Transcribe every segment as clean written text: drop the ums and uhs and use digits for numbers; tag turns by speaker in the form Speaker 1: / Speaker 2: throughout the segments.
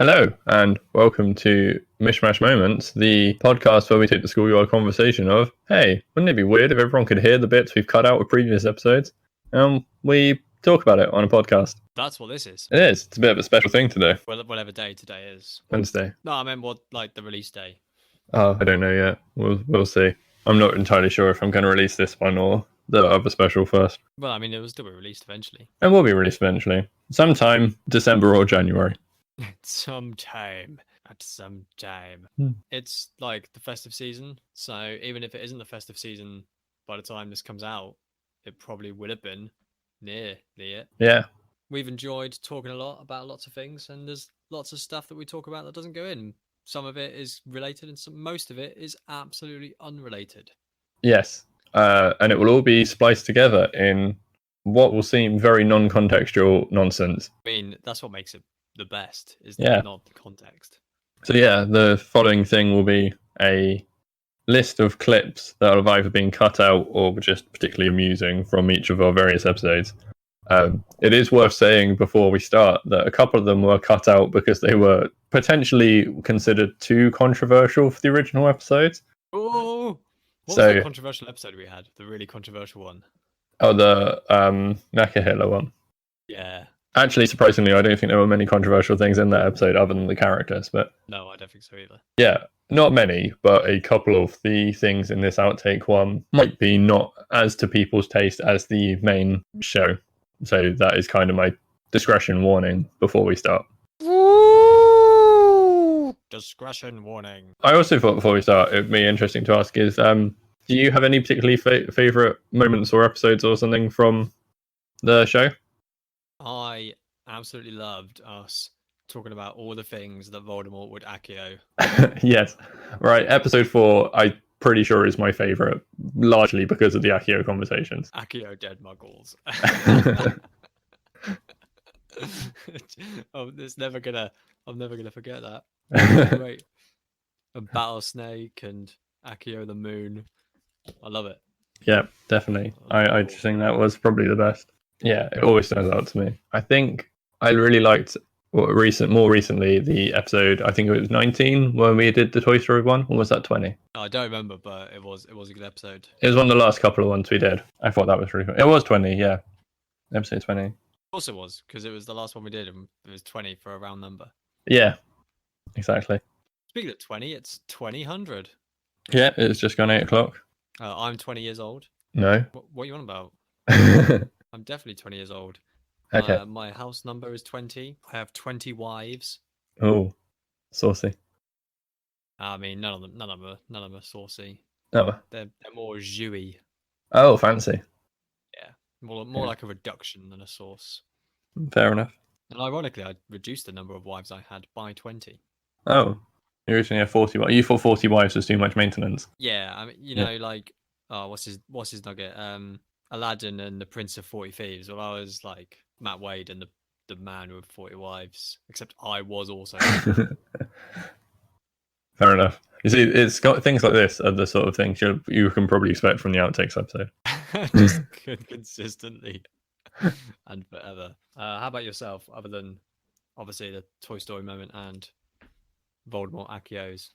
Speaker 1: Hello, and welcome to Mishmash Moments, the podcast where we take the schoolyard conversation of, hey, wouldn't it be weird if everyone could hear the bits we've cut out of previous episodes? And we talk about it on a podcast.
Speaker 2: That's what this is.
Speaker 1: It is. It's a bit of a special thing today.
Speaker 2: Well, whatever day today is.
Speaker 1: Wednesday.
Speaker 2: No, I meant the release day.
Speaker 1: Oh, I don't know yet. We'll see. I'm not entirely sure if I'm going to release this one or the other special first.
Speaker 2: Well, I mean, it will still be released eventually.
Speaker 1: It will be released eventually. Sometime December or January.
Speaker 2: At some time. It's like the festive season. So even if it isn't the festive season, by the time this comes out, it probably would have been near it.
Speaker 1: Yeah.
Speaker 2: We've enjoyed talking a lot about lots of things, and there's lots of stuff that we talk about that doesn't go in. Some of it is related, and most of it is absolutely unrelated.
Speaker 1: Yes. And it will all be spliced together in what will seem very non-contextual nonsense.
Speaker 2: I mean, that's what makes it the best, is not the context.
Speaker 1: So yeah, the following thing will be a list of clips that have either been cut out or were just particularly amusing from each of our various episodes. It is worth saying before we start that a couple of them were cut out because they were potentially considered too controversial for the original episodes.
Speaker 2: Oh, what was the controversial episode we had? The really controversial one?
Speaker 1: Oh, the Mecha Hitler one.
Speaker 2: Yeah.
Speaker 1: Actually, surprisingly, I don't think there were many controversial things in that episode other than the characters. But
Speaker 2: no, I don't think so either.
Speaker 1: Yeah, not many, but a couple of the things in this outtake one might be not as to people's taste as the main show. So that is kind of my discretion warning before we start.
Speaker 2: Discretion warning.
Speaker 1: I also thought before we start, it would be interesting to ask is, do you have any particularly favourite moments or episodes or something from the show?
Speaker 2: I absolutely loved us talking about all the things that Voldemort would Accio.
Speaker 1: Yes. Right. Episode 4, I'm pretty sure is my favourite, largely because of the Accio conversations.
Speaker 2: Accio dead muggles. I'm never gonna forget that. Great. And Battle Snake and Accio the Moon. I love it. Yeah,
Speaker 1: definitely. I just think that was probably the best. Yeah, it always stands out to me. I think I really liked more recently the episode, I think it was 19 when we did the Toy Story one, or was that 20?
Speaker 2: I don't remember, but it was a good episode.
Speaker 1: It was one of the last couple of ones we did. I thought that was really fun. It was 20, yeah. Episode 20. Of
Speaker 2: course it was, because it was the last one we did, and it was 20 for a round number.
Speaker 1: Yeah, exactly.
Speaker 2: Speaking of 20, it's 2000.
Speaker 1: Yeah, it's just gone 8 o'clock.
Speaker 2: I'm 20 years old.
Speaker 1: No.
Speaker 2: What are you on about? I'm definitely 20 years old.
Speaker 1: Okay.
Speaker 2: My house number is 20. I have 20 wives.
Speaker 1: Oh, saucy.
Speaker 2: I mean, none of them are saucy.
Speaker 1: No.
Speaker 2: They're more jouy.
Speaker 1: Oh, fancy.
Speaker 2: Yeah, more like a reduction than a sauce.
Speaker 1: Fair enough.
Speaker 2: And ironically, I reduced the number of wives I had by 20.
Speaker 1: Oh, you originally had 40. You thought 40 wives was too much maintenance.
Speaker 2: Yeah, I mean, know, like, what's his nugget? Aladdin and the Prince of 40 Thieves. Well, I was like Matt Wade and the man with 40 wives, except I was also.
Speaker 1: Fair enough. You see, it's got things like this are the sort of things you can probably expect from the outtakes episode.
Speaker 2: Just consistently and forever. How about yourself, other than obviously the Toy Story moment and Voldemort Accios?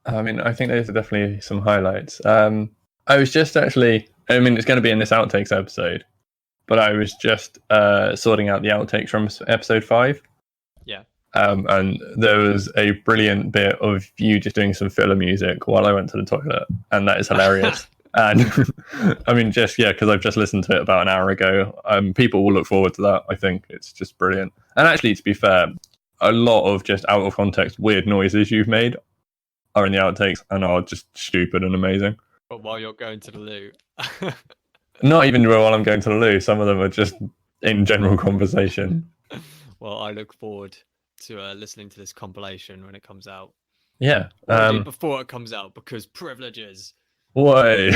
Speaker 2: I
Speaker 1: mean, I think those are definitely some highlights. I was just actually, I mean, it's going to be in this outtakes episode, but I was just sorting out the outtakes from episode 5.
Speaker 2: Yeah.
Speaker 1: And there was a brilliant bit of you just doing some filler music while I went to the toilet, and that is hilarious. And I mean, just, yeah, because I've just listened to it about an hour ago. People will look forward to that. I think it's just brilliant. And actually, to be fair, a lot of just out of context weird noises you've made are in the outtakes and are just stupid and amazing.
Speaker 2: But while you're going to the loo.
Speaker 1: Not even while I'm going to the loo. Some of them are just in general conversation.
Speaker 2: Well, I look forward to listening to this compilation when it comes out.
Speaker 1: Yeah.
Speaker 2: Before it comes out, because privileges.
Speaker 1: Way.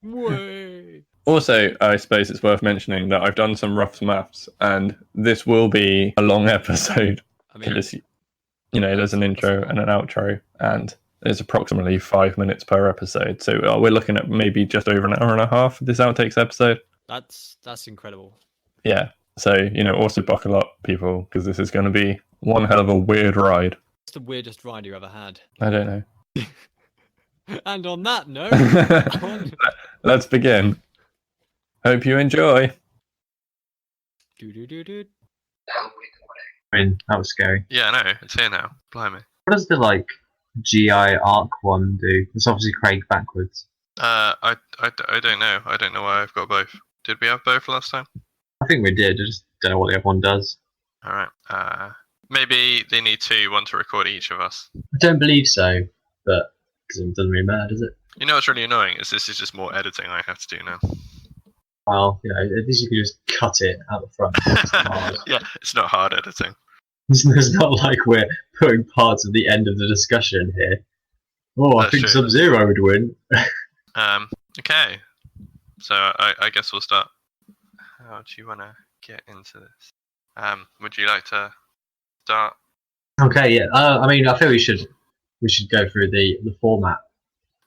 Speaker 2: Way.
Speaker 1: Also, I suppose it's worth mentioning that I've done some rough maths, and this will be a long episode. I mean, there's an intro and an outro, and there's approximately 5 minutes per episode. So we're looking at maybe just over an hour and a half for this outtakes episode.
Speaker 2: That's incredible.
Speaker 1: Yeah. So, also buckle up, people, because this is going to be one hell of a weird ride.
Speaker 2: What's the weirdest ride you ever had?
Speaker 1: I don't know.
Speaker 2: And on that note,
Speaker 1: let's begin. Hope you enjoy.
Speaker 2: Do.
Speaker 3: I mean, that was scary.
Speaker 4: Yeah, I know. It's here now. Blimey.
Speaker 3: What does the GI Arc one do? It's obviously Craig backwards.
Speaker 4: I don't know. I don't know why I've got both. Did we have both last time?
Speaker 3: I think we did. I just don't know what the other one does.
Speaker 4: All right. Maybe they need one to record each of us.
Speaker 3: I don't believe so, but it doesn't really matter, does it?
Speaker 4: You know what's really annoying is this is just more editing I have to do now.
Speaker 3: Well, at least you could just cut it out the front. It's not hard.
Speaker 4: Yeah, it's not hard editing.
Speaker 3: It's not like we're putting parts of the end of the discussion here. Oh, I
Speaker 4: That's
Speaker 3: think
Speaker 4: true.
Speaker 3: Sub-Zero would win.
Speaker 4: Okay. So I guess we'll start. How do you want to get into this? Would you like to start?
Speaker 3: Okay, yeah. I mean, I feel we should go through the format.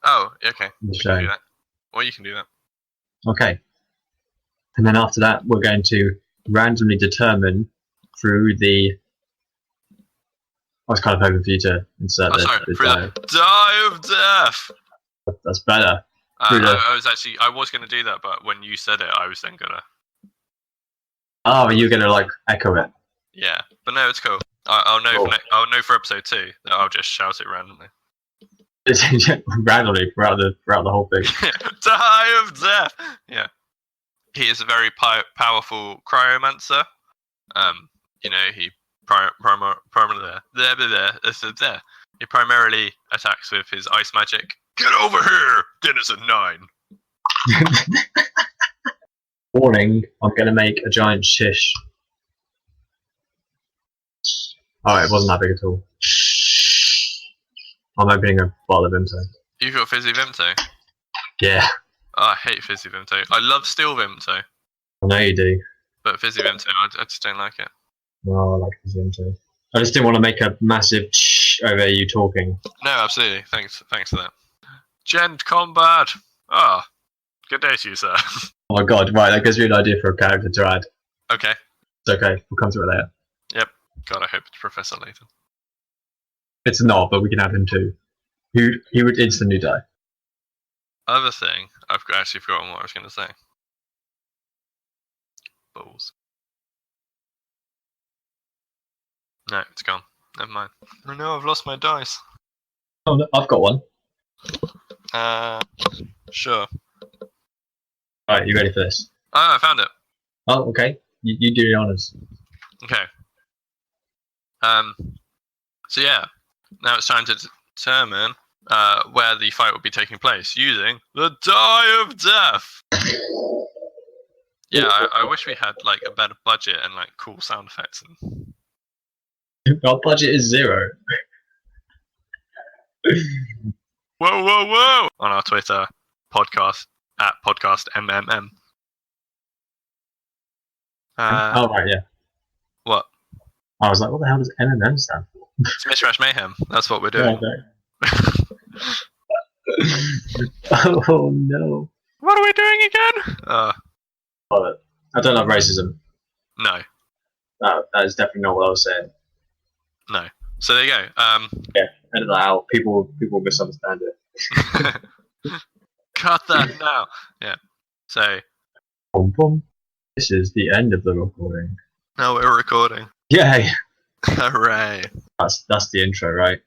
Speaker 4: Oh, okay.
Speaker 3: The
Speaker 4: We
Speaker 3: show.
Speaker 4: can do that. Or you can do that.
Speaker 3: Okay. And then after that, we're going to randomly determine through the. I was kind of hoping for you to insert the
Speaker 4: Through
Speaker 3: die.
Speaker 4: the die of death.
Speaker 3: That's better. Through the-
Speaker 4: I was gonna do that, but when you said it, I was then gonna.
Speaker 3: Oh, you're gonna echo it.
Speaker 4: Yeah, but no, it's cool. I'll know.
Speaker 3: Cool.
Speaker 4: I'll know for episode 2 that I'll just shout it randomly.
Speaker 3: Randomly throughout the whole thing.
Speaker 4: Die of death. Yeah, he is a very powerful cryomancer. He he primarily attacks with his ice magic. Get over here. Dinner's at 9.
Speaker 3: Warning, I'm going to make a giant shish. Oh, it wasn't that big at all. I'm opening a bottle of Vimto.
Speaker 4: You've got fizzy Vimto.
Speaker 3: Yeah,
Speaker 4: Oh, I hate fizzy Vimto. I love steel Vimto,
Speaker 3: I know you do.
Speaker 4: but fizzy Vimto, I just don't like it.
Speaker 3: No, I like this Vimto. I just didn't want to make a massive over you talking.
Speaker 4: No, absolutely. Thanks for that. Gent combat. Ah, good day to you, sir.
Speaker 3: Oh my god, right, that gives me an idea for a character to add.
Speaker 4: Okay.
Speaker 3: It's okay, we'll come to it later.
Speaker 4: God, I hope it's Professor Layton.
Speaker 3: It's not, but we can add him too. He would instantly die.
Speaker 4: Other thing, I've actually forgotten what I was going to say. Balls. No, it's gone. Never mind. Oh no, I've lost my dice.
Speaker 3: Oh, no, I've got one.
Speaker 4: Sure.
Speaker 3: Alright, you ready for this?
Speaker 4: Oh, I found it.
Speaker 3: Oh, okay. You do the honours.
Speaker 4: Okay. So yeah, now it's time to determine where the fight will be taking place using the Die of Death. Yeah, I wish we had a better budget and cool sound effects.
Speaker 3: Our budget is 0.
Speaker 4: Whoa! On our Twitter podcast at podcastmmm.
Speaker 3: Oh, right, yeah.
Speaker 4: What?
Speaker 3: I was like, what the hell does MMM stand for?
Speaker 4: It's Mish Mayhem. That's what we're doing.
Speaker 3: Oh, no.
Speaker 4: What are we doing again?
Speaker 3: I don't love racism.
Speaker 4: No.
Speaker 3: No, that is definitely not what I was saying.
Speaker 4: No. So there you go.
Speaker 3: Yeah, and how people misunderstand it.
Speaker 4: Cut that now. Yeah. So
Speaker 3: Boom, boom. This is the end of the recording.
Speaker 4: now we're recording.
Speaker 3: Yay!
Speaker 4: Hooray.
Speaker 3: That's the intro, right?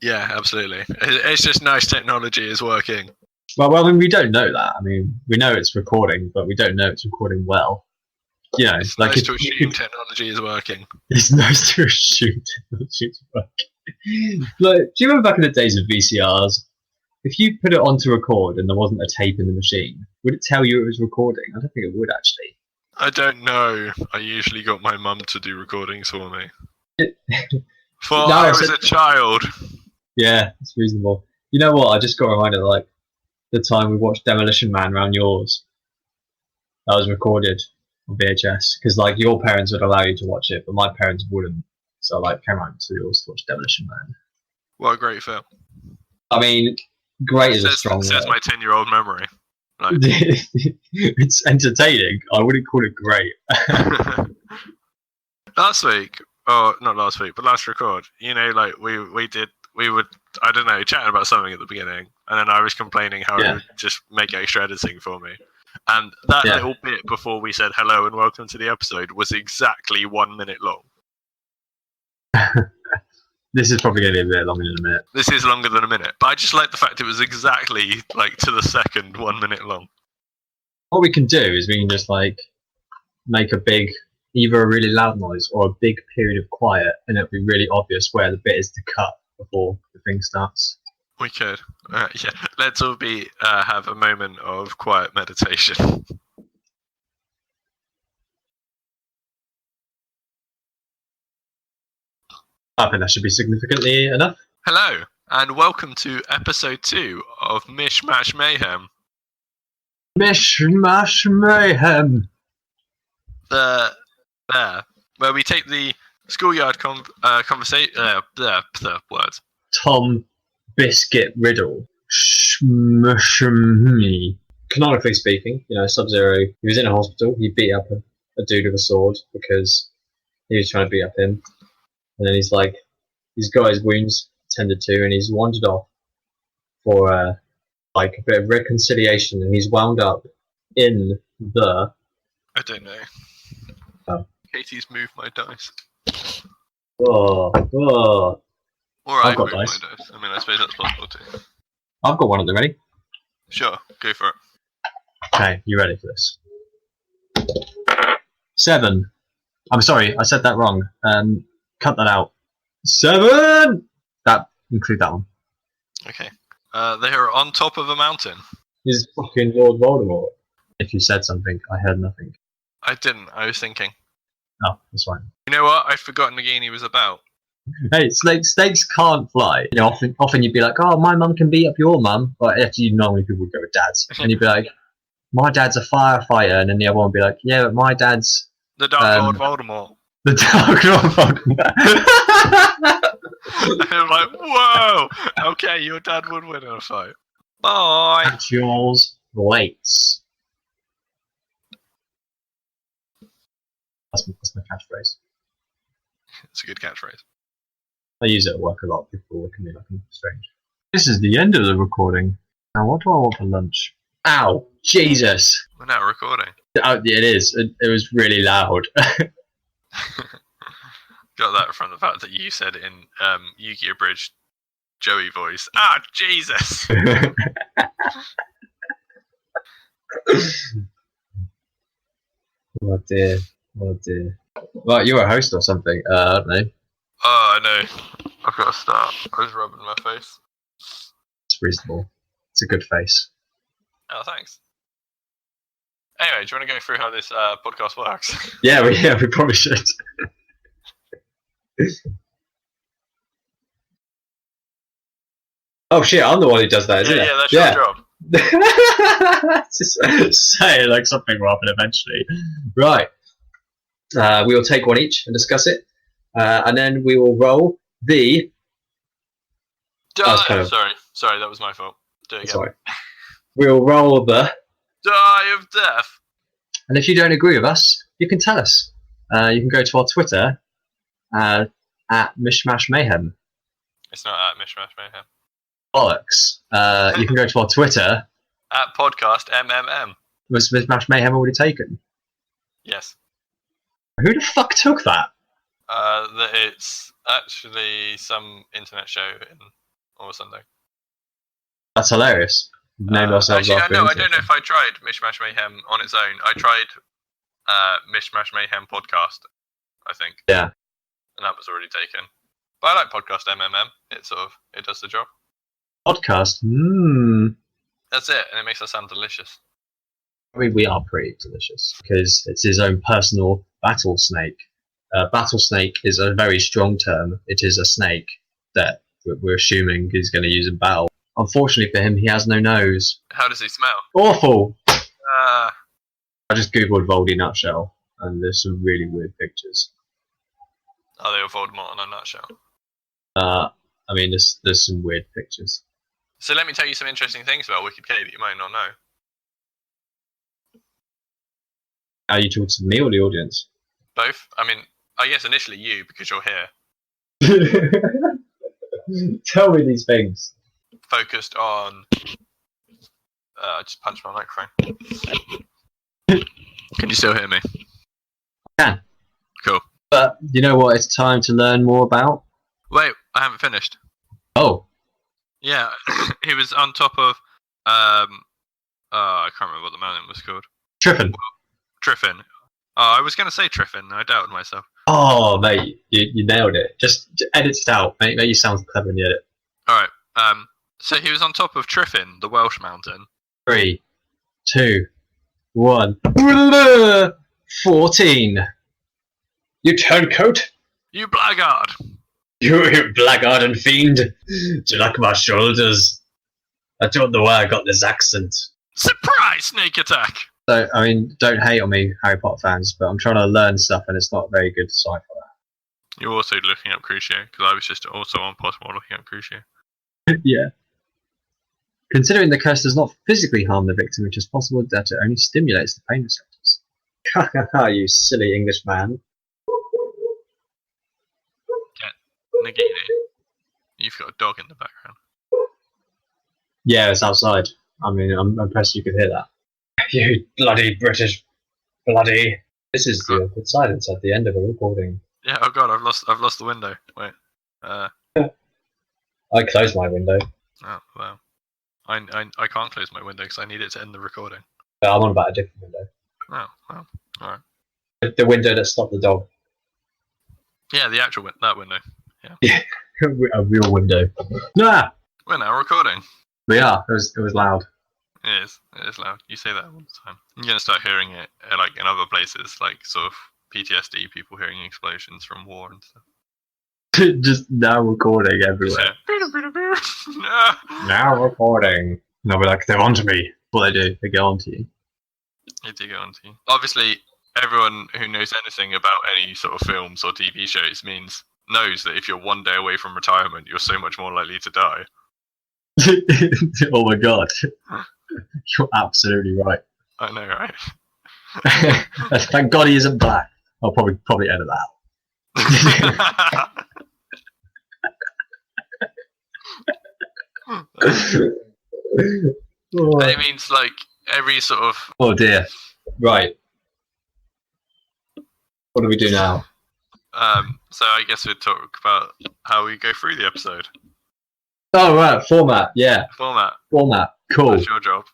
Speaker 4: Yeah, absolutely. It's just nice technology is working.
Speaker 3: Well, I mean, we don't know that. I mean, we know it's recording, but we don't know it's recording well. You know,
Speaker 4: It's nice to assume technology is working.
Speaker 3: It's nice to assume technology is working. Do you remember back in the days of VCRs? If you put it on to record and there wasn't a tape in the machine, would it tell you it was recording? I don't think it would, actually.
Speaker 4: I don't know. I usually got my mum to do recordings for me. For
Speaker 3: No,
Speaker 4: I
Speaker 3: it's
Speaker 4: was a child.
Speaker 3: Yeah, it's reasonable. You know what? I just got reminded, the time we watched Demolition Man around yours. That was recorded on VHS, because, your parents would allow you to watch it, but my parents wouldn't. So, came around to yours to watch Demolition Man.
Speaker 4: What a great film.
Speaker 3: I mean, great is a strong
Speaker 4: says
Speaker 3: word.
Speaker 4: my 10-year-old memory.
Speaker 3: It's entertaining. I wouldn't call it great.
Speaker 4: Last week, oh, not last week, but last record. You know, like we were, I don't know, chatting about something at the beginning, and then I was complaining how it would just make extra editing for me. And that little bit before we said hello and welcome to the episode was exactly 1 minute long.
Speaker 3: This is probably going to be a bit longer than a minute.
Speaker 4: This is longer than a minute, but I just like the fact it was exactly like to the second 1 minute long.
Speaker 3: What we can do is we can just like make a big, either a really loud noise or a big period of quiet, and it'll be really obvious where the bit is to cut before the thing starts.
Speaker 4: We could, yeah. Let's all have a moment of quiet meditation.
Speaker 3: I think that should be significantly enough.
Speaker 4: Hello, and welcome to episode 2 of Mish Mash Mayhem.
Speaker 3: Mish Mash Mayhem.
Speaker 4: Where we take the schoolyard conversation. Words.
Speaker 3: Tom Biscuit Riddle. Shmshmy. Canonically speaking, you know, Sub-Zero, he was in a hospital. He beat up a dude with a sword because he was trying to beat up him. And then he's like, he's got his wounds tended to, and he's wandered off for like a bit of reconciliation, and he's wound up in the.
Speaker 4: I don't know.
Speaker 3: Oh.
Speaker 4: Katie's moved my dice.
Speaker 3: Oh.
Speaker 4: Or I
Speaker 3: got
Speaker 4: moved my
Speaker 3: dice.
Speaker 4: dice. I mean, I suppose that's possible too.
Speaker 3: I've got one of them ready.
Speaker 4: Sure, go for it.
Speaker 3: Okay, you ready for this? 7. I'm sorry, I said that wrong. Cut that out. 7! Include that one.
Speaker 4: Okay. They are on top of a mountain.
Speaker 3: He's fucking Lord Voldemort. If you said something, I heard nothing.
Speaker 4: I didn't. I was thinking.
Speaker 3: Oh, that's fine.
Speaker 4: You know what? I'd forgotten Nagini was about.
Speaker 3: Hey, snakes can't fly. You know, often you'd be like, "Oh, my mum can beat up your mum," but actually, normally people would go with dads, and you'd be like, "My dad's a firefighter," and then the other one would be like, "Yeah, but my dad's
Speaker 4: the Dark Lord Voldemort."
Speaker 3: The Dark Lord Voldemort.
Speaker 4: I'm like, whoa! Okay, your dad would win in a fight. Bye.
Speaker 3: That's yours. Lates. That's my catchphrase.
Speaker 4: It's a good catchphrase.
Speaker 3: I use it at work a lot. People look at me like I'm strange. This is the end of the recording. Now, what do I want for lunch? Ow! Jesus!
Speaker 4: We're now recording.
Speaker 3: Oh, yeah, it is. It was really loud.
Speaker 4: Got that from the fact that you said in Yu-Gi-Oh! Bridge Joey voice. Ah, Jesus!
Speaker 3: Oh dear. Oh dear. Well, you're a host or something. I don't know.
Speaker 4: Oh, I know. I've got to start. I was rubbing my face.
Speaker 3: It's reasonable. It's a good face.
Speaker 4: Oh, thanks. Anyway, do you want to go through how this podcast works?
Speaker 3: Yeah, we probably should. Oh shit, I'm the one who does that, isn't it?
Speaker 4: Yeah, that's your job.
Speaker 3: Just say like something will happen eventually. Right. We will take one each and discuss it. And then we will roll the...
Speaker 4: Sorry, that was my fault. Do it again.
Speaker 3: Sorry. We will roll the...
Speaker 4: Die of Death.
Speaker 3: And if you don't agree with us, you can tell us. You can go to our Twitter at Mishmash Mayhem.
Speaker 4: It's not at Mishmash Mayhem.
Speaker 3: Bollocks. You can go to our Twitter
Speaker 4: at Podcast MMM.
Speaker 3: Was Mishmash Mayhem already taken?
Speaker 4: Yes.
Speaker 3: Who the fuck took that?
Speaker 4: It's actually some internet show or something.
Speaker 3: That's hilarious. Named ourselves
Speaker 4: actually,
Speaker 3: after
Speaker 4: I don't know if I tried Mishmash Mayhem on its own. I tried Mishmash Mayhem podcast, I think.
Speaker 3: Yeah.
Speaker 4: And that was already taken. But I like Podcast MMM. It does the job.
Speaker 3: Podcast?
Speaker 4: That's it, and it makes us sound delicious.
Speaker 3: I mean, we are pretty delicious because it's his own personal battle snake. Battle snake is a very strong term. It is a snake that we're assuming he's going to use in battle. Unfortunately for him, he has no nose.
Speaker 4: How does he smell?
Speaker 3: Awful! I just googled Voldy nutshell, and there's some really weird pictures.
Speaker 4: Are they all Voldemort in a nutshell?
Speaker 3: I mean, there's some weird pictures.
Speaker 4: So let me tell you some interesting things about Wicked K that you might not know.
Speaker 3: Are you talking to me or the audience?
Speaker 4: Both. I mean, I guess initially you, because you're here.
Speaker 3: Tell me these things.
Speaker 4: Focused on. I just punched my microphone. Can you still hear me?
Speaker 3: I can.
Speaker 4: Cool.
Speaker 3: But you know what? It's time to learn more about.
Speaker 4: Wait, I haven't finished.
Speaker 3: Oh.
Speaker 4: Yeah, he was on top of. I can't remember what the man was called.
Speaker 3: Triffin.
Speaker 4: Triffin. Oh, I was going to say Triffin. I doubted myself.
Speaker 3: Oh, mate, you nailed it. Just edit it out. Make you sound clever in the edit.
Speaker 4: All right. So he was on top of Triffin, the Welsh mountain.
Speaker 3: 3, 2, 1. 14. You turncoat.
Speaker 4: You blackguard.
Speaker 3: You blackguard and fiend. Do you like my shoulders? I don't know where I got this accent.
Speaker 4: Surprise sneak attack.
Speaker 3: So, I mean, don't hate on me, Harry Potter fans, but I'm trying to learn stuff and it's not very good sci-fi.
Speaker 4: You're also looking up Crucio, because I was just also on Pottermore looking up Crucio.
Speaker 3: Yeah. Considering the curse does not physically harm the victim, it is possible that it only stimulates the pain receptors. Haha, you silly English man.
Speaker 4: Nagini, you've got a dog in the background.
Speaker 3: Yeah, it's outside. I mean, I'm impressed you could hear that. You bloody British bloody. This is the awkward silence at the end of a recording.
Speaker 4: Yeah. Oh god, I've lost the window. Wait.
Speaker 3: I closed my window.
Speaker 4: Oh well. I can't close my window because I need it to end the recording.
Speaker 3: But I'm on about a different window.
Speaker 4: Oh well. All right.
Speaker 3: The window that stopped the dog.
Speaker 4: Yeah, the actual that window.
Speaker 3: Yeah, a real window. Nah,
Speaker 4: We're now recording.
Speaker 3: we are. It was loud.
Speaker 4: It is loud. You say that all the time. You're gonna start hearing it like in other places, like sort of PTSD, people hearing explosions from war and stuff.
Speaker 3: Just now recording everywhere.
Speaker 4: No.
Speaker 3: Now recording. No, but like they're onto me. What they do, they get onto you.
Speaker 4: They do go on to you. Obviously, everyone who knows anything about any sort of films or TV shows knows that if you're one day away from retirement, you're so much more likely to die.
Speaker 3: Oh my god, you're absolutely right.
Speaker 4: I know, right?
Speaker 3: Thank God he isn't black. I'll probably edit that out.
Speaker 4: And it means like every sort of.
Speaker 3: Oh dear. Right. What do we do now?
Speaker 4: So I guess we'd talk about how we go through the episode.
Speaker 3: Oh right, format. Yeah,
Speaker 4: Format.
Speaker 3: Cool.
Speaker 4: That's your job.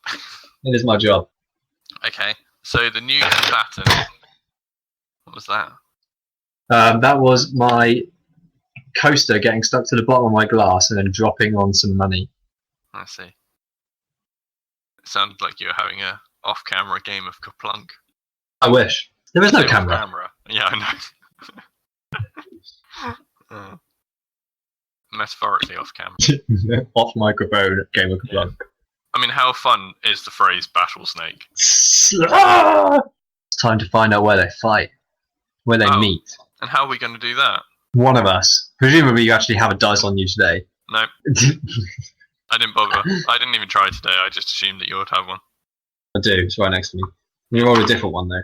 Speaker 3: It is my job.
Speaker 4: Okay. So the new pattern. What was that?
Speaker 3: That was my coaster getting stuck to the bottom of my glass and then dropping on some money.
Speaker 4: I see. It sounded like you were having a off-camera game of Kaplunk.
Speaker 3: I wish. There was no
Speaker 4: Say
Speaker 3: camera.
Speaker 4: off-camera. Yeah, I know. Metaphorically off-camera.
Speaker 3: Off microphone game of Kaplunk.
Speaker 4: I mean, how fun is the phrase battle snake?
Speaker 3: It's time to find out where they fight, where they meet.
Speaker 4: And how are we going to do that?
Speaker 3: One of us. Presumably you actually have a dice on you today.
Speaker 4: No, I didn't bother. I didn't even try today. I just assumed that you would have one.
Speaker 3: I do. It's right next to me. You roll a different one though.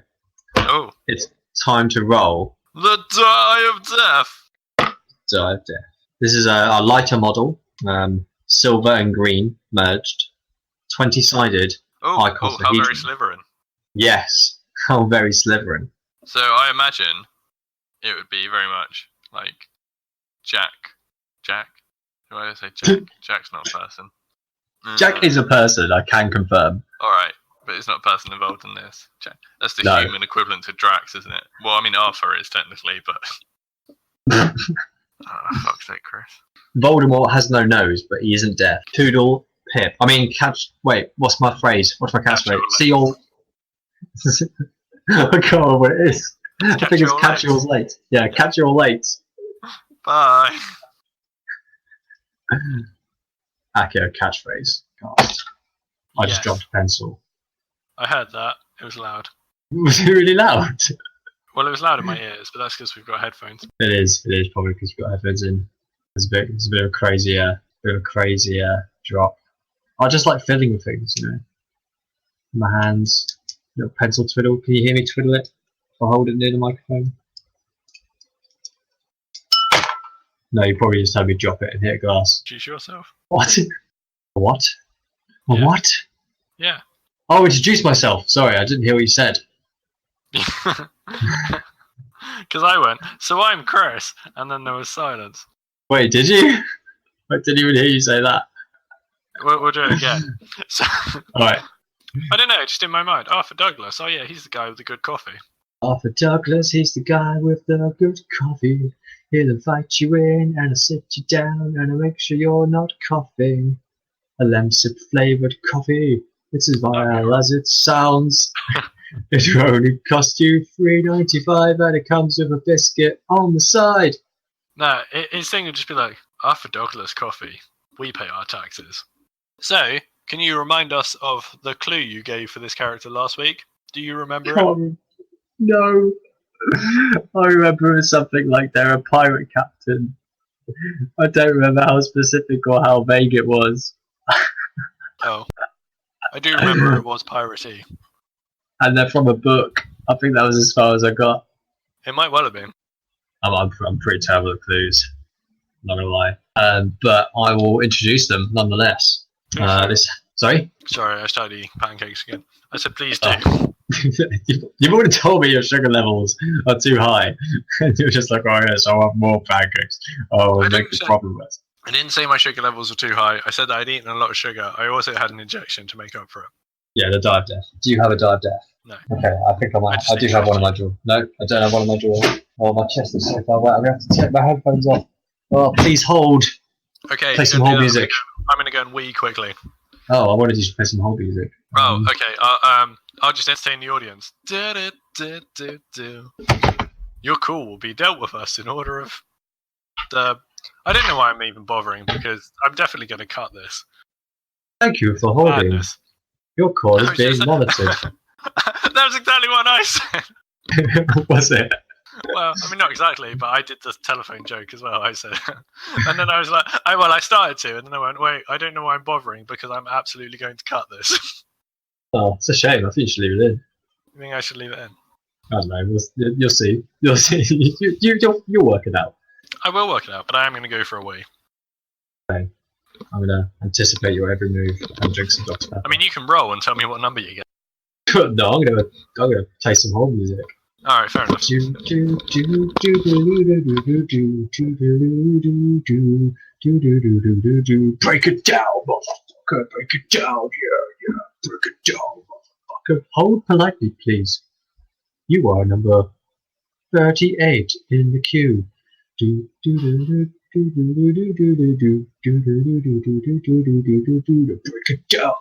Speaker 4: Oh.
Speaker 3: It's time to roll.
Speaker 4: The Die of Death!
Speaker 3: Die of Death. This is a lighter model. Silver and green merged. 20-sided.
Speaker 4: Oh, how very Slytherin.
Speaker 3: Yes. How very Slytherin.
Speaker 4: So I imagine it would be very much like Jack. Why did I say Jack? Jack's not a person.
Speaker 3: Jack is a person, I can confirm.
Speaker 4: Alright, but it's not a person involved in this. Jack. That's the
Speaker 3: No.
Speaker 4: human equivalent to Drax, isn't it? Well, I mean, Arthur is technically, but. Oh, fuck's sake, Chris.
Speaker 3: Voldemort has no nose, but he isn't deaf. Poodle, Pip. I mean, wait, what's my phrase? What's my catchphrase? See all. I can't remember what it is. I think it's catch you all late. Yeah, catch you all late.
Speaker 4: Bye.
Speaker 3: Accurate catchphrase. God. I just dropped a pencil.
Speaker 4: I heard that. It was loud.
Speaker 3: Was it really loud?
Speaker 4: Well, it was loud in my ears, but that's because we've got headphones.
Speaker 3: It is probably because we've got headphones in. It's a bit of a crazy drop. I just like fiddling with things, you know. My hands, little pencil twiddle. Can you hear me twiddle it? If I hold it near the microphone. No, you probably just had me drop it and hit a glass.
Speaker 4: Introduce yourself.
Speaker 3: What? What?
Speaker 4: Yeah.
Speaker 3: What?
Speaker 4: Yeah.
Speaker 3: Oh, introduce myself. Sorry, I didn't hear what you said.
Speaker 4: Because I went, so I'm Chris, and then there was silence.
Speaker 3: Wait, did you? I didn't even hear you say that.
Speaker 4: We'll do it again. So,
Speaker 3: Alright.
Speaker 4: I don't know, just in my mind. Arthur Douglas. Oh yeah, he's the guy with the good coffee.
Speaker 3: Arthur Douglas, he's the guy with the good coffee. He'll invite you in and I'll sit you down and I'll make sure you're not coughing. A lemsip flavoured coffee. It's as vile as it sounds. It will only cost you $3.95 and it comes with a biscuit on the side.
Speaker 4: No, his thing would just be like, Arthur Douglas coffee. We pay our taxes. So, can you remind us of the clue you gave for this character last week? Do you remember it?
Speaker 3: No. I remember it was something like they're a pirate captain. I don't remember how specific or how vague it was.
Speaker 4: Oh. I do remember it was piratey.
Speaker 3: And they're from a book. I think that was as far as I got.
Speaker 4: It might well have been.
Speaker 3: I'm pretty terrible at clues. Not gonna lie. But I will introduce them nonetheless. Sorry?
Speaker 4: Sorry, I started eating pancakes again. I said please do.
Speaker 3: Oh. You've already told me your sugar levels are too high. And you're just like, oh yes, I'll have more pancakes. Oh, we'll make the problem worse.
Speaker 4: I didn't say my sugar levels were too high. I said that I'd eaten a lot of sugar. I also had an injection to make up for it.
Speaker 3: Yeah, the dive death. Do you have a dive death?
Speaker 4: No.
Speaker 3: Okay, I think I might. I do have one in my drawer. No, I don't have one in my drawer. Oh, my chest is so far away. I'm going to have to take my headphones off. Oh, please hold.
Speaker 4: Okay.
Speaker 3: Play some hold music.
Speaker 4: I'm going to go and wee quickly.
Speaker 3: Oh, I wanted you to play some hold music.
Speaker 4: Oh, okay. I'll just entertain the audience. Your call will be dealt with us in order of the... I don't know why I'm even bothering, because I'm definitely going to cut this.
Speaker 3: Thank you for holding.
Speaker 4: Madness.
Speaker 3: Your call is being monitored.
Speaker 4: That was exactly what I said.
Speaker 3: Was it?
Speaker 4: Well, I mean, not exactly, but I did the telephone joke as well, I said. And then I was like, I started to, and then I went, wait, I don't know why I'm bothering, because I'm absolutely going to cut this.
Speaker 3: Oh, it's a shame. I think you should leave it in.
Speaker 4: You think I should leave it in?
Speaker 3: I don't know. You'll see. You'll see. You'll work it out.
Speaker 4: I will work it out, but I am going to go for a wee.
Speaker 3: Okay. I'm going to anticipate your every move and drink some Dr. Pepper.
Speaker 4: I mean, you can roll and tell me what number you get.
Speaker 3: No, I'm gonna play some hold music.
Speaker 4: All right, fair enough.
Speaker 3: Break it down, motherfucker. Break it down, yeah. Break it down, motherfucker. Hold politely, please. You are number 38 in the queue. Break it down.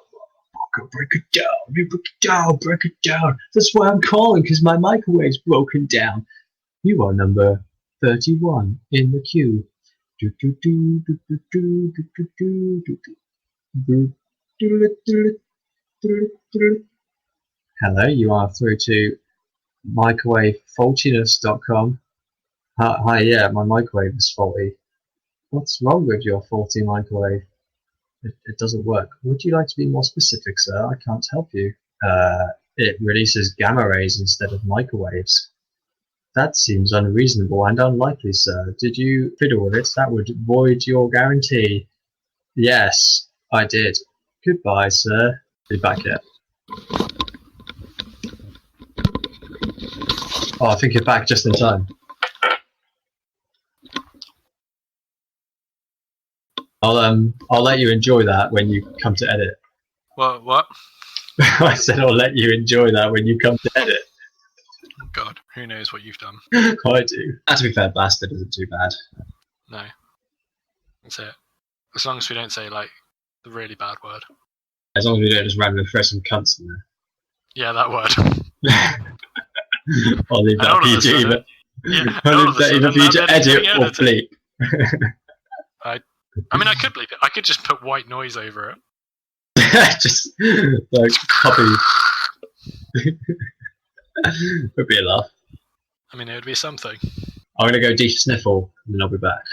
Speaker 3: Break it down, break it down, break it down. That's why I'm calling, because my microwave's broken down. You are number 31 in the queue. Hello, you are through to microwavefaultiness.com. Hi, yeah, my microwave is faulty. What's wrong with your faulty microwave? It doesn't work. Would you like to be more specific, sir? I can't help you. It releases gamma rays instead of microwaves. That seems unreasonable and unlikely, sir. Did you fiddle with it? That would void your guarantee. Yes, I did. Goodbye, sir. Be back yet. Oh, I think you're back just in time. I'll let you enjoy that when you come to edit.
Speaker 4: What?
Speaker 3: I said I'll let you enjoy that when you come to edit.
Speaker 4: Oh God, who knows what you've done?
Speaker 3: I do. To be fair, bastard isn't too bad.
Speaker 4: No. That's it. As long as we don't say, like, the really bad word.
Speaker 3: As long as we don't just randomly throw some cunts in there.
Speaker 4: Yeah, that word.
Speaker 3: I'll leave that for you to either.
Speaker 4: Yeah,
Speaker 3: I'll leave that either for you to edit or bleep.
Speaker 4: I mean, I could bleep it. I could just put white noise over it.
Speaker 3: Just like puppy. Would be a laugh.
Speaker 4: I mean, it would be something.
Speaker 3: I'm gonna go de-sniffle and then I'll be back.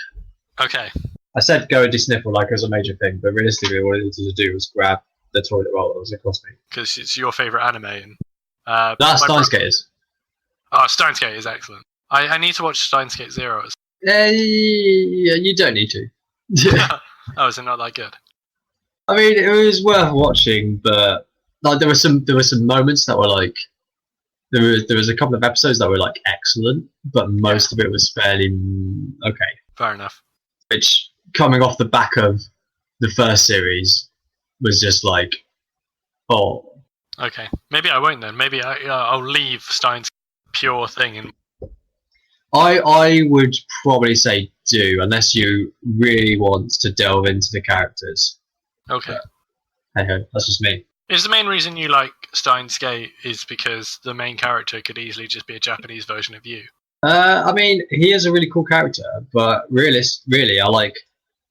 Speaker 4: Okay.
Speaker 3: I said go and de-sniffle like it was a major thing, but realistically, what I needed to do was grab the toilet roll that was across me.
Speaker 4: Because it's your favourite anime. And,
Speaker 3: That's Steins Gate is.
Speaker 4: Oh, Steins Gate is excellent. I need to watch Steins Gate Zero.
Speaker 3: Yeah, you don't need to.
Speaker 5: Oh, is it not that good?
Speaker 3: I mean, it was worth watching, but like there were some moments that were like there was a couple of episodes that were like excellent, but most of it was fairly okay.
Speaker 5: Fair enough.
Speaker 3: Which, coming off the back of the first series, was just like, oh.
Speaker 5: Okay, maybe I won't then. Maybe I'll leave Stein's pure thing. And
Speaker 3: I would probably say do, unless you really want to delve into the characters.
Speaker 5: okay.
Speaker 3: Hey ho, that's just me.
Speaker 5: Is the main reason you like Steins Gate is because the main character could easily just be a Japanese version of you?
Speaker 3: I mean, he is a really cool character, but really, I like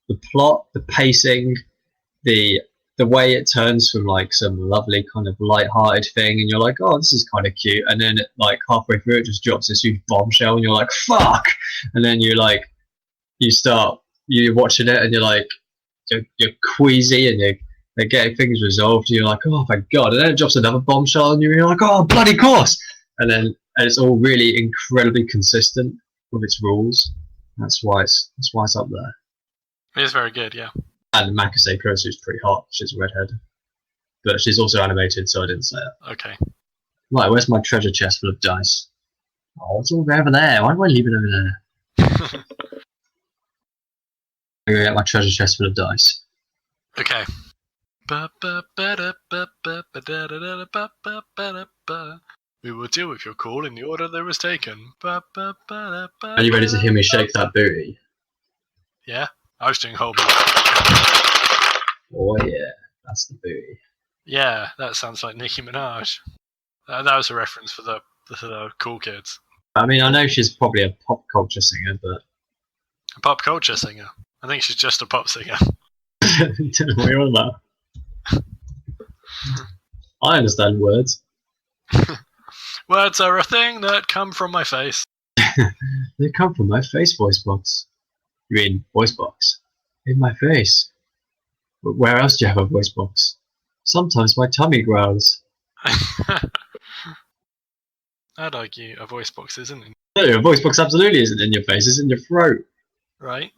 Speaker 3: the plot, the pacing, the way it turns from like some lovely kind of light-hearted thing, and you're like, oh, this is kind of cute, and then like halfway through it just drops this huge bombshell, and you're like, fuck, and then you're watching it, and you're like, you're queasy, and they're getting things resolved, and you're like, oh my god, and then it drops another bombshell, and you're like, oh bloody course, and it's all really incredibly consistent with its rules. That's why it's up there.
Speaker 5: It is very good, yeah.
Speaker 3: And Makase Kurosu is pretty hot. She's a redhead, but she's also animated, so I didn't say it.
Speaker 5: Okay.
Speaker 3: Right, where's my treasure chest full of dice? Oh, it's all over there. Why do I leave it over there? I'm gonna get my treasure chest full of dice.
Speaker 5: Okay. We will deal with your call in the order that was taken.
Speaker 3: Are you ready to hear me shake that booty?
Speaker 5: Yeah, I was doing whole.
Speaker 3: Oh yeah, that's the booty.
Speaker 5: Yeah, that sounds like Nicki Minaj. That was a reference for the cool kids.
Speaker 3: I mean, I know she's probably a pop culture singer, but
Speaker 5: A pop culture singer. I think she's just a pop singer.
Speaker 3: I don't know what you're on about. I understand words.
Speaker 5: Words are a thing that come from my face.
Speaker 3: They come from my face voice box. You mean voice box? In my face. But where else do you have a voice box? Sometimes my tummy growls.
Speaker 5: I'd argue a voice box isn't in.
Speaker 3: No, a voice box absolutely isn't in your face, it's in your throat.
Speaker 5: Right?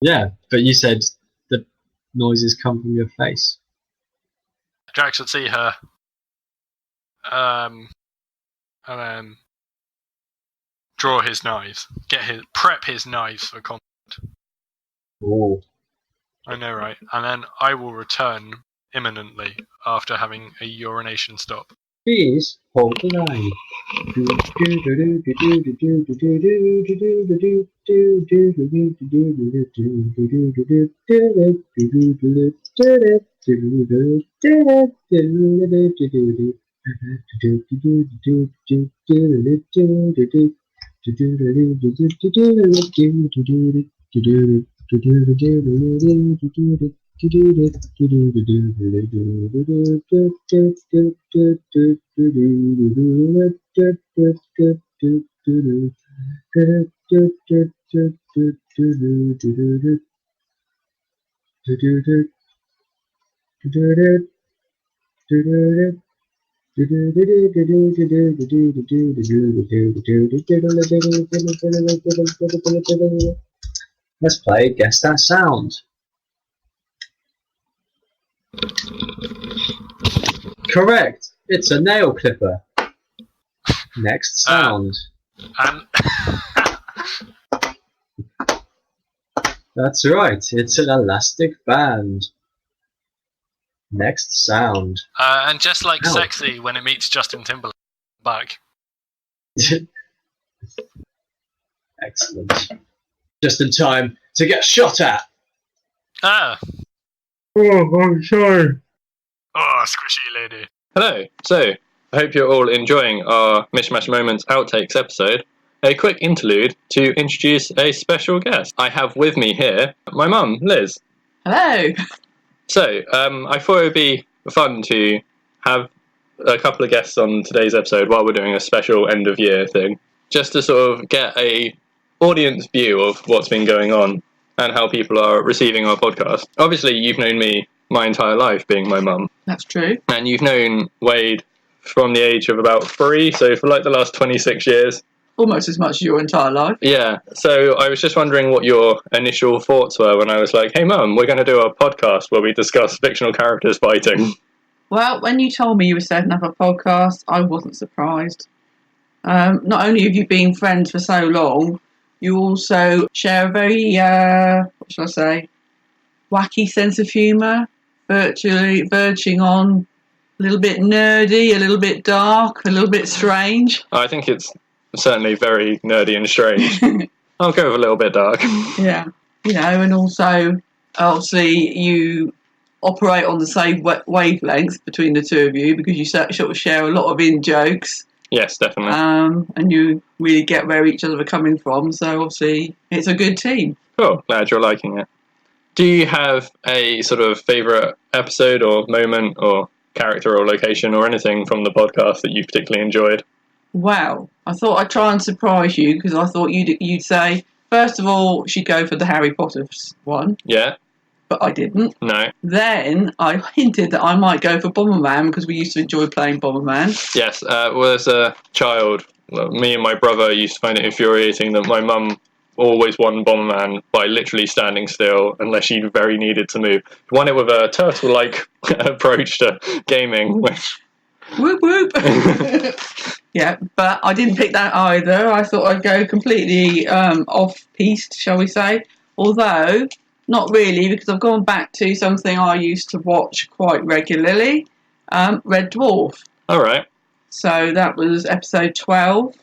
Speaker 3: Yeah, but you said the noises come from your face.
Speaker 5: Drax would see her. And then draw his knives. Prep his knives for combat.
Speaker 3: Oh.
Speaker 5: I know, right? And then I will return imminently after having a urination stop.
Speaker 3: Please hold the line. Let's play Guess That Sound. Correct. It's a nail clipper. Next sound.
Speaker 5: And
Speaker 3: That's right. It's an elastic band. Next sound.
Speaker 5: and just like
Speaker 3: Ow.
Speaker 5: Sexy when it meets Justin Timberlake back.
Speaker 3: Excellent. Just in time to get shot at.
Speaker 5: Ah.
Speaker 3: Oh, I'm sorry.
Speaker 5: Oh, squishy lady.
Speaker 1: Hello. So, I hope you're all enjoying our Mishmash Moments Outtakes episode. A quick interlude to introduce a special guest. I have with me here my mum, Liz.
Speaker 6: Hello.
Speaker 1: So, I thought it would be fun to have a couple of guests on today's episode while we're doing a special end of year thing, just to sort of get a audience view of what's been going on and how people are receiving our podcast. Obviously, you've known me my entire life, being my mum.
Speaker 6: That's true.
Speaker 1: And you've known Wade from the age of about 3, so for like the last 26 years.
Speaker 6: almost as much as your entire life.
Speaker 1: Yeah, so I was just wondering what your initial thoughts were when I was like, hey Mum, we're going to do a podcast where we discuss fictional characters fighting.
Speaker 6: Well, when you told me you were setting up a podcast, I wasn't surprised. Not only have you been friends for so long, you also share a very, what shall I say, wacky sense of humour, verging on a little bit nerdy, a little bit dark, a little bit strange.
Speaker 1: I think it's certainly very nerdy and strange. I'll go with a little bit dark.
Speaker 6: Yeah, and also, obviously, you operate on the same wavelength between the two of you because you sort of share a lot of in-jokes.
Speaker 1: Yes, definitely.
Speaker 6: And you really get where each other are coming from, so obviously it's a good team.
Speaker 1: Cool, glad you're liking it. Do you have a sort of favourite episode or moment or character or location or anything from the podcast that you particularly enjoyed?
Speaker 6: Well, I thought I'd try and surprise you because I thought you'd say, first of all, she'd go for the Harry Potter one.
Speaker 1: Yeah.
Speaker 6: But I didn't.
Speaker 1: No.
Speaker 6: Then I hinted that I might go for Bomberman because we used to enjoy playing Bomberman.
Speaker 1: Yes, well, as a child, me and my brother used to find it infuriating that my mum always won Bomberman by literally standing still unless she very needed to move. Won it with a turtle-like approach to gaming.
Speaker 6: Whoop whoop. Yeah, but I didn't pick that either. I thought I'd go completely off-piste, shall we say. Although, not really, because I've gone back to something I used to watch quite regularly, Red Dwarf.
Speaker 1: All right.
Speaker 6: So that was episode 12,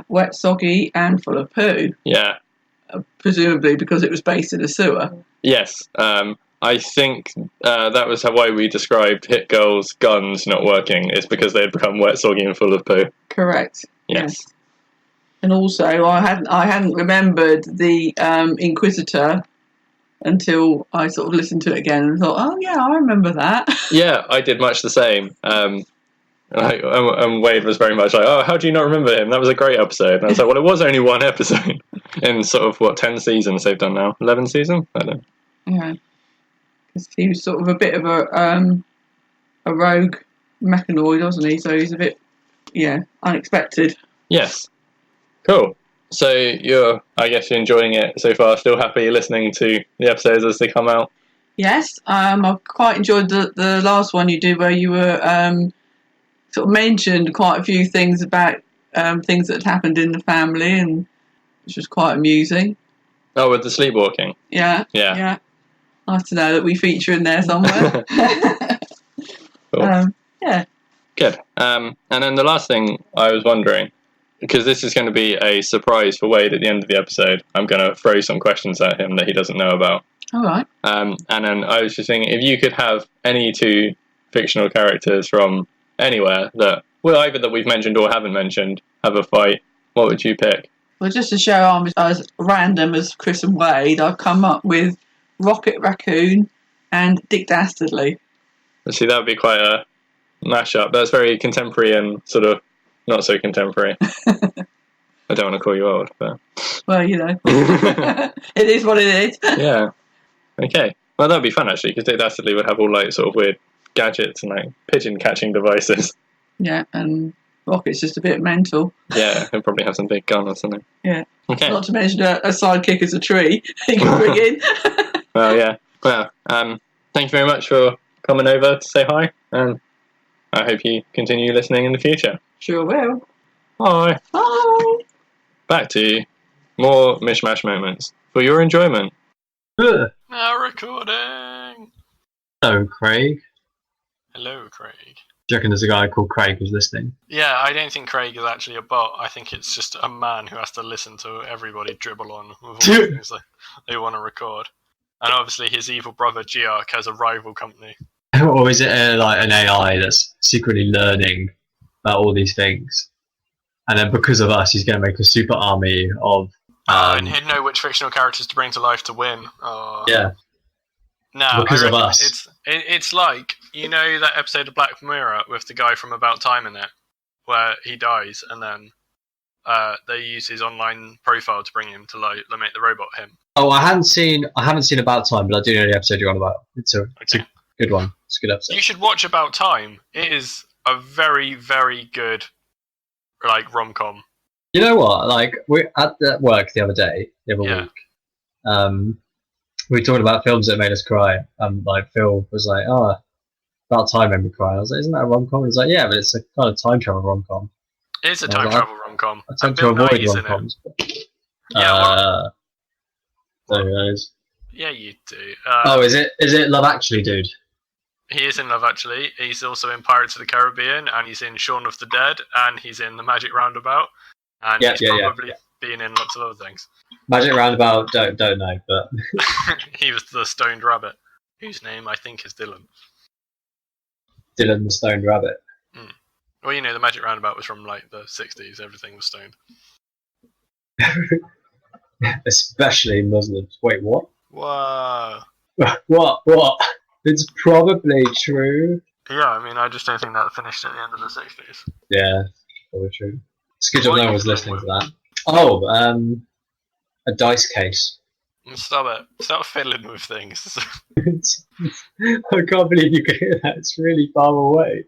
Speaker 6: wet, soggy, and full of poo.
Speaker 1: Yeah.
Speaker 6: Presumably because it was based in a sewer.
Speaker 1: Yes. I think that was why we described Hit Girl's guns not working. It's because they had become wet, soggy, and full of poo.
Speaker 6: Correct.
Speaker 1: Yes.
Speaker 6: And also, I hadn't remembered the Inquisitor until I sort of listened to it again and thought, oh yeah, I remember that.
Speaker 1: Yeah, I did much the same. And Wade was very much like, oh, how do you not remember him? That was a great episode. And I was like, well, it was only one episode in sort of, 10 seasons they've done now? 11 seasons? I don't know.
Speaker 6: Yeah. Because he was sort of a bit of a rogue mechanoid, wasn't he? So he's a bit, unexpected.
Speaker 1: Yes. Cool. So I guess you're enjoying it so far, still happy listening to the episodes as they come out?
Speaker 6: Yes, I've quite enjoyed the last one you did where you were sort of mentioned quite a few things about things that had happened in the family, and which was quite amusing.
Speaker 1: Oh, with the sleepwalking?
Speaker 6: Yeah. Nice to know that we feature in there somewhere.
Speaker 1: Cool.
Speaker 6: Yeah.
Speaker 1: Good. And then the last thing I was wondering, because this is going to be a surprise for Wade at the end of the episode, I'm going to throw some questions at him that he doesn't know about.
Speaker 6: All right.
Speaker 1: And then I was just thinking, if you could have any two fictional characters from anywhere that, well, either that we've mentioned or haven't mentioned, have a fight, what would you pick?
Speaker 6: Well, just to show I'm as random as Chris and Wade, I've come up with Rocket Raccoon and Dick Dastardly.
Speaker 1: See, that would be quite a mashup. That's very contemporary and sort of not so contemporary. I don't want to call you old, but...
Speaker 6: Well, it is what it is.
Speaker 1: Yeah. Okay. Well, that would be fun, actually, because Dick Dastardly would have all, sort of weird gadgets and, pigeon-catching devices.
Speaker 6: Yeah, and Rocket's just a bit mental.
Speaker 1: Yeah, he'll probably have some big gun or something.
Speaker 6: Yeah.
Speaker 1: Okay.
Speaker 6: Not to mention a sidekick as a tree he can bring in.
Speaker 1: Well, yeah. Well, thank you very much for coming over to say hi, and I hope you continue listening in the future.
Speaker 6: Sure will.
Speaker 1: Bye.
Speaker 6: Bye.
Speaker 1: Back to more mishmash moments for your enjoyment.
Speaker 5: Now recording.
Speaker 3: Hello, Craig.
Speaker 5: Hello, Craig.
Speaker 3: Do you reckon there's a guy called Craig who's listening?
Speaker 5: Yeah, I don't think Craig is actually a bot. I think it's just a man who has to listen to everybody dribble on with all the things they want to record. And obviously his evil brother Geark has a rival company.
Speaker 3: Or is it an AI that's secretly learning about all these things? And then because of us, he's going to make a super army of...
Speaker 5: and he'd know which fictional characters to bring to life to win.
Speaker 3: Yeah.
Speaker 5: No,
Speaker 3: because of us.
Speaker 5: It's like, that episode of Black Mirror with the guy from About Time in it, where he dies and then they use his online profile to bring him to make the robot him.
Speaker 3: Oh, I haven't seen About Time, but I do know the episode you're on about. It's a good one. It's a good episode.
Speaker 5: You should watch About Time. It is a very, very good rom-com.
Speaker 3: You know what? Like, we at work the other week. We were talking about films that made us cry. Like Phil was like, "Oh, about time made me cry." I was like, "Isn't that a rom-com?" He's like, "Yeah, but it's a kind of time travel rom-com."
Speaker 5: It's a time travel rom-com.
Speaker 3: I tend to avoid rom-coms.
Speaker 5: Yeah,
Speaker 3: So who knows?
Speaker 5: Yeah, you do.
Speaker 3: Is it Love Actually, dude?
Speaker 5: He is in Love Actually. He's also in Pirates of the Caribbean, and he's in Shaun of the Dead, and he's in The Magic Roundabout, and he's probably been in lots of other things.
Speaker 3: Magic Roundabout, don't know, but
Speaker 5: he was the Stoned Rabbit, whose name I think is Dylan.
Speaker 3: Dylan the Stoned Rabbit.
Speaker 5: Well, you know, the Magic Roundabout was from like the 60s. Everything was stoned.
Speaker 3: Especially Muslims. Wait, what?
Speaker 5: Whoa.
Speaker 3: What? It's probably true.
Speaker 5: Yeah, I mean, I just don't think that finished at the end of the 60s.
Speaker 3: Yeah, probably true. It's good job no one was listening to that. Oh, a dice case.
Speaker 5: Stop it. Stop fiddling with things.
Speaker 3: I can't believe you can hear that. It's really far away.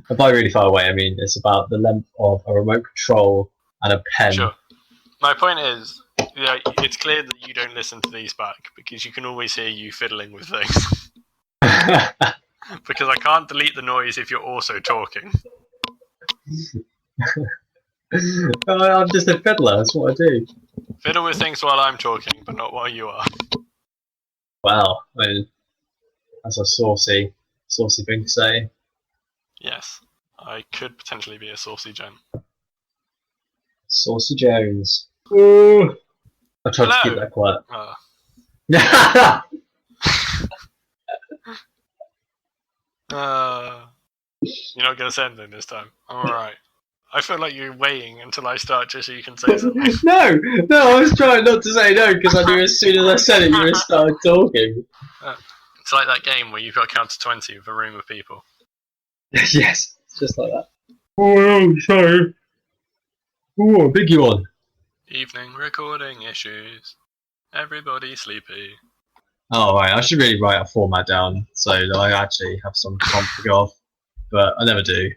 Speaker 3: And by really far away, I mean it's about the length of a remote control and a pen.
Speaker 5: Sure. My point is, it's clear that you don't listen to these back because you can always hear you fiddling with things. Because I can't delete the noise if you're also talking.
Speaker 3: I'm just a fiddler, that's what I do.
Speaker 5: Fiddle with things while I'm talking, but not while you are.
Speaker 3: Wow, I mean, that's a saucy thing to say.
Speaker 5: Yes, I could potentially be a saucy gent.
Speaker 3: Saucy Jones. Ooh. I tried to keep that quiet.
Speaker 5: You're not going to say anything this time. Alright. I feel like you're waiting until I start just so you can say something.
Speaker 3: No, I was trying not to say no because I knew as soon as I said it, you would start talking.
Speaker 5: It's like that game where you've got to count to 20 with a room of people.
Speaker 3: Yes, it's just like that. Oh, sorry. Oh, a big yawn.
Speaker 5: Evening recording issues. Everybody sleepy.
Speaker 3: Oh, right. I should really write a format down so that I actually have some prompt to go off. But I never do.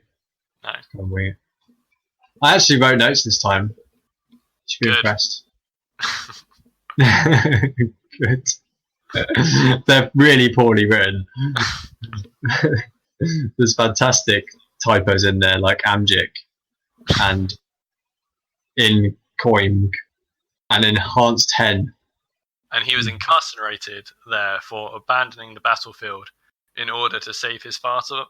Speaker 5: No.
Speaker 3: I'm weird. I actually wrote notes this time. You should be impressed. Good. They're really poorly written. There's fantastic typos in there, like Amjik and in Coim and enhanced hen.
Speaker 5: And he was incarcerated there for abandoning the battlefield in order to save his farter.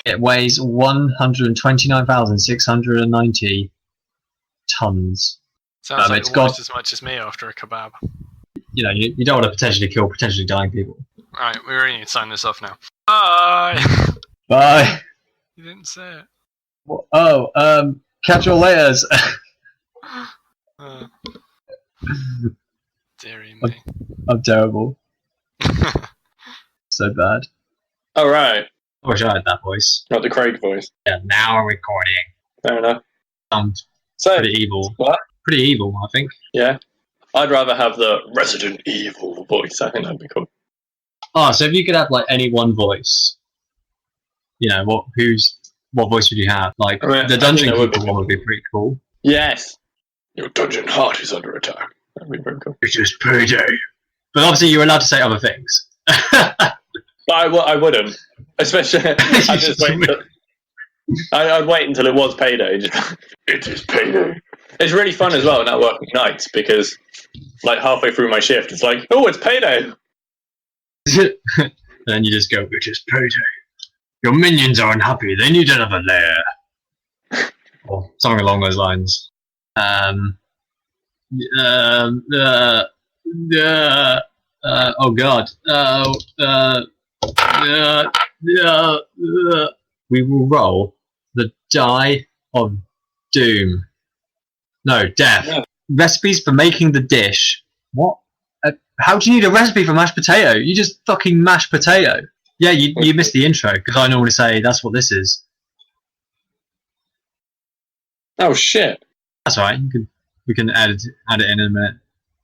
Speaker 3: It weighs 129,690 tons.
Speaker 5: Sounds like almost as much as me after a kebab.
Speaker 3: You know, you don't want to potentially kill potentially dying people.
Speaker 5: Alright, we really need to sign this off now. Bye!
Speaker 3: Bye!
Speaker 5: You didn't say it.
Speaker 3: Oh, catch your layers!
Speaker 5: Dearie me.
Speaker 3: I'm terrible. So bad.
Speaker 1: Alright.
Speaker 3: I wish I had that voice.
Speaker 1: Not the Craig voice.
Speaker 3: Yeah, now we're recording.
Speaker 1: Fair enough.
Speaker 3: So, pretty evil.
Speaker 1: What?
Speaker 3: Pretty evil, I think.
Speaker 1: Yeah. I'd rather have the Resident Evil voice. I think that'd be cool.
Speaker 3: Oh, so if you could have like any one voice, you know, what voice would you have? Like the Dungeon Keeper one would be pretty cool.
Speaker 1: Yes. Your dungeon heart is under attack. That'd be very cool.
Speaker 3: It's just payday. But obviously you're allowed to say other things.
Speaker 1: But I wouldn't. Especially, I'd just wait until, I'd wait until it was payday. It is payday. It's really fun as well, not working nights, because like halfway through my shift, it's like, oh, it's payday.
Speaker 3: And then you just go, it is payday. Your minions are unhappy. They need another lair. Or something along those lines. Oh God. We will roll the die of doom. No, death. Yeah. Recipes for making the dish. What? How do you need a recipe for mashed potato? You just fucking mash potato. Yeah, you missed the intro because I normally say that's what this is.
Speaker 1: Oh shit!
Speaker 3: That's all right. We can add it in a minute.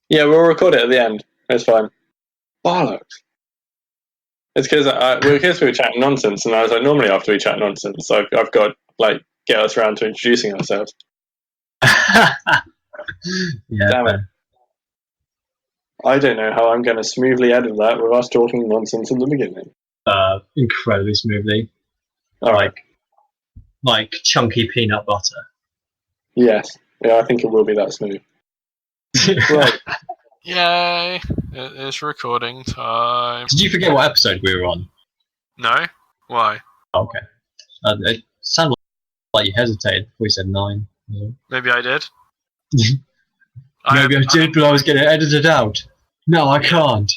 Speaker 1: Yeah, we'll record it at the end. That's fine. Bollocks. It's because we were chatting nonsense, and I was like, normally after we chat nonsense, I've got to, like, get us around to introducing ourselves.
Speaker 3: Yeah.
Speaker 1: Damn it. I don't know how I'm going to smoothly edit that with us talking nonsense in the beginning.
Speaker 3: Incredibly smoothly.
Speaker 1: All right.
Speaker 3: Like chunky peanut butter.
Speaker 1: Yes. Yeah, I think it will be that smooth. Right.
Speaker 5: Yay! It is recording time.
Speaker 3: Did you forget what episode we were on?
Speaker 5: No? Why?
Speaker 3: Okay. It sounded like you hesitated before you said 9.
Speaker 5: Maybe I did.
Speaker 3: Maybe I did, but I was getting edited out. No, I can't.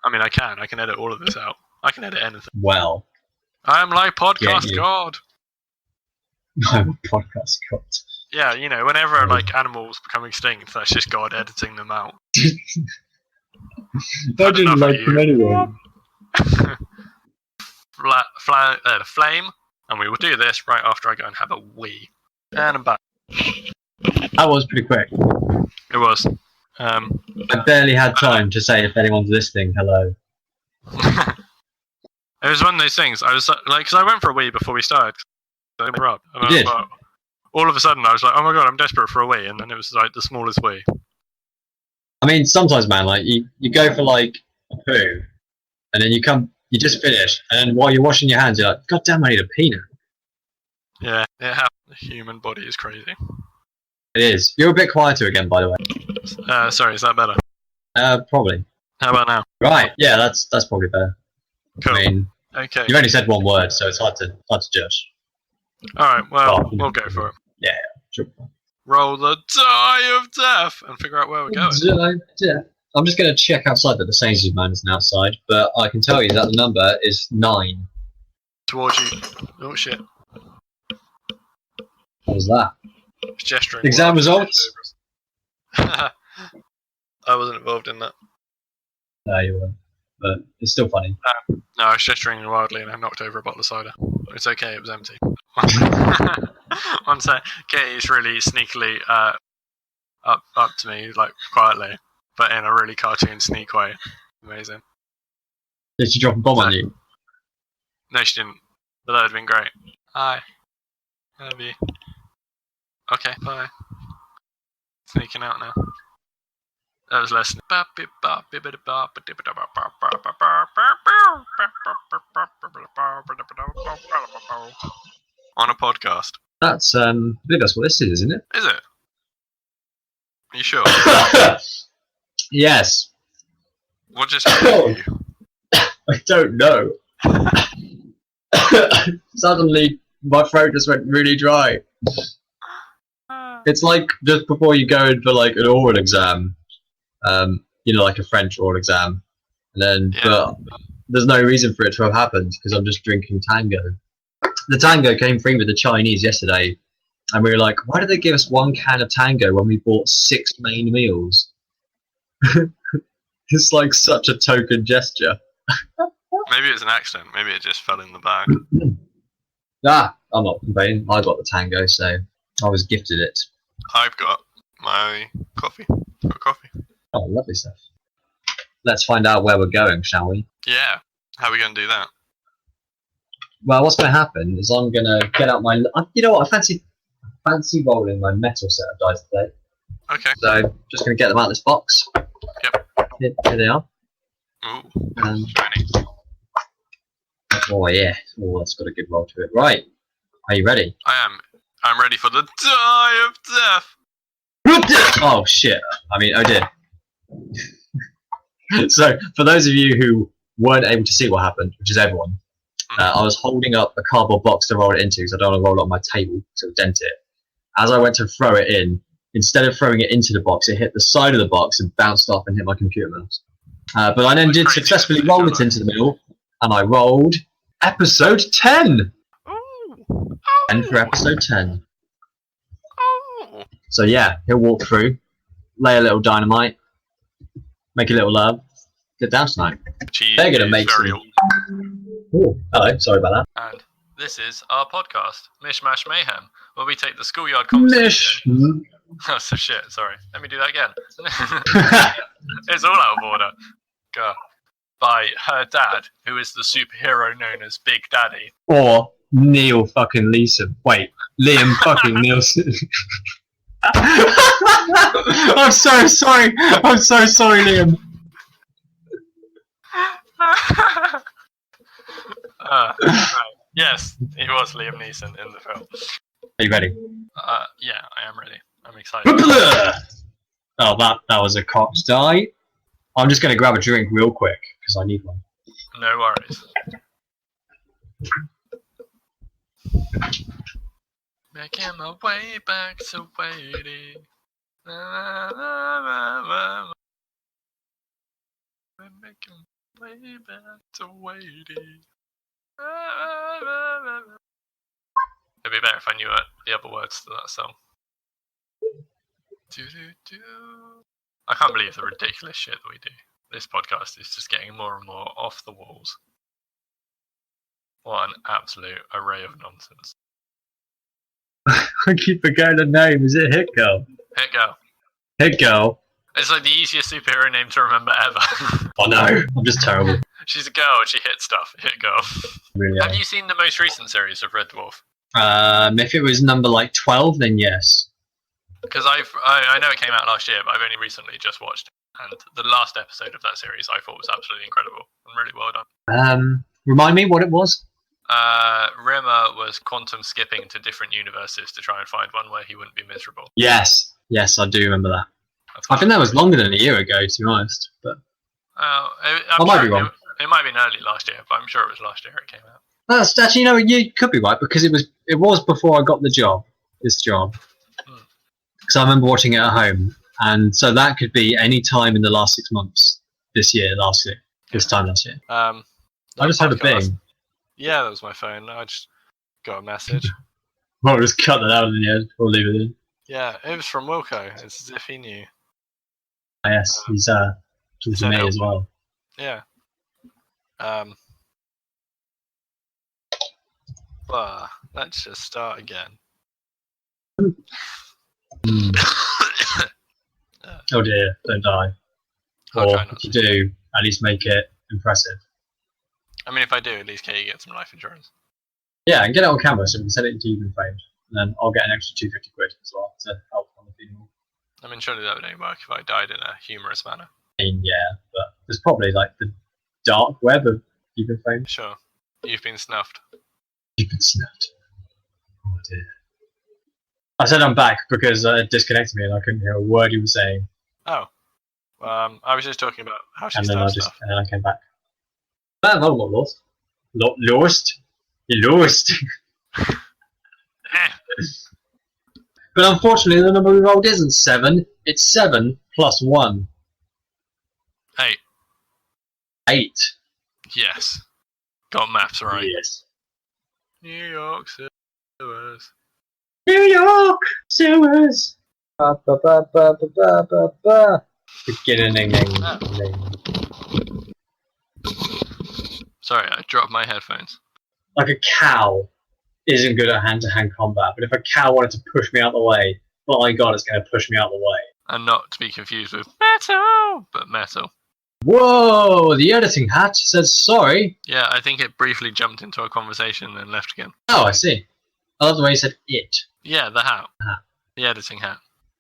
Speaker 5: I mean, I can. I can edit all of this out. I can edit anything.
Speaker 3: Well,
Speaker 5: I am like podcast
Speaker 3: Yeah, you.
Speaker 5: god.
Speaker 3: I'm a podcast god.
Speaker 5: Yeah, you know, whenever like animals become extinct, that's just God editing them out.
Speaker 3: I didn't like them anyway.
Speaker 5: Flame, and we will do this right after I go and have a wee. And I'm back.
Speaker 3: That was pretty quick.
Speaker 5: It was.
Speaker 3: I barely had time to say if anyone's listening, hello.
Speaker 5: It was one of those things. I was like, because I went for a wee before we started. So we were up. And
Speaker 3: You did?
Speaker 5: All of a sudden, I was like, oh my god, I'm desperate for a wee. And then it was like the smallest wee.
Speaker 3: I mean, sometimes, man, like you go for like a poo, and then you just finish, and then while you're washing your hands, you're like, God damn, I need a peanut.
Speaker 5: Yeah, it happened. The human body is crazy.
Speaker 3: It is. You're a bit quieter again, by the way.
Speaker 5: Sorry, is that better?
Speaker 3: Probably.
Speaker 5: How about now?
Speaker 3: Right. Yeah, that's probably better.
Speaker 5: Cool.
Speaker 3: I mean,
Speaker 5: Okay.
Speaker 3: you've only said one word, so it's hard to judge.
Speaker 5: Alright, well,
Speaker 3: Oh,
Speaker 5: we'll go for it.
Speaker 3: Yeah, sure.
Speaker 5: Roll the die of death and figure out where we're going.
Speaker 3: Yeah. I'm just going to check outside that the Sainsbury's man isn't outside, but I can tell you that the number is 9.
Speaker 5: Towards you. Oh shit.
Speaker 3: What was that?
Speaker 5: It's gesturing.
Speaker 3: Exam
Speaker 5: wildly
Speaker 3: results?
Speaker 5: over us. I wasn't involved in that.
Speaker 3: No, you weren't. But it's still funny.
Speaker 5: No, I was gesturing wildly and I knocked over a bottle of cider. It's okay, it was empty. One sec. Katie's really sneakily up to me, like quietly, but in a really cartoon sneak way. Amazing.
Speaker 3: Did she drop a bomb on you?
Speaker 5: No, she didn't. But that would have been great. Hi. Love you. Okay, bye. Sneaking out now. That was listening. On a podcast.
Speaker 3: That's I think that's what this is, isn't it?
Speaker 5: Is it? Are you sure?
Speaker 3: Yes.
Speaker 5: What just happened to you?
Speaker 3: I don't know. Suddenly, my throat just went really dry. It's like just before you go in for like an oral exam, you know, like a French oral exam, and then but there's no reason for it to have happened because I'm just drinking Tango. The Tango came free with the Chinese yesterday, and we were like, why did they give us 1 can of Tango when we bought 6 main meals? It's like such a token gesture.
Speaker 5: Maybe it was an accident. Maybe it just fell in the bag.
Speaker 3: I'm not complaining. I got the Tango, so I was gifted it.
Speaker 5: I've got my coffee. Got coffee.
Speaker 3: Oh, lovely stuff. Let's find out where we're going, shall we?
Speaker 5: Yeah. How are we going to do that?
Speaker 3: Well, what's going to happen is I'm going to get out my... You know what? I fancy rolling my metal set of dice today.
Speaker 5: Okay.
Speaker 3: So, just going to get them out of this box.
Speaker 5: Yep.
Speaker 3: Here they are.
Speaker 5: Ooh. Shiny.
Speaker 3: Oh, yeah. Oh, that's got a good roll to it. Right. Are you ready?
Speaker 5: I am. I'm ready for the die of death.
Speaker 3: Oh, shit. I mean, oh dear. So, for those of you who weren't able to see what happened, which is everyone, I was holding up a cardboard box to roll it into because I don't want to roll it on my table to dent it. As I went to throw it in, instead of throwing it into the box, it hit the side of the box and bounced off and hit my computer mouse. But I then did successfully roll it into the middle, and I rolled episode 10!
Speaker 5: Ooh.
Speaker 3: And for episode 10.
Speaker 5: Oh.
Speaker 3: So yeah, he'll walk through, lay a little dynamite, make a little love, get down tonight. They're gonna make
Speaker 5: very
Speaker 3: some... Oh, hello, sorry about that.
Speaker 5: And this is our podcast, Mish Mash Mayhem, where we take the schoolyard conversation.
Speaker 3: Mish!
Speaker 5: Oh, so shit, sorry. Let me do that again. It's all out of order. God.
Speaker 4: by her dad, who is the superhero known as Big Daddy.
Speaker 3: Or Neil fucking Leeson. Wait, Liam fucking Nielsen. I'm so sorry. I'm so sorry, Liam.
Speaker 4: Right. Yes, he was Liam Neeson in the film.
Speaker 3: Are you ready?
Speaker 4: Yeah, I am ready. I'm excited.
Speaker 3: Oh, that was a cocked die. I'm just going to grab a drink real quick because I need one.
Speaker 4: No worries. Making my way back to waiting. We're making my way back to waiting. It'd be better if I knew the other words to that song. I can't believe the ridiculous shit that we do. This podcast is just getting more and more off the walls. What an absolute array of nonsense.
Speaker 3: I keep forgetting the name. Is it Hit Girl?
Speaker 4: Hit Girl.
Speaker 3: Hit Girl.
Speaker 4: It's like the easiest superhero name to remember ever.
Speaker 3: Oh no, I'm just terrible.
Speaker 4: She's a girl and she hits stuff. Hit Girl.
Speaker 3: Really
Speaker 4: Have you seen the most recent series of Red Dwarf?
Speaker 3: If it was number like 12, then yes.
Speaker 4: Because I know it came out last year, but I've only recently just watched it. And the last episode of that series I thought was absolutely incredible and really well done.
Speaker 3: Remind me what it was?
Speaker 4: Rimmer was quantum skipping to different universes to try and find one where he wouldn't be miserable.
Speaker 3: Yes, I do remember that. I think that was longer than a year ago, to be honest. But
Speaker 4: I
Speaker 3: might be wrong.
Speaker 4: It might have been early last year, but I'm sure it was last year it came out.
Speaker 3: That's actually, you could be right because it was before I got this job. Because I remember watching it at home, and so that could be any time in the last 6 months. This time last year. I just had a bing.
Speaker 4: Yeah, that was my phone. I just got a message.
Speaker 3: Well, just cut that out in the end, or leave it in.
Speaker 4: Yeah, it was from Wilco. It's as if he knew.
Speaker 3: Yes, he's talking to me as well.
Speaker 4: Yeah. Let's just start again.
Speaker 3: Oh dear, don't die.
Speaker 4: I'll
Speaker 3: Or
Speaker 4: try not
Speaker 3: if you
Speaker 4: to.
Speaker 3: do, at least make it impressive.
Speaker 4: I mean, if I do, at least Katie gets some life insurance.
Speaker 3: Yeah, and get it on camera so we can send it into even framed. And then I'll get an extra £250 as well to help on the funeral.
Speaker 4: I mean, surely that would only work if I died in a humorous manner.
Speaker 3: I mean, yeah, but there's probably like the dark web of even framed.
Speaker 4: Sure. You've been snuffed.
Speaker 3: You've been snuffed. Oh dear. I said I'm back because it disconnected me and I couldn't hear a word you were saying.
Speaker 4: Oh. I was just talking about how she
Speaker 3: And then
Speaker 4: stuff.
Speaker 3: and then I came back. But I'm not lost. Lost? You lost. But unfortunately, the number we rolled isn't 7. It's 7 plus 1.
Speaker 4: 8.
Speaker 3: 8.
Speaker 4: Yes. Got maths right.
Speaker 3: Yes.
Speaker 4: New York sewers.
Speaker 3: New York sewers. Ba, ba, ba, ba, ba, ba, ba, ba. Beginning.
Speaker 4: Sorry, I dropped my headphones.
Speaker 3: Like a cow isn't good at hand-to-hand combat, but if a cow wanted to push me out the way, my God, it's going to push me out the way.
Speaker 4: And not to be confused with metal, but metal.
Speaker 3: Whoa! The editing hat says sorry.
Speaker 4: Yeah, I think it briefly jumped into our conversation and then left again.
Speaker 3: Oh, I see. I love the way you said it.
Speaker 4: Yeah, the hat.
Speaker 3: Hat.
Speaker 4: The editing hat.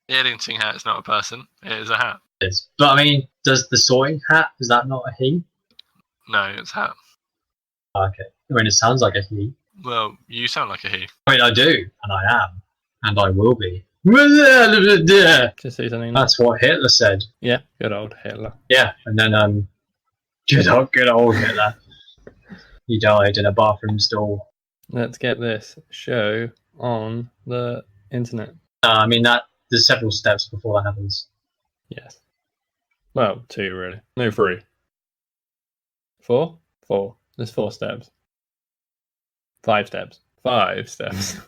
Speaker 4: The editing hat is not a person, it is a hat.
Speaker 3: It is. But I mean, does the sorting hat, is that not a he?
Speaker 4: No, it's a hat.
Speaker 3: Okay. I mean, it sounds like a he.
Speaker 4: Well, you sound like a he.
Speaker 3: I mean, I do, and I am, and I will be.
Speaker 1: Just say something.
Speaker 3: That's what Hitler said.
Speaker 1: Yeah, good old Hitler.
Speaker 3: Yeah, and then good old Hitler. He died in a bathroom stall.
Speaker 1: Let's get this show on the internet.
Speaker 3: I mean that there's several steps before that happens.
Speaker 1: Yes. Well, 2 really. No, 3. 4? 4. There's 4 steps. 5 steps. 5 steps.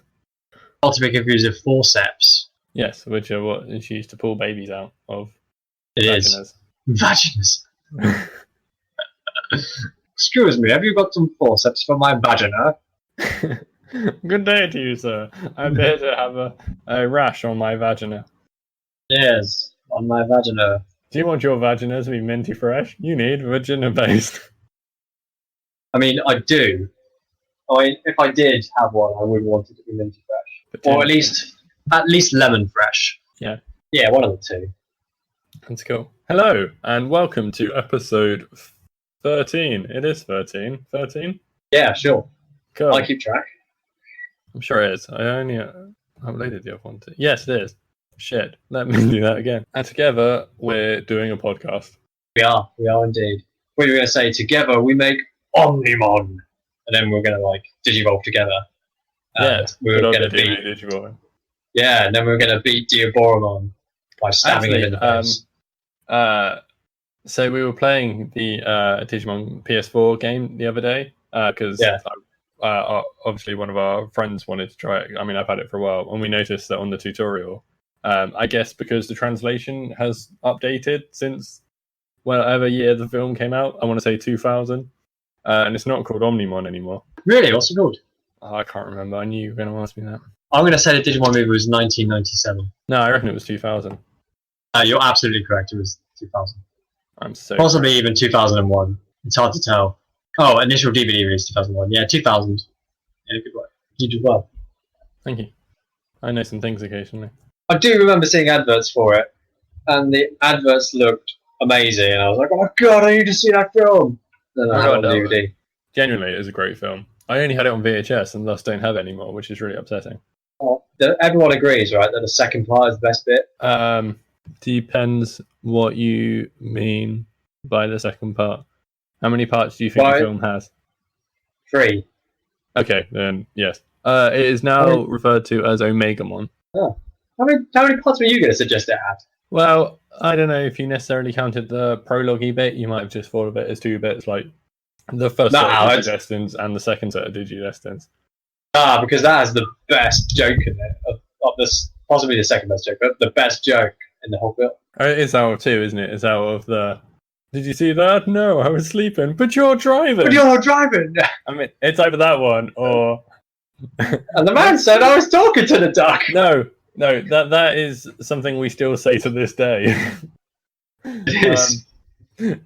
Speaker 3: Not to be confused with forceps.
Speaker 1: Yes, which are what is used to pull babies out of
Speaker 3: It is. Vaginas. Excuse me, have you got some forceps for my vagina?
Speaker 1: Good day to you, sir. I'm here to have a rash on my vagina.
Speaker 3: Yes, on my vagina.
Speaker 1: Do you want your vagina to be minty fresh? You need vagina based.
Speaker 3: I mean, I do. If I did have one, I would want it to be minty fresh, or at least lemon fresh.
Speaker 1: Yeah.
Speaker 3: Yeah, one of the two.
Speaker 1: That's cool. Hello, and welcome to episode 13. It is 13. 13?
Speaker 3: Yeah, sure.
Speaker 1: Cool.
Speaker 3: I keep track.
Speaker 1: I'm sure it is. I only uploaded the other one too. Yes, it is. Shit. Let me do that again. And together, we're doing a podcast.
Speaker 3: We are indeed. We were going to say, together we make Omnimon. And then we're going to, digivolve together.
Speaker 1: Yeah.
Speaker 3: We were going to beat...
Speaker 1: Digivolve.
Speaker 3: Yeah, and then we were going to beat Diaboromon by stabbing him in the face.
Speaker 1: So we were playing the Digimon PS4 game the other day because obviously one of our friends wanted to try it. I mean, I've had it for a while, and we noticed that on the tutorial, I guess because the translation has updated since whatever year the film came out, I want to say 2000, and it's not called Omnimon anymore.
Speaker 3: Really? What's it called?
Speaker 1: Oh, I can't remember. I knew you were going to ask me that.
Speaker 3: I'm going to say the Digimon movie was 1997.
Speaker 1: No, I reckon it was 2000.
Speaker 3: You're absolutely correct. It was 2000.
Speaker 1: I'm so
Speaker 3: possibly even 2001. It's hard to tell. Oh, initial DVD release 2001. Yeah, 2000. Yeah, good work. You did well.
Speaker 1: Thank you. I know some things occasionally.
Speaker 3: I do remember seeing adverts for it, and the adverts looked amazing. And I was like, "Oh my god, I need to see that film!" Then I had it on DVD.
Speaker 1: Genuinely, it is a great film. I only had it on VHS, and thus don't have it anymore, which is really upsetting.
Speaker 3: Oh, everyone agrees, right, that the second part is the best bit.
Speaker 1: Depends what you mean by the second part. How many parts do you think the film has? 3. Okay, then yes. It is now referred to as Omegamon.
Speaker 3: Oh. How many parts were you going to suggest it had?
Speaker 1: Well, I don't know if you necessarily counted the prologue bit. You might have just thought of it as 2 bits, like the first set of Digidestins and the second set of Digidestins.
Speaker 3: Because that has the best joke in it. Of this, possibly the second best joke, but the best joke in the whole film.
Speaker 1: It's out of 2, isn't it? It's out of the... Did you see that? No, I was sleeping. But you're driving! I mean, it's either that one or...
Speaker 3: And the man said I was talking to the duck!
Speaker 1: No, that is something we still say to this day.
Speaker 3: It is.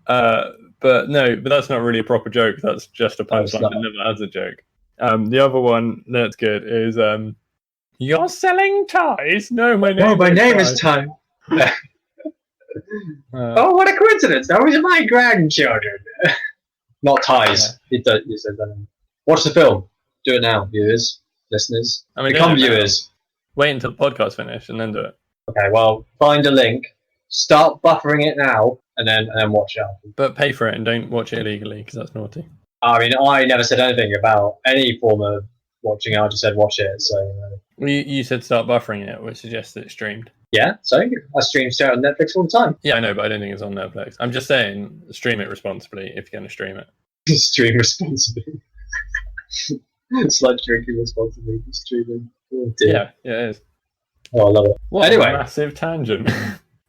Speaker 1: But that's not really a proper joke. That's just a punchline that never has a joke. The other one that's good is... You're selling ties? No, my name is
Speaker 3: Ty. Oh, what a coincidence! Those are my grandchildren. Not ties. You said that. Watch the film. Do it now, viewers, listeners.
Speaker 1: I mean,
Speaker 3: become viewers.
Speaker 1: Wait until the podcast finish and then do it.
Speaker 3: Okay, well, find a link, start buffering it now, and then watch it.
Speaker 1: But pay for it and don't watch it illegally because that's naughty. I
Speaker 3: mean, I never said anything about any form of watching it. I just said watch it. So.
Speaker 1: You said start buffering it, which suggests that it's streamed.
Speaker 3: Yeah, so I stream straight on Netflix all the time.
Speaker 1: Yeah, I know, but I don't think it's on Netflix. I'm just saying, stream it responsibly if you're going to stream it.
Speaker 3: Stream responsibly. It's like drinking responsibly for streaming. Oh,
Speaker 1: yeah, it is.
Speaker 3: Oh, I love it.
Speaker 1: What a massive tangent.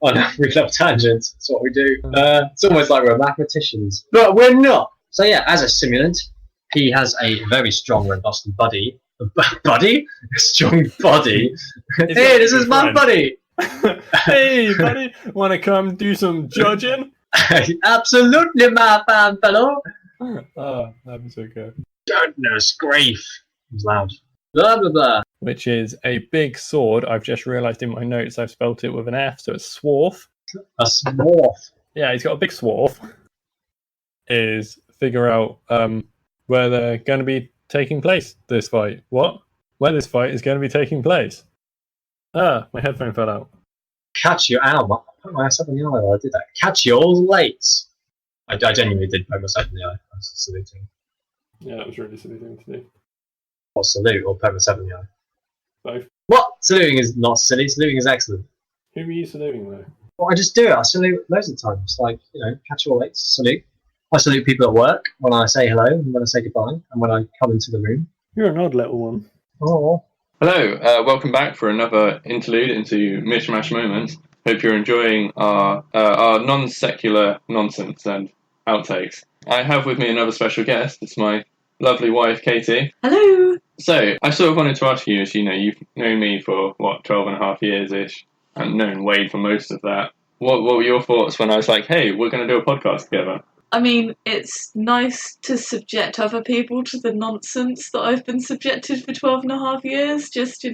Speaker 3: Oh, no, we love tangents. That's what we do. It's almost like we're mathematicians. But we're not. So yeah, as a simulant, he has a very strong, robust body. Buddy? A strong body? Hey, this is my buddy!
Speaker 1: Hey, buddy, want to come do some judging?
Speaker 3: Absolutely, my fine fellow.
Speaker 1: Oh, that'd be so good.
Speaker 3: Goodness grief. It was loud. Blah, blah, blah.
Speaker 1: Which is a big sword. I've just realised in my notes I've spelt it with an F, so it's swarf.
Speaker 3: A swarf?
Speaker 1: Yeah, he's got a big swarf. Is figure out where they're going to be taking place, this fight. What? Where this fight is going to be taking place. My headphone fell out.
Speaker 3: Catch your ow. I put my ass up in the eye while I did that. Catch your lates. I genuinely did poke myself in the eye. I was saluting.
Speaker 1: Yeah, that was really silly thing to do.
Speaker 3: What, salute or poke myself in the eye?
Speaker 1: Both.
Speaker 3: What? Saluting is not silly. Saluting is excellent.
Speaker 1: Who are you saluting, though?
Speaker 3: Well, I just do it. I salute loads of times. Like, catch your lates, salute. I salute people at work when I say hello and when I say goodbye and when I come into the room.
Speaker 1: You're an odd little one.
Speaker 3: Oh.
Speaker 1: Hello, welcome back for another interlude into Mishmash Moments. Hope you're enjoying our non-secular nonsense and outtakes. I have with me another special guest. It's my lovely wife, Katie.
Speaker 6: Hello.
Speaker 1: So, I sort of wanted to ask you, as you've known me for, 12 and a half years-ish, and known Wade for most of that. What were your thoughts when I was like, hey, we're going to do a podcast together?
Speaker 6: I mean, it's nice to subject other people to the nonsense that I've been subjected for 12 and a half years. Just,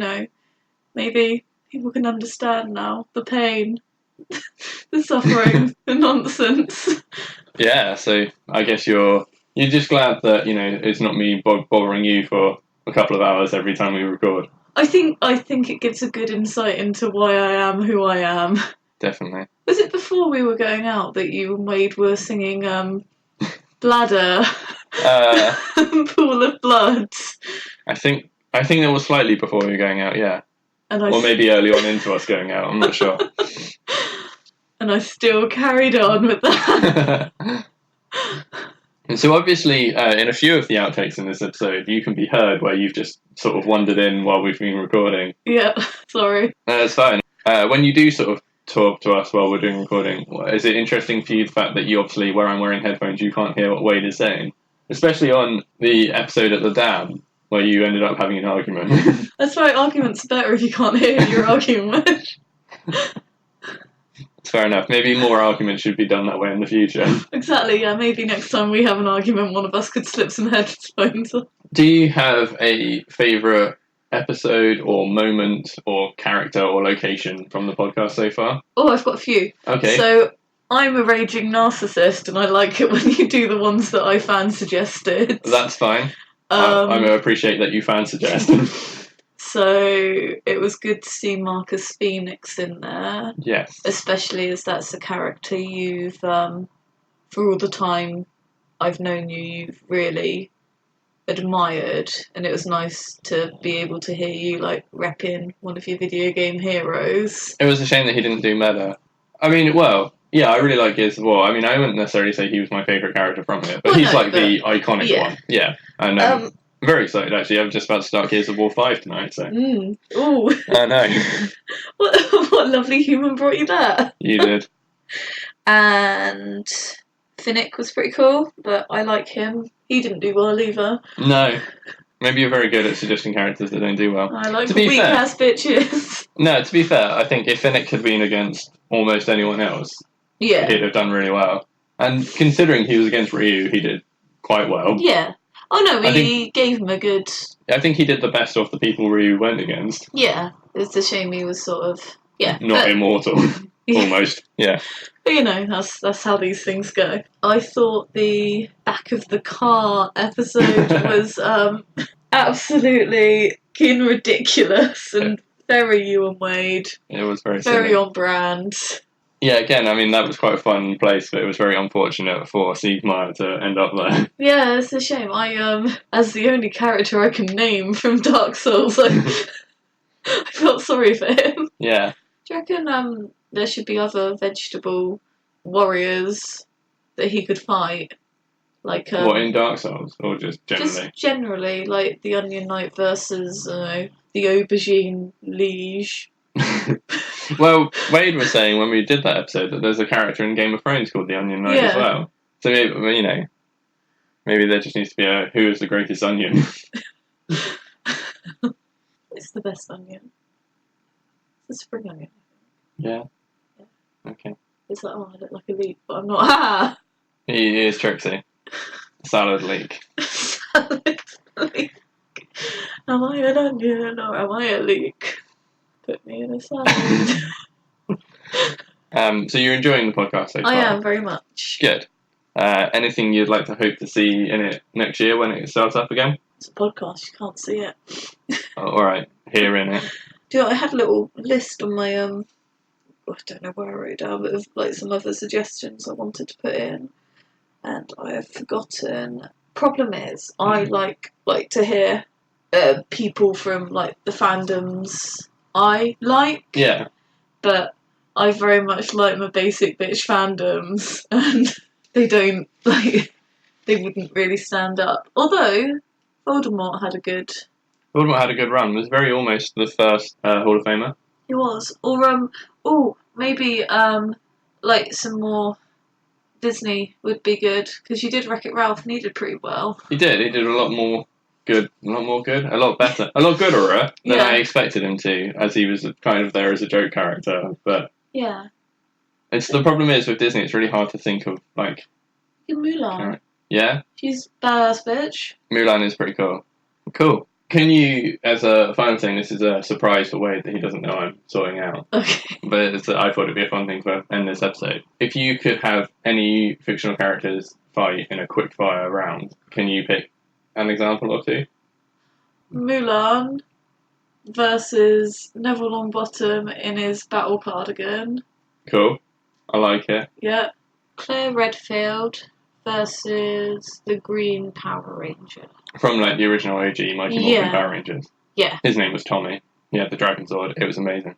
Speaker 6: maybe people can understand now the pain, the suffering, the nonsense.
Speaker 1: Yeah, so I guess you're just glad that, it's not me bothering you for a couple of hours every time we record.
Speaker 6: I think it gives a good insight into why I am who I am.
Speaker 1: Definitely.
Speaker 6: Was it before we were going out that you and Wade were singing Bladder, Pool of Blood?
Speaker 1: I think it was slightly before we were going out, yeah. Or maybe early on into us going out, I'm not sure.
Speaker 6: And I still carried on with that.
Speaker 1: And so obviously, in a few of the outtakes in this episode, you can be heard where you've just sort of wandered in while we've been recording.
Speaker 6: Yeah, sorry.
Speaker 1: That's fine. When you do sort of talk to us while we're doing recording, is it interesting for you the fact that you obviously, where I'm wearing headphones, you can't hear what Wade is saying? Especially on the episode at the dam, where you ended up having an argument.
Speaker 6: That's right, arguments are better if you can't hear who you're arguing with.
Speaker 1: Fair enough. Maybe more arguments should be done that way in the future.
Speaker 6: Exactly, yeah. Maybe next time we have an argument, one of us could slip some headphones on.
Speaker 1: Do you have a favourite episode or moment or character or location from the podcast so far?
Speaker 6: Oh, I've got a few.
Speaker 1: Okay.
Speaker 6: So, I'm a raging narcissist, and I like it when you do the ones that I fan suggested.
Speaker 1: That's fine. I appreciate that you fan suggest.
Speaker 6: So it was good to see Marcus Phoenix in there.
Speaker 1: Yes.
Speaker 6: Especially as that's a character you've, for all the time I've known you, you've really admired. And it was nice to be able to hear you, repping one of your video game heroes.
Speaker 1: It was a shame that he didn't do meta. I mean, well, yeah, I really like Gears of War. I mean, I wouldn't necessarily say he was my favourite character from it, but he's the iconic one. Yeah. And I'm very excited, actually. I'm just about to start Gears of War 5 tonight, so...
Speaker 6: Ooh.
Speaker 1: I know.
Speaker 6: What lovely human brought you that?
Speaker 1: You did.
Speaker 6: And Finnick was pretty cool, but I like him. He didn't do well either.
Speaker 1: No. Maybe you're very good at suggesting characters that don't do well.
Speaker 6: I like weak-ass bitches.
Speaker 1: No, to be fair, I think if Finnick had been against almost anyone else, he'd have done really well. And considering he was against Ryu, he did quite well.
Speaker 6: Yeah. Oh no, we gave him a good...
Speaker 1: I think he did the best of the people Ryu went against.
Speaker 6: Yeah, it's a shame he was sort of...
Speaker 1: Not immortal. Almost, yeah.
Speaker 6: But that's how these things go. I thought the back of the car episode was absolutely ridiculous and very you and Wade.
Speaker 1: It was very
Speaker 6: silly. On brand.
Speaker 1: Yeah, again, I mean, that was quite a fun place, but it was very unfortunate for Siegmeyer to end up there.
Speaker 6: Yeah, it's a shame. I, as the only character I can name from Dark Souls, I felt sorry for him.
Speaker 1: Yeah.
Speaker 6: Do you reckon there should be other vegetable warriors that he could fight? What,
Speaker 1: in Dark Souls? Or just generally?
Speaker 6: Just generally, like the Onion Knight versus the Aubergine Liege.
Speaker 1: Well, Wade was saying when we did that episode that there's a character in Game of Thrones called the Onion Knight as well. So, maybe there just needs to be a who is the greatest onion.
Speaker 6: It's the best onion. It's a spring onion.
Speaker 1: Yeah. Okay.
Speaker 6: It's like, I look like a leek, but I'm not.
Speaker 1: He is Trixie. Salad leek.
Speaker 6: Salad leek. Am I an onion or am I a leek? Put me in a salad.
Speaker 1: So you're enjoying the podcast so far?
Speaker 6: I am, very much.
Speaker 1: Good. Anything you'd like to hope to see in it next year when it starts up again?
Speaker 6: It's a podcast, you can't see it.
Speaker 1: Alright, here in it.
Speaker 6: Do you know, I had a little list on my, I don't know where I wrote it down, but of some other suggestions I wanted to put in. And I have forgotten. Problem is, I like to hear people from, the fandoms I like.
Speaker 1: Yeah.
Speaker 6: But I very much like my basic bitch fandoms, and they don't, they wouldn't really stand up. Although, Voldemort had a good
Speaker 1: run. It was very almost the first Hall of Famer.
Speaker 6: He was. Or, maybe, some more Disney would be good, because you did Wreck-It Ralph and he did pretty well.
Speaker 1: He did a lot more good, a lot better, a lot gooder than I expected him to, as he was kind of there as a joke character, but...
Speaker 6: Yeah.
Speaker 1: It's the problem is with Disney. It's really hard to think of like.
Speaker 7: Mulan.
Speaker 1: Yeah.
Speaker 7: She's badass bitch.
Speaker 1: Mulan is pretty cool. Cool. Can you, as a final thing, this is a surprise for Wade that he doesn't know I'm sorting out.
Speaker 7: Okay.
Speaker 1: But I thought it'd be a fun thing to end this episode. If you could have any fictional characters fight in a quick fire round, can you pick an example or two?
Speaker 7: Mulan versus Neville Longbottom in his battle cardigan.
Speaker 1: Cool. I like it.
Speaker 7: Yeah. Claire Redfield versus the Green Power Ranger.
Speaker 1: From like the original OG Mighty Morphin Power Rangers.
Speaker 7: Yeah.
Speaker 1: His name was Tommy. He had the dragon sword. It was amazing.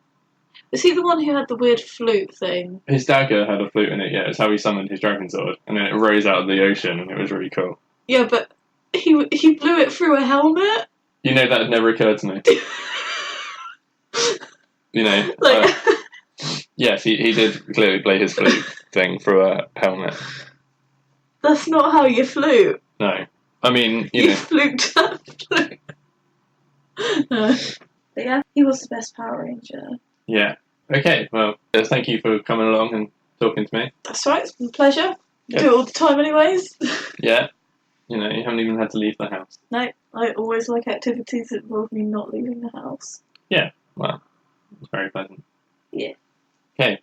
Speaker 7: Was he the one who had the weird flute thing?
Speaker 1: His dagger had a flute in it, yeah. It's how he summoned his dragon sword. And then it rose out of the ocean and it was really cool.
Speaker 7: Yeah, but he blew it through a helmet?
Speaker 1: You know, that had never occurred to me. You know,
Speaker 7: Like...
Speaker 1: yes, he did clearly play his flute thing through a helmet.
Speaker 7: That's not how you flute.
Speaker 1: No. I mean, you
Speaker 7: You
Speaker 1: know.
Speaker 7: fluked that flute. No. But yeah, he was the best Power Ranger.
Speaker 1: Yeah. Okay, well, thank you for coming along and talking to me.
Speaker 7: That's right, it's been a pleasure.
Speaker 1: Yeah.
Speaker 7: Do it all the time anyways.
Speaker 1: Yeah. You know, you haven't even had to leave the house.
Speaker 7: No, I always like activities that involve me not leaving the house.
Speaker 1: Yeah, well, it's very pleasant.
Speaker 7: Yeah.
Speaker 1: Okay,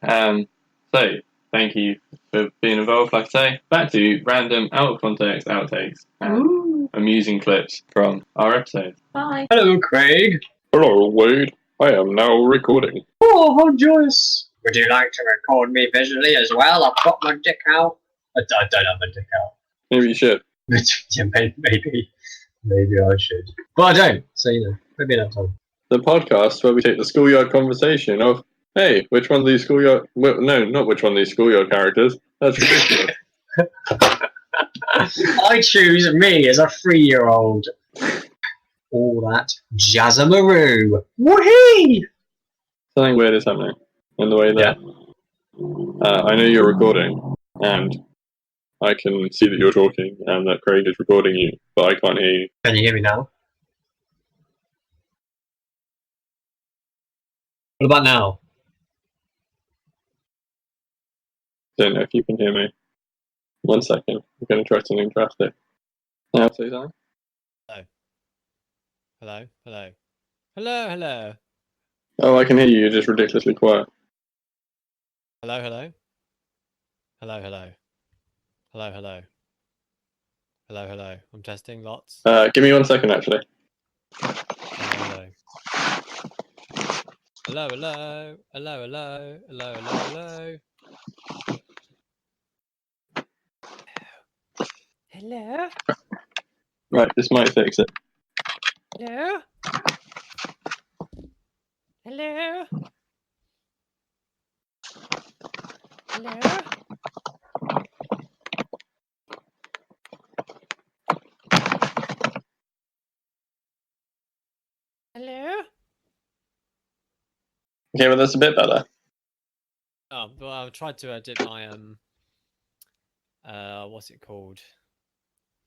Speaker 1: so, thank you for being involved, like I say. Back to random, out-of-context outtakes and
Speaker 7: Ooh.
Speaker 1: amusing clips from our episode.
Speaker 7: Bye.
Speaker 3: Hello, Craig.
Speaker 1: Hello, Wade. I am now recording.
Speaker 3: Oh, how joyous. Would you like to record me visually as well? I've got my dick out. I don't have my dick out.
Speaker 1: Maybe you should.
Speaker 3: Yeah, maybe I should. But I don't, so you know, maybe another time.
Speaker 1: The podcast where we take the schoolyard conversation of, hey, which one of these schoolyard... Well, no, not which one of these schoolyard characters. That's ridiculous.
Speaker 3: I choose me as a 3-year-old. All that jazzamaroo. Woohee!
Speaker 1: Something weird is happening in the way that I know you're recording, and I can see that you're talking, and that Craig is recording you, but I can't hear you.
Speaker 3: Can you hear me now? What about now?
Speaker 1: Don't know if you can hear me. 1 second. I'm going to try something drastic. Now say something.
Speaker 2: Hello, hello. Hello, hello.
Speaker 1: Oh, I can hear you. You're just ridiculously quiet.
Speaker 2: Hello, hello. Hello, hello. Hello, hello. Hello, hello. I'm testing lots.
Speaker 1: Give me 1 second, actually.
Speaker 2: Hello, hello. Hello, hello. Hello, hello. Hello, hello, hello. Hello?
Speaker 1: Right, this might fix it.
Speaker 2: Hello? Hello? Hello? Hello?
Speaker 1: Okay, well, that's a bit better.
Speaker 2: Oh, well, I tried to edit my what's it called?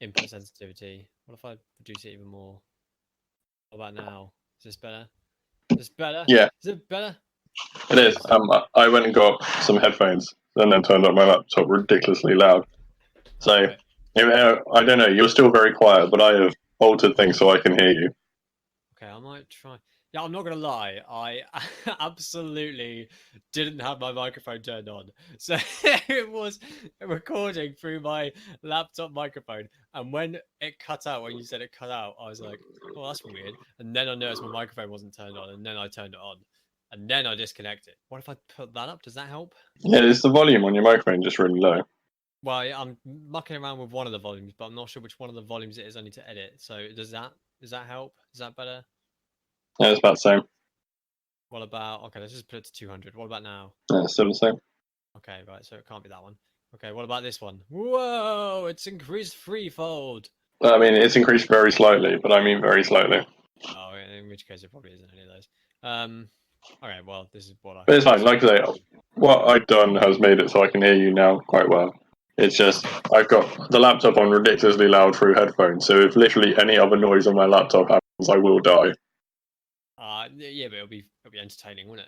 Speaker 2: Input sensitivity. What if I reduce it even more? What about now? Is this better? Is this better?
Speaker 1: Yeah.
Speaker 2: Is it better?
Speaker 1: It is. I went and got some headphones and then turned up my laptop ridiculously loud. So,
Speaker 2: Okay.
Speaker 1: I don't know, you're still very quiet, but I have altered things so I can hear you.
Speaker 2: Okay, I might try. Yeah, I'm not gonna lie. I absolutely didn't have my microphone turned on, so it was recording through my laptop microphone. And when it cut out, when you said it cut out, I was like, "Oh, that's weird." And then I noticed my microphone wasn't turned on, and then I turned it on, and then I disconnected. What if I put that up? Does that help?
Speaker 1: Yeah, is the volume on your microphone just really low?
Speaker 2: Well, yeah, I'm mucking around with one of the volumes, but I'm not sure which one of the volumes it is I need to edit. So does that help? Is that better?
Speaker 1: Yeah, it's about the same.
Speaker 2: What about, okay, let's just put it to 200. What about now?
Speaker 1: Yeah, it's still the same.
Speaker 2: Okay, right, so it can't be that one. Okay, what about this one? Whoa, it's increased threefold.
Speaker 1: I mean, it's increased very slightly, but I mean very slightly.
Speaker 2: Oh, in which case it probably isn't any of those. Okay, well, this is what I...
Speaker 1: But it's fine, like I say, what I've done has made it so I can hear you now quite well. It's just, I've got the laptop on ridiculously loud through headphones, so if literally any other noise on my laptop happens, I will die.
Speaker 2: Yeah, but it'll be entertaining, won't it?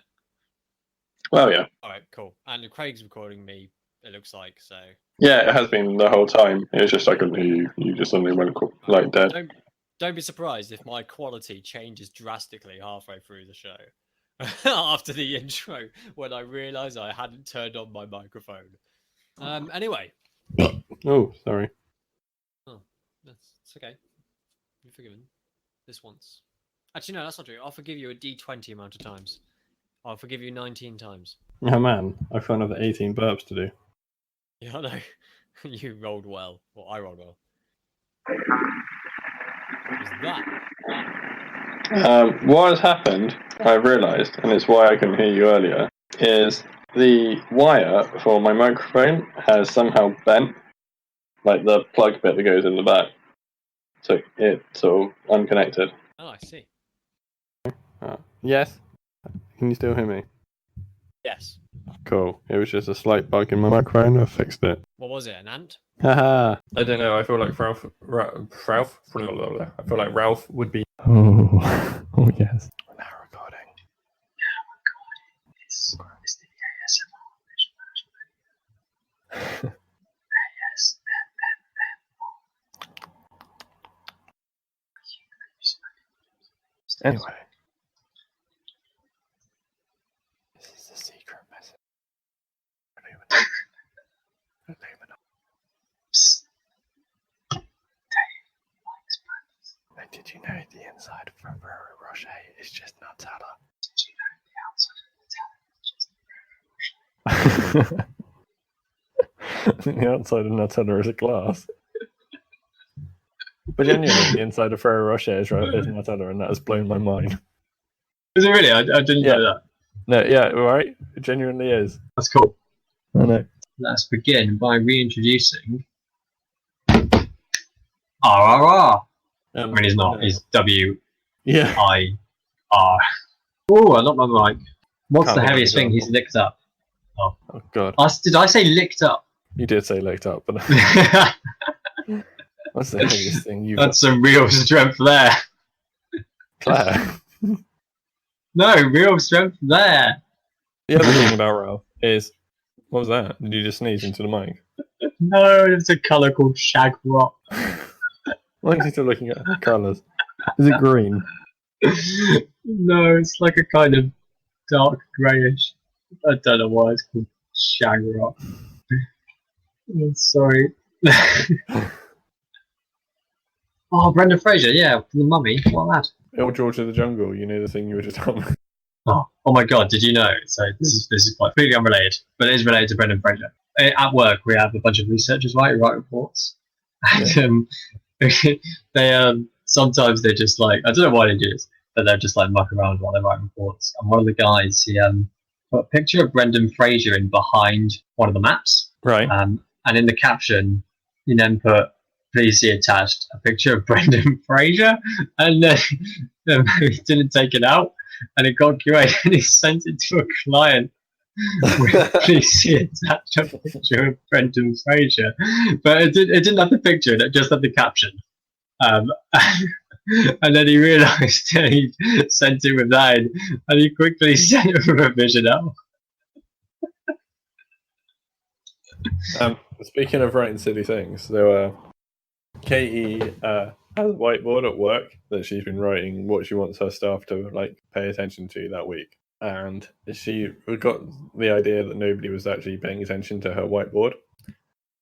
Speaker 8: Well, yeah.
Speaker 2: All right, cool. And Craig's recording me, it looks like, so...
Speaker 8: Yeah, it has been the whole time. It was just I couldn't hear you. You just suddenly went like dead.
Speaker 2: Don't be surprised if my quality changes drastically halfway through the show. After the intro, when I realised I hadn't turned on my microphone. Anyway.
Speaker 8: Oh, sorry.
Speaker 2: Oh, it's okay. You're forgiven. This once. Actually, no, that's not true. I'll forgive you a D20 amount of times. I'll forgive you 19 times.
Speaker 8: Oh man, I've got another 18 burps to do.
Speaker 2: Yeah, I know. You rolled well. Well, I rolled well. What was that?
Speaker 8: What has happened, I've realised, and it's why I couldn't hear you earlier, is the wire for my microphone has somehow bent, like the plug bit that goes in the back. So it's sort of unconnected.
Speaker 2: Oh, I see.
Speaker 8: Yes? Can you still hear me?
Speaker 2: Yes.
Speaker 8: Cool. It was just a slight bug in my microphone. I fixed it.
Speaker 2: What was it? An ant?
Speaker 8: Haha.
Speaker 1: I don't know. I feel like Ralph. I feel like Ralph would be.
Speaker 8: Oh yes.
Speaker 1: We're now recording.
Speaker 3: It's the ASMR.
Speaker 1: Anyway. This is the secret message. And did you know the inside of a Ferrero Rocher is just Nutella? Did you know the outside of Nutella is just The outside of Nutella is a glass. But genuinely, the inside of Ferrero Rocher is Nutella, and that has blown my mind.
Speaker 3: Is it really? I didn't know that.
Speaker 1: No, yeah, right? It genuinely is.
Speaker 3: That's cool.
Speaker 1: I know.
Speaker 3: Let's begin by reintroducing RRR. I mean, he's not. He's WIR.
Speaker 1: Yeah.
Speaker 3: Oh, I knocked my mic. What's
Speaker 1: Can't
Speaker 3: the
Speaker 1: be
Speaker 3: heaviest thing
Speaker 1: example.
Speaker 3: he's licked up?
Speaker 1: Oh, God.
Speaker 3: Did I say licked up?
Speaker 1: You did say licked up, but what's the heaviest thing you've
Speaker 3: That's some real strength there.
Speaker 1: Claire?
Speaker 3: No, real strength there.
Speaker 1: The other thing about Ralph is, what was that? Did you just sneeze into the mic?
Speaker 3: No, it's a colour called shag rock.
Speaker 1: Why are you still looking at colours? Is it green?
Speaker 3: No, it's like a kind of dark greyish. I don't know why it's called shag rock. I'm sorry. Oh, Brendan Fraser, yeah, from The Mummy. What lad?
Speaker 1: Il George of the Jungle, you know the thing you were just on.
Speaker 3: Oh my God! Did you know? So this is quite completely unrelated, but it is related to Brendan Fraser. At work, we have a bunch of researchers, right, who write reports, and they sometimes they're just like, I don't know why they do this, but they're just like muck around while they write reports. And one of the guys, he put a picture of Brendan Fraser in behind one of the maps,
Speaker 1: Right.
Speaker 3: and in the caption, he then put, "Please see attached a picture of Brendan Fraser," and then he didn't take it out, and it got QA, and he sent it to a client with, "Please see attached a picture of Brendan Fraser," but it didn't have the picture, it just had the caption. And then he realised he sent it with that, and he quickly sent it with a revision out.
Speaker 1: Speaking of writing silly things, so Katie has a whiteboard at work that she's been writing what she wants her staff to like pay attention to that week, and she got the idea that nobody was actually paying attention to her whiteboard.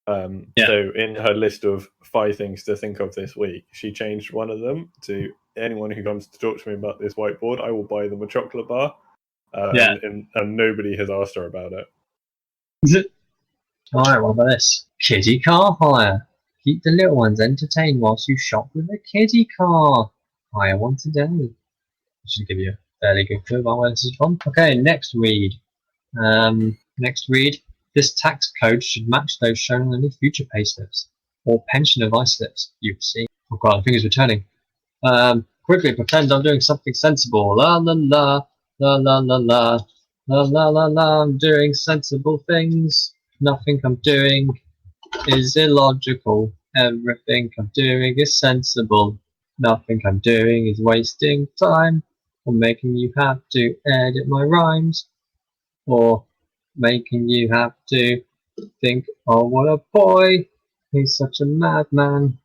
Speaker 1: So in her list of 5 things to think of this week, she changed one of them to, anyone who comes to talk to me about this whiteboard, I will buy them a chocolate bar. And nobody has asked her about it.
Speaker 3: Is it? Alright, what about this? Kiddie car hire. Keep the little ones entertained whilst you shop with a kiddie car. Hire one today. I should give you a fairly good clue about where this is from. Okay, next read. This tax code should match those shown on any future payslips or pension advice slips you've seen. Oh god, I think it's returning. Quickly pretend I'm doing something sensible. La la la, la la la la, la la la la. I'm doing sensible things. Nothing I'm doing is illogical. Everything I'm doing is sensible. Nothing I'm doing is wasting time or making you have to edit my rhymes. or making you have to think, oh, what a boy, he's such a madman.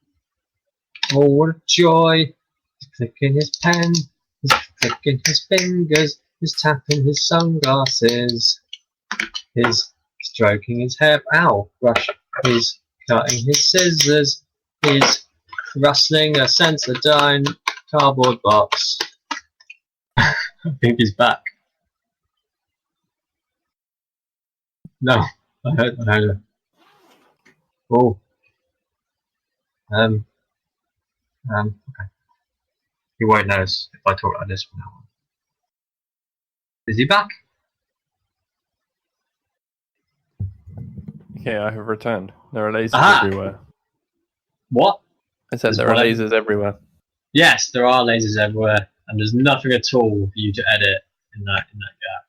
Speaker 3: Oh, what a joy, he's clicking his pen, he's clicking his fingers, he's tapping his sunglasses, he's stroking his hair, ow, brush, he's cutting his scissors, he's rustling a Sensodyne cardboard box. I think he's back. No, I heard it. Oh. Okay. He won't notice if I talk like this from now on. Is he back?
Speaker 1: Okay, I have returned. There are lasers
Speaker 3: Aha!
Speaker 1: everywhere.
Speaker 3: What?
Speaker 1: I said
Speaker 3: There's
Speaker 1: there are
Speaker 3: one.
Speaker 1: lasers everywhere.
Speaker 3: Yes, there are lasers everywhere, and there's nothing at all for you to edit in that gap.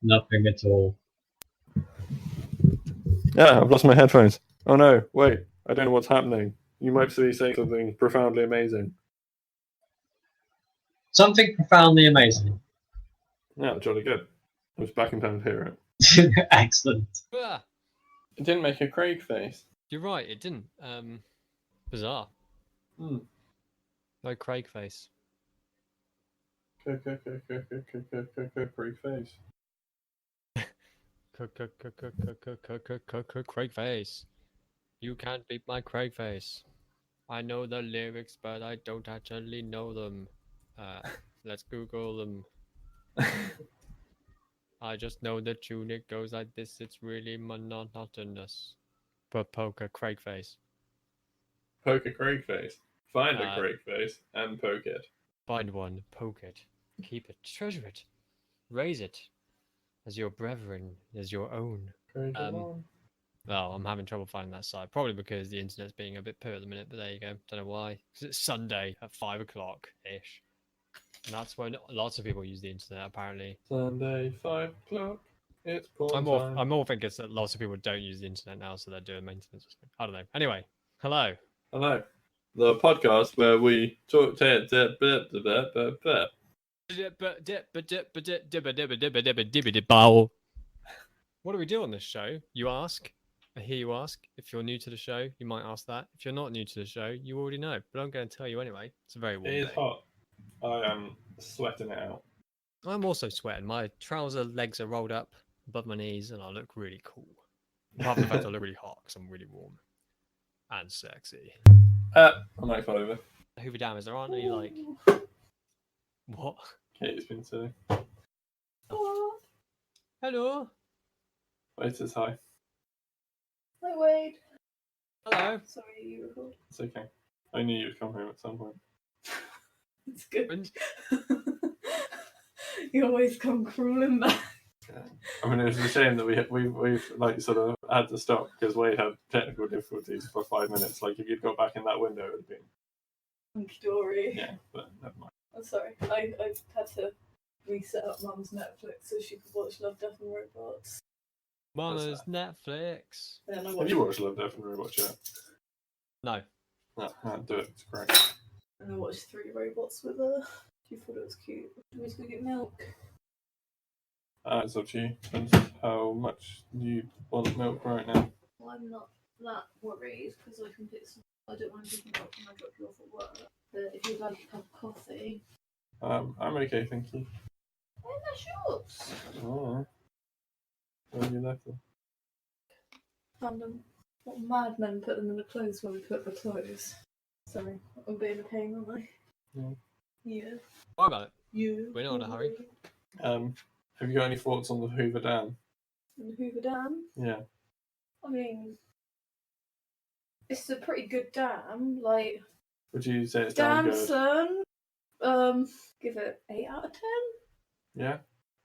Speaker 3: Nothing at all.
Speaker 1: Yeah, I've lost my headphones. Oh no, wait. I don't know what's happening. You might be saying something profoundly amazing.
Speaker 3: Something profoundly amazing.
Speaker 1: Yeah, jolly good. I was back in time to hear it.
Speaker 3: Excellent.
Speaker 2: Ah,
Speaker 1: It didn't make a Craig face.
Speaker 2: you're right, it didn't. Bizarre.
Speaker 1: Hmm.
Speaker 2: No Craig face.
Speaker 1: Craig face.
Speaker 2: Craig face. You can't beat my Craig face. I know the lyrics, but I don't actually know them. Let's Google them. I just know the tune. It goes like this. It's really monotonous. But poker Craig face.
Speaker 1: Poke a Craig face. Find a Craig face and poke it.
Speaker 2: Find one, poke it, keep it, treasure it, raise it as your brethren, as your own. Well, I'm having trouble finding that site, probably because the internet's being a bit poor at the minute, but there you go. Don't know why. Because it's Sunday at 5 o'clock ish. And that's when lots of people use the internet, apparently.
Speaker 1: Sunday, 5 o'clock. It's porn time.
Speaker 2: I'm more thinking that lots of people don't use the internet now, so they're doing maintenance or something. I don't know. Anyway, hello.
Speaker 1: Hello. The podcast where we talk to
Speaker 2: What do we do on this show? You ask. I hear you ask. If you're new to the show, you might ask that. If you're not new to the show, you already know. But I'm going to tell you anyway. It's a very warm
Speaker 1: It is
Speaker 2: day.
Speaker 1: hot. I am sweating it out.
Speaker 2: I'm also sweating. My trouser legs are rolled up above my knees, and I look really cool. Apart from the fact I look really hot because I'm really warm and sexy.
Speaker 1: I might fall over.
Speaker 2: Hoover Dam, is there aren't any like what?
Speaker 1: Kate's been silly.
Speaker 7: Hello.
Speaker 2: Hello.
Speaker 1: Wait, it's hi.
Speaker 7: Hi, Wade.
Speaker 2: Hello.
Speaker 7: Sorry, you record.
Speaker 1: It's okay. I knew you'd come home at some point.
Speaker 7: It's good. You always come crawling back.
Speaker 1: I mean, it's a shame that we've like sort of had to stop because Wade had technical difficulties for 5 minutes. Like if you'd got back in that window, it would have been.
Speaker 7: Hunky dory.
Speaker 1: Yeah, but never mind.
Speaker 7: I'm sorry. I had to reset up Mum's Netflix so she could watch Love, Death and Robots.
Speaker 2: Mama's Netflix.
Speaker 7: And then I
Speaker 1: Have
Speaker 7: watched,
Speaker 1: you watched Love, Death and Robots yet?
Speaker 2: No.
Speaker 1: No, do it. It's great.
Speaker 7: and I watched 3 Robots with her. She thought it was cute. Do we just go get milk?
Speaker 1: It's up to you. Depends how much you want milk right now.
Speaker 7: Well, I'm not that worried because I can pick some. I don't mind picking up when I drop you off at work. But if you'd like a cup of coffee.
Speaker 1: I'm okay, thank you.
Speaker 7: Where's my shorts?
Speaker 1: Oh. Where you left them?
Speaker 7: Found them. What madmen put them in the clothes where we put the clothes? Sorry, I'm being a pain, aren't I?
Speaker 1: Yeah.
Speaker 7: Yeah.
Speaker 2: What about it?
Speaker 7: You.
Speaker 2: We're not in a hurry.
Speaker 1: Have you got any thoughts on the Hoover Dam?
Speaker 7: And the Hoover Dam?
Speaker 1: Yeah.
Speaker 7: I mean, it's a pretty good dam. Like,
Speaker 1: Would you say it's damn good?
Speaker 7: Damson. Give it 8 out of 10.
Speaker 1: Yeah.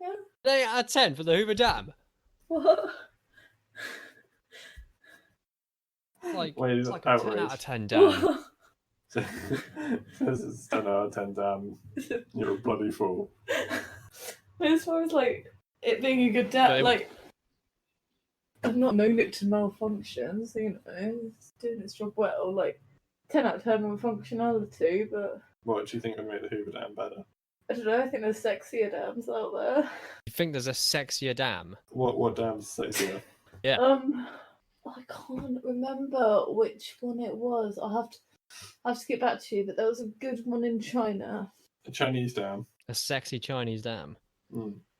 Speaker 7: Yeah.
Speaker 2: 8 out of 10 for the Hoover Dam.
Speaker 7: What?
Speaker 2: Like,
Speaker 1: Wait,
Speaker 2: it's like a 10 out of 10
Speaker 7: What?
Speaker 2: dam.
Speaker 1: This is 10 out of 10 dam. You're a bloody fool.
Speaker 7: As far as like it being a good dam,
Speaker 2: Babe.
Speaker 7: like I've not known it to malfunction, so you know it's doing its job well. Like 10 out of 10 on functionality, but
Speaker 1: What do you think would make the Hoover Dam better?
Speaker 7: I don't know. I think there's sexier dams out there.
Speaker 2: You think there's a sexier dam?
Speaker 8: What dam's sexier?
Speaker 2: Yeah.
Speaker 7: I can't remember which one it was. I have to get back to you. But there was a good one in China.
Speaker 8: A Chinese dam.
Speaker 2: A sexy Chinese dam.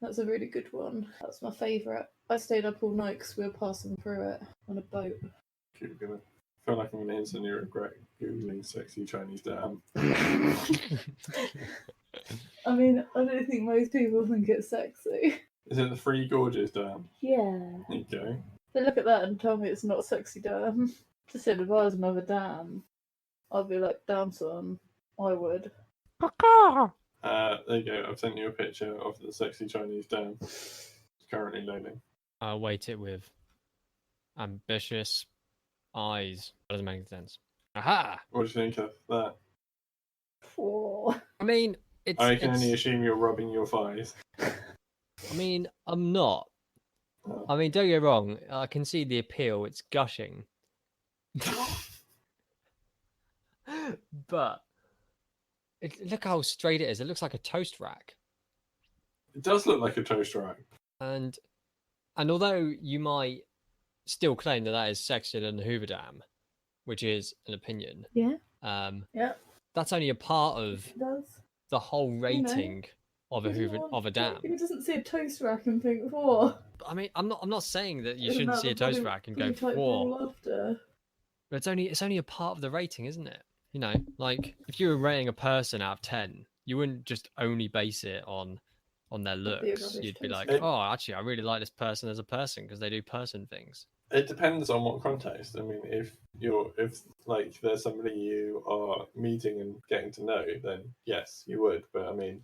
Speaker 7: That's a really good one. That's my favourite. I stayed up all night because we were passing through it on a boat.
Speaker 8: I feel like I'm going to instantly regret Googling sexy Chinese dam.
Speaker 7: I mean, I don't think most people think it's sexy.
Speaker 8: Is it the Three Gorges dam?
Speaker 7: Yeah.
Speaker 8: There you go.
Speaker 7: They look at that and tell me it's not a sexy dam. Just said if I was another dam, I'd be like, damn son, I would.
Speaker 8: There you go. I've sent you a picture of the sexy Chinese dam. It's currently loading.
Speaker 2: I'll wait it with ambitious eyes. That doesn't make any sense. Aha!
Speaker 8: What do you think of that?
Speaker 7: Oh.
Speaker 2: I mean, it's.
Speaker 8: I can only assume you're rubbing your thighs.
Speaker 2: I mean, I'm not.
Speaker 8: Oh.
Speaker 2: I mean, don't get me wrong. I can see the appeal. It's gushing. But look how straight it is. It looks like a toast rack.
Speaker 8: It does look like a toast rack.
Speaker 2: And although you might still claim that that is sexier than the Hoover Dam, which is an opinion.
Speaker 7: Yeah.
Speaker 2: Yeah. That's only a part of
Speaker 7: It does.
Speaker 2: the whole rating of a Hoover
Speaker 7: Everyone-
Speaker 2: of a dam.
Speaker 7: Who doesn't see a toast rack and think, "Whoa"?
Speaker 2: I mean, I'm not saying that you
Speaker 7: Isn't
Speaker 2: shouldn't
Speaker 7: that
Speaker 2: see a
Speaker 7: the
Speaker 2: toast
Speaker 7: body-
Speaker 2: rack and go,
Speaker 7: body type
Speaker 2: whoa.
Speaker 7: rule after?
Speaker 2: But it's only a part of the rating, isn't it? You know, like if you were rating a person out of 10, you wouldn't just only base it on their
Speaker 7: be a
Speaker 2: looks.
Speaker 7: rubbish
Speaker 2: You'd be
Speaker 7: toast
Speaker 2: like,
Speaker 8: rack.
Speaker 2: oh, actually, I really like this person as a person because they do person things.
Speaker 8: It depends on what context. I mean, if like there's somebody you are meeting and getting to know, then yes, you would. But I mean,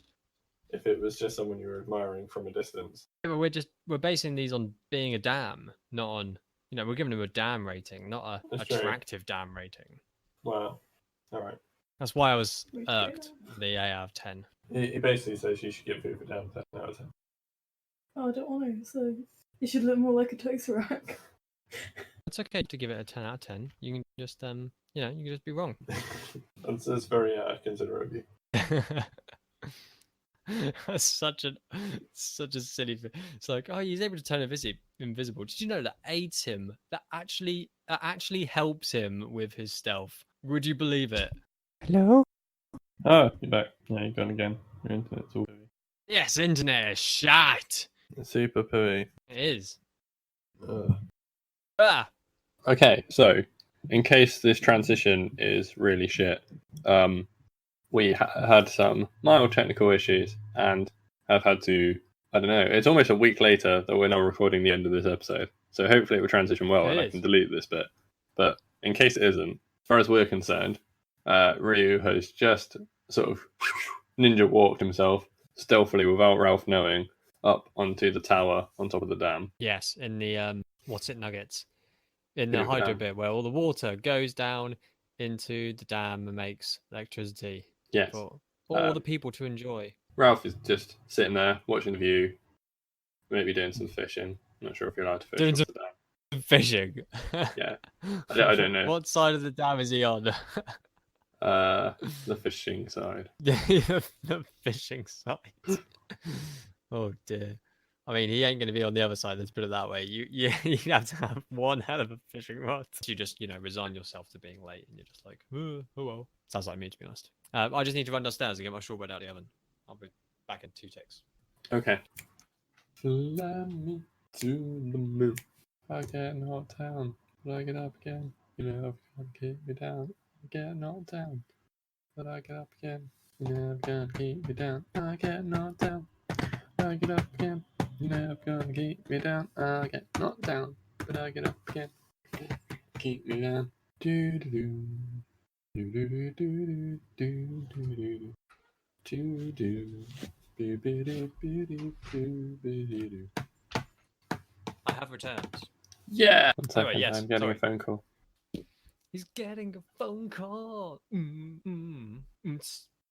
Speaker 8: if it was just someone you were admiring from a distance,
Speaker 2: Yeah, but we're basing these on being a dam, not on we're giving them a dam rating, not a
Speaker 8: That's true.
Speaker 2: attractive dam rating.
Speaker 8: well, all right.
Speaker 2: That's why I was
Speaker 7: We do
Speaker 2: irked. The 8 out of 10.
Speaker 8: He basically says you should give Hoover Dam 10 out of 10.
Speaker 7: Oh, I don't want to. So you should look more like a toast rack.
Speaker 2: It's okay to give it a 10 out of 10. You can just you can just be wrong.
Speaker 8: That's very considerate of you.
Speaker 2: That's such a silly thing. It's like, oh, he's able to turn invisible. Did you know that aids him? That actually helps him with his stealth. Would you believe it?
Speaker 1: Hello? Oh, you're back. Yeah, you're gone again. Your internet's all pooey.
Speaker 2: Yes, internet is shite.
Speaker 1: It's super pooey.
Speaker 2: It is.
Speaker 1: Ugh.
Speaker 2: Ah,
Speaker 1: Okay, so in case this transition is really shit, we had some mild technical issues and have had to, I don't know, it's almost a week later that we're now recording the end of this episode. So hopefully it will transition well
Speaker 2: It
Speaker 1: and I
Speaker 2: is.
Speaker 1: can delete this bit. But in case it isn't, as far as we're concerned, Ryu has just sort of ninja walked himself stealthily without Ralph knowing up onto the tower on top of the dam.
Speaker 2: yes, in the what's it nuggets? In the
Speaker 1: Yeah,
Speaker 2: hydro
Speaker 1: dam.
Speaker 2: bit where all the water goes down into the dam and makes electricity
Speaker 1: Yes.
Speaker 2: for all the people to enjoy.
Speaker 1: Ralph is just sitting there watching the view, maybe doing some fishing. I'm not sure if you're allowed to fish.
Speaker 2: Doing
Speaker 1: off
Speaker 2: some-
Speaker 1: the dam.
Speaker 2: Fishing.
Speaker 1: Yeah. I don't know.
Speaker 2: What side of the dam is he on?
Speaker 1: The fishing side.
Speaker 2: The fishing side. Oh dear. I mean, he ain't going to be on the other side. Let's put it that way. You have to have one hell of a fishing rod. You just resign yourself to being late, and you're just like, oh well. Sounds like me, to be honest. I just need to run downstairs and get my shortbread out of the oven. I'll be back in 2 ticks.
Speaker 1: Okay. Fly me to the moon. I get knocked down, but I get up again. You never gonna keep me down. I get knocked down, but I get up again. You never gonna keep me down. I get knocked down. I get up again. You're never gonna keep me down. I get knocked down, but I get up again. Keep me down. Do do do. Do do do do do do do do do. Do do do do do do do.
Speaker 2: I have returned.
Speaker 1: Yeah. 1 second,
Speaker 2: Anyway, yes,
Speaker 1: I'm getting
Speaker 2: sorry.
Speaker 1: a phone call.
Speaker 2: He's getting a phone call.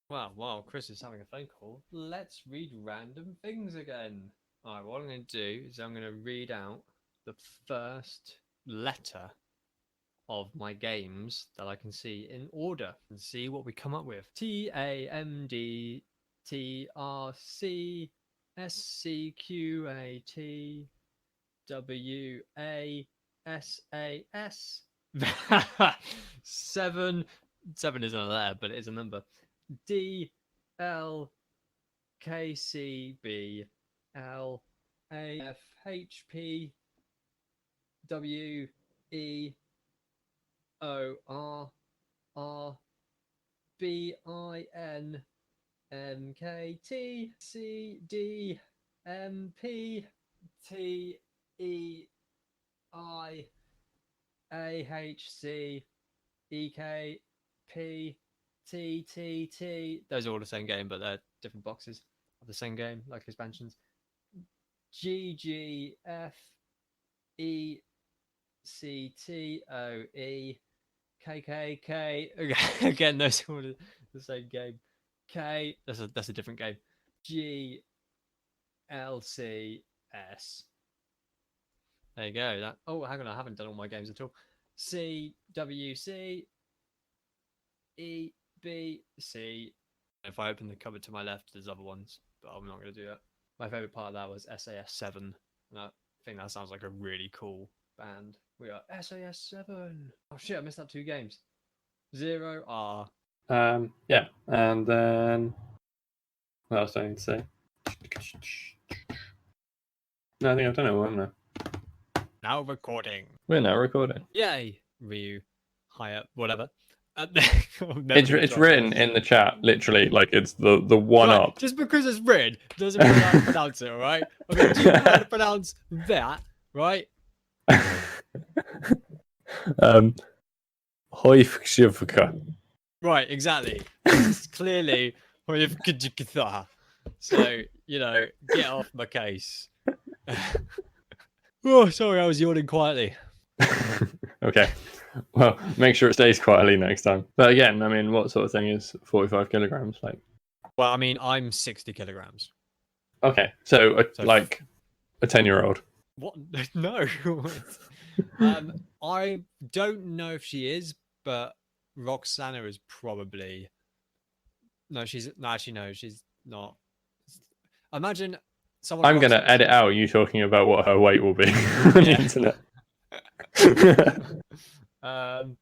Speaker 2: Wow, Chris is having a phone call. Let's read random things again. All right, what I'm going to do is I'm going to read out the first letter of my games that I can see in order and see what we come up with. TAMD TRCSCQATWASAS. 7 isn't a letter, but it is a number. DLKCBLAFHPWEORBINCTCDMPTEIHCEKPTTT. Those are all the same game, but they're different boxes of the same game, like expansions. GGFECTOE Again, those are all the same game. K, that's a different game. GLCS. There you go. That. Oh, hang on, I haven't done all my games at all. CWC EBC. If I open the cupboard to my left, there's other ones, but I'm not going to do that. My favorite part of that was SAS7, and I think that sounds like a really cool band. We are SAS7. Oh shit, I missed out 2 games. 0R.
Speaker 8: Yeah, and then what else do I need to say? No, I think I've done it all, haven't I?
Speaker 2: Now recording.
Speaker 1: We're now recording.
Speaker 2: Yay, Ryu, higher, whatever.
Speaker 1: It's written in the chat, literally, like it's the one
Speaker 2: right,
Speaker 1: up.
Speaker 2: Just because it's written doesn't mean I can pronounce it, alright? Okay, do you know how to pronounce that, right?
Speaker 1: Hoifshivka.
Speaker 2: Right, exactly. It's clearly so, you know, get off my case. Oh, sorry, I was yawning quietly.
Speaker 1: Okay. Well, make sure it stays quietly next time. But again, I mean, what sort of thing is 45 kilograms? Like,
Speaker 2: well, I mean, I'm 60 kilograms.
Speaker 1: Okay, so like a 10-year-old.
Speaker 2: What? No. I don't know if she is, but Roxana is probably. No, she's not. Imagine someone.
Speaker 1: I'm going to edit out you talking about what her weight will be on the internet. I'm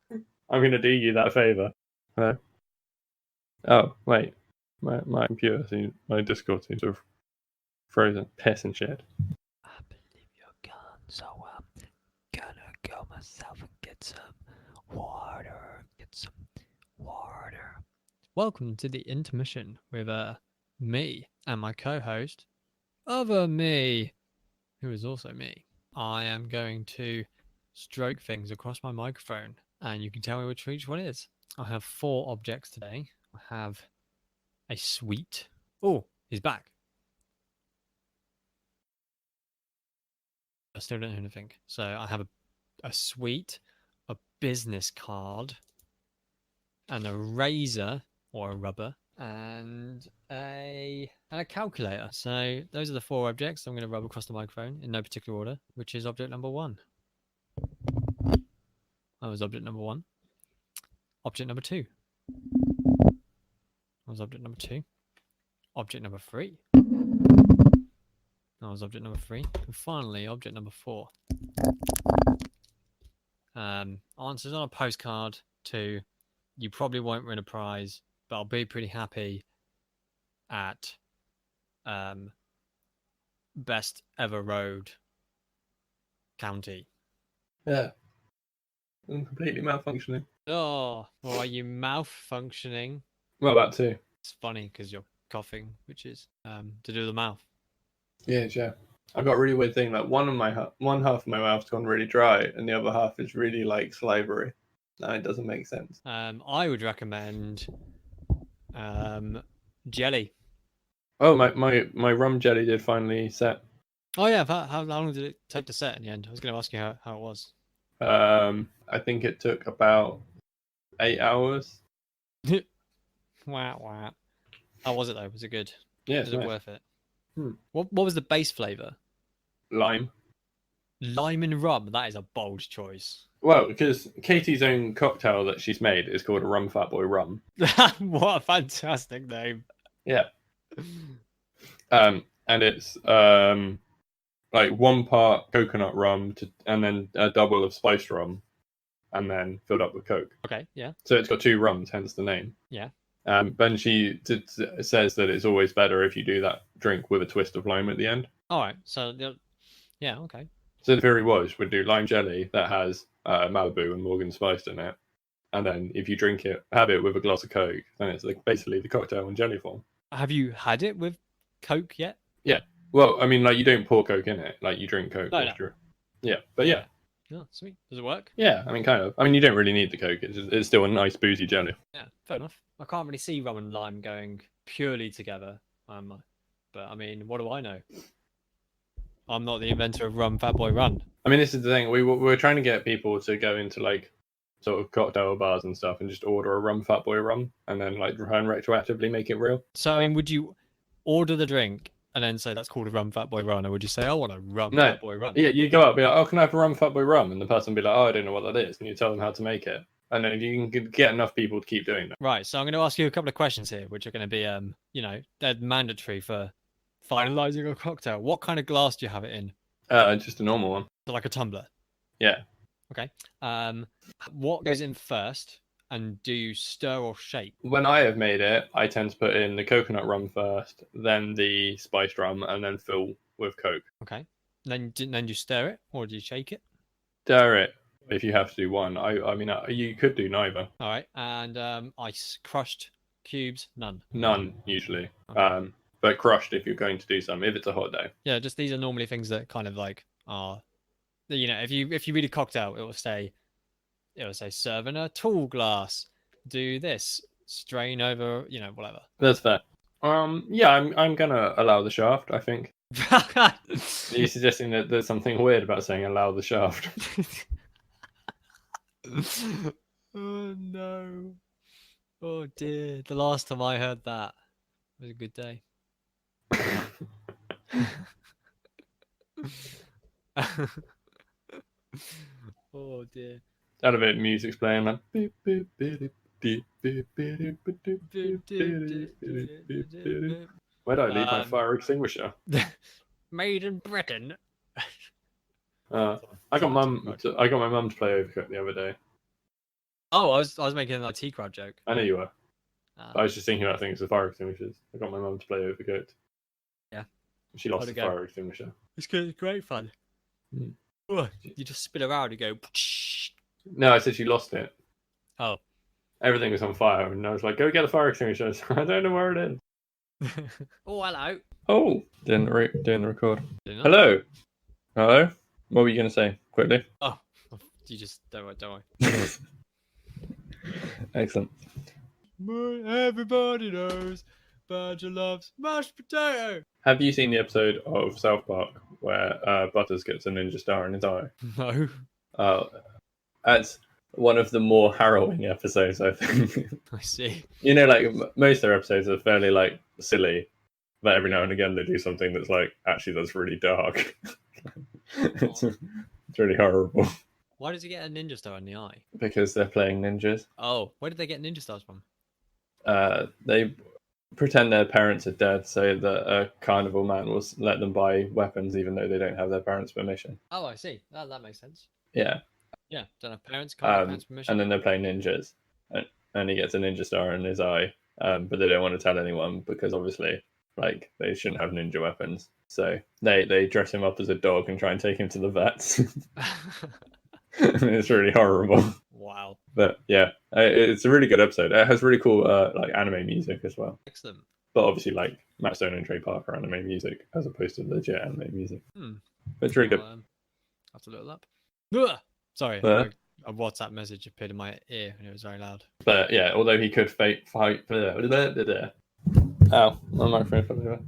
Speaker 1: going to do you that favor. Oh, wait. My computer, my Discord seems to have frozen. Piss and shit.
Speaker 2: I believe you're gone, so I'm gonna go myself and get some water. Welcome to the intermission with me and my co-host, other me, who is also me. I am going to stroke things across my microphone, and you can tell me which each one is. I have 4 objects today. I have a sweet. Oh, he's back. I still don't know anything. So I have a sweet, a business card, and a razor or a rubber, and a calculator. So those are the 4 objects I'm going to rub across the microphone in no particular order, which is object number 1. That was object number 1. Object number 2. That was object number 2. Object number 3. That was object number 3. And finally, object number 4. Answers on a postcard to you probably won't win a prize, but I'll be pretty happy at best ever road county.
Speaker 1: Yeah. I'm completely malfunctioning.
Speaker 2: Oh, well, are you mouth functioning?
Speaker 1: Well, that too.
Speaker 2: It's funny because you're coughing, which is to do with the mouth.
Speaker 1: Yeah. I've got a really weird thing. Like one half of my mouth's gone really dry, and the other half is really like salivary. No, it doesn't make sense.
Speaker 2: I would recommend jelly.
Speaker 1: Oh, my rum jelly did finally set.
Speaker 2: Oh yeah, how long did it take to set in the end? I was going to ask you how it was.
Speaker 1: I think it took about 8 hours.
Speaker 2: Wow. How was it though? Was it good?
Speaker 1: Yeah,
Speaker 2: was it worth it?
Speaker 1: Hmm.
Speaker 2: What was the base flavor?
Speaker 1: Lime
Speaker 2: and rum. That is a bold choice.
Speaker 1: Well, because Katie's own cocktail that she's made is called a Rum Fat Boy Rum.
Speaker 2: What a fantastic name.
Speaker 1: Yeah. And it's like 1 part coconut rum and then a double of spiced rum, and then filled up with Coke.
Speaker 2: Okay, yeah.
Speaker 1: So it's got 2 rums, hence the name.
Speaker 2: Yeah.
Speaker 1: But she says that it's always better if you do that drink with a twist of lime at the end.
Speaker 2: All right. So, yeah, okay.
Speaker 1: So the theory was we'd do lime jelly that has Malibu and Morgan spiced in it, and then if you have it with a glass of Coke, then it's like basically the cocktail in jelly form.
Speaker 2: Have you had it with Coke yet?
Speaker 1: Yeah. Well, I mean, like you don't pour Coke in it, like you drink Coke.
Speaker 2: No.
Speaker 1: Yeah, but yeah.
Speaker 2: Oh, sweet. Does it work?
Speaker 1: Yeah, I mean, kind of. I mean, you don't really need the Coke. It's still a nice boozy jelly.
Speaker 2: Yeah, fair enough. I can't really see rum and lime going purely together. But I mean, what do I know? I'm not the inventor of rum, Fat Boy Run.
Speaker 1: I mean, this is the thing. We're trying to get people to go into like sort of cocktail bars and stuff and just order a rum Fat Boy rum and then like try and retroactively make it real.
Speaker 2: So, I mean, would you order the drink and then say that's called a rum Fat Boy Run, or would you say I want a rum Fat Boy Run?
Speaker 1: Yeah, you go up and be like, oh, can I have a rum Fat Boy rum? And the person will be like, oh, I don't know what that is. And you tell them how to make it. And then if you can get enough people to keep doing that.
Speaker 2: Right, so I'm going to ask you a couple of questions here, which are going to be, they're mandatory for finalising a cocktail. What kind of glass do you have it in?
Speaker 1: Just a normal one.
Speaker 2: So like a tumbler?
Speaker 1: Yeah.
Speaker 2: Okay. What goes in first, and do you stir or shake?
Speaker 1: When I have made it, I tend to put in the coconut rum first, then the spiced rum, and then fill with Coke.
Speaker 2: Okay. Then you stir it, or do you shake it?
Speaker 1: Stir it if you have to do one. I mean, you could do neither.
Speaker 2: All right. And ice, crushed cubes, none.
Speaker 1: None usually.
Speaker 2: Okay.
Speaker 1: But crushed if you're going to do some. If it's a hot day.
Speaker 2: Yeah, just these are normally things that kind of like are, if you read a cocktail, it will say serve in a tall glass, do this, strain over, whatever.
Speaker 1: That's fair. Yeah, I'm gonna allow the shaft. I think. Are you suggesting that there's something weird about saying allow the shaft?
Speaker 2: Oh no! Oh dear! The last time I heard that was a good day. Oh dear!
Speaker 1: Out of it, music's playing like. Where did I leave my fire extinguisher?
Speaker 2: Made in Britain.
Speaker 1: I got my mum to play Overcooked the other day.
Speaker 2: Oh, I was making an IT crowd joke.
Speaker 1: I know you were. I was just thinking about things with fire extinguishers. I got my mum to play Overcooked.
Speaker 2: Yeah.
Speaker 1: She lost the fire extinguisher.
Speaker 2: It's great fun.
Speaker 1: Mm.
Speaker 2: Oh, you just spin around and go.
Speaker 1: No, I said she lost it.
Speaker 2: Oh.
Speaker 1: Everything was on fire, and I was like, "Go get the fire extinguisher." I don't know where it is.
Speaker 2: Oh, hello.
Speaker 1: Oh, doing the record. Hello. Hello. What were you going to say quickly?
Speaker 2: Oh, you just don't worry.
Speaker 1: Excellent.
Speaker 2: Everybody knows Badger loves mashed potato.
Speaker 1: Have you seen the episode of South Park where Butters gets a ninja star in his eye?
Speaker 2: No.
Speaker 1: That's one of the more harrowing episodes, I think.
Speaker 2: I see.
Speaker 1: Like most of their episodes are fairly like silly, but every now and again they do something that's like actually that's really dark. It's really horrible.
Speaker 2: Why does he get a ninja star in the eye?
Speaker 1: Because they're playing ninjas.
Speaker 2: Oh, where did they get ninja stars from?
Speaker 1: They pretend their parents are dead so that a carnival man will let them buy weapons even though they don't have their parents' permission.
Speaker 2: Oh, I see. That makes sense.
Speaker 1: Yeah.
Speaker 2: Yeah, don't have parents, can't have parents' permission.
Speaker 1: And then they're playing ninjas, and he gets a ninja star in his eye, but they don't want to tell anyone because obviously, like, they shouldn't have ninja weapons. So they dress him up as a dog and try and take him to the vets. It's really horrible.
Speaker 2: Wow.
Speaker 1: But yeah, it's a really good episode. It has really cool like anime music as well.
Speaker 2: Excellent.
Speaker 1: But obviously, like Matt Stone and Trey Parker anime music as opposed to legit anime music.
Speaker 2: Hmm.
Speaker 1: But it's really good.
Speaker 2: I'll have to look it up. Ugh! Sorry, a WhatsApp message appeared in my ear and it was very loud.
Speaker 1: But yeah, although he could fight. Ow, my microphone fell over.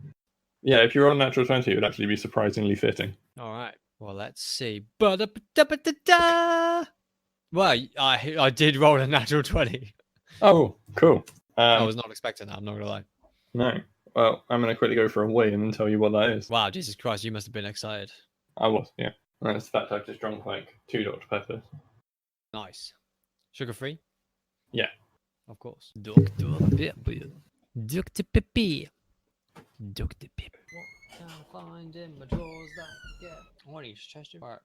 Speaker 1: Yeah, if you roll a natural 20, it would actually be surprisingly fitting.
Speaker 2: All right. Well, let's see. Well, I did roll a natural 20.
Speaker 1: Oh, cool.
Speaker 2: I was not expecting that. I'm not gonna lie.
Speaker 1: No. Well, I'm gonna quickly go for a wee and then tell you what that is.
Speaker 2: Wow, Jesus Christ, you must have been excited.
Speaker 1: I was, yeah. And it's the fact I've just drunk like 2 Dr. Peppers.
Speaker 2: Nice. Sugar free?
Speaker 1: Yeah.
Speaker 2: Of course. Dr. Pepper. Dr. Pepper. Duck the pip. What can I find in my drawers that I get? What is Chester Park?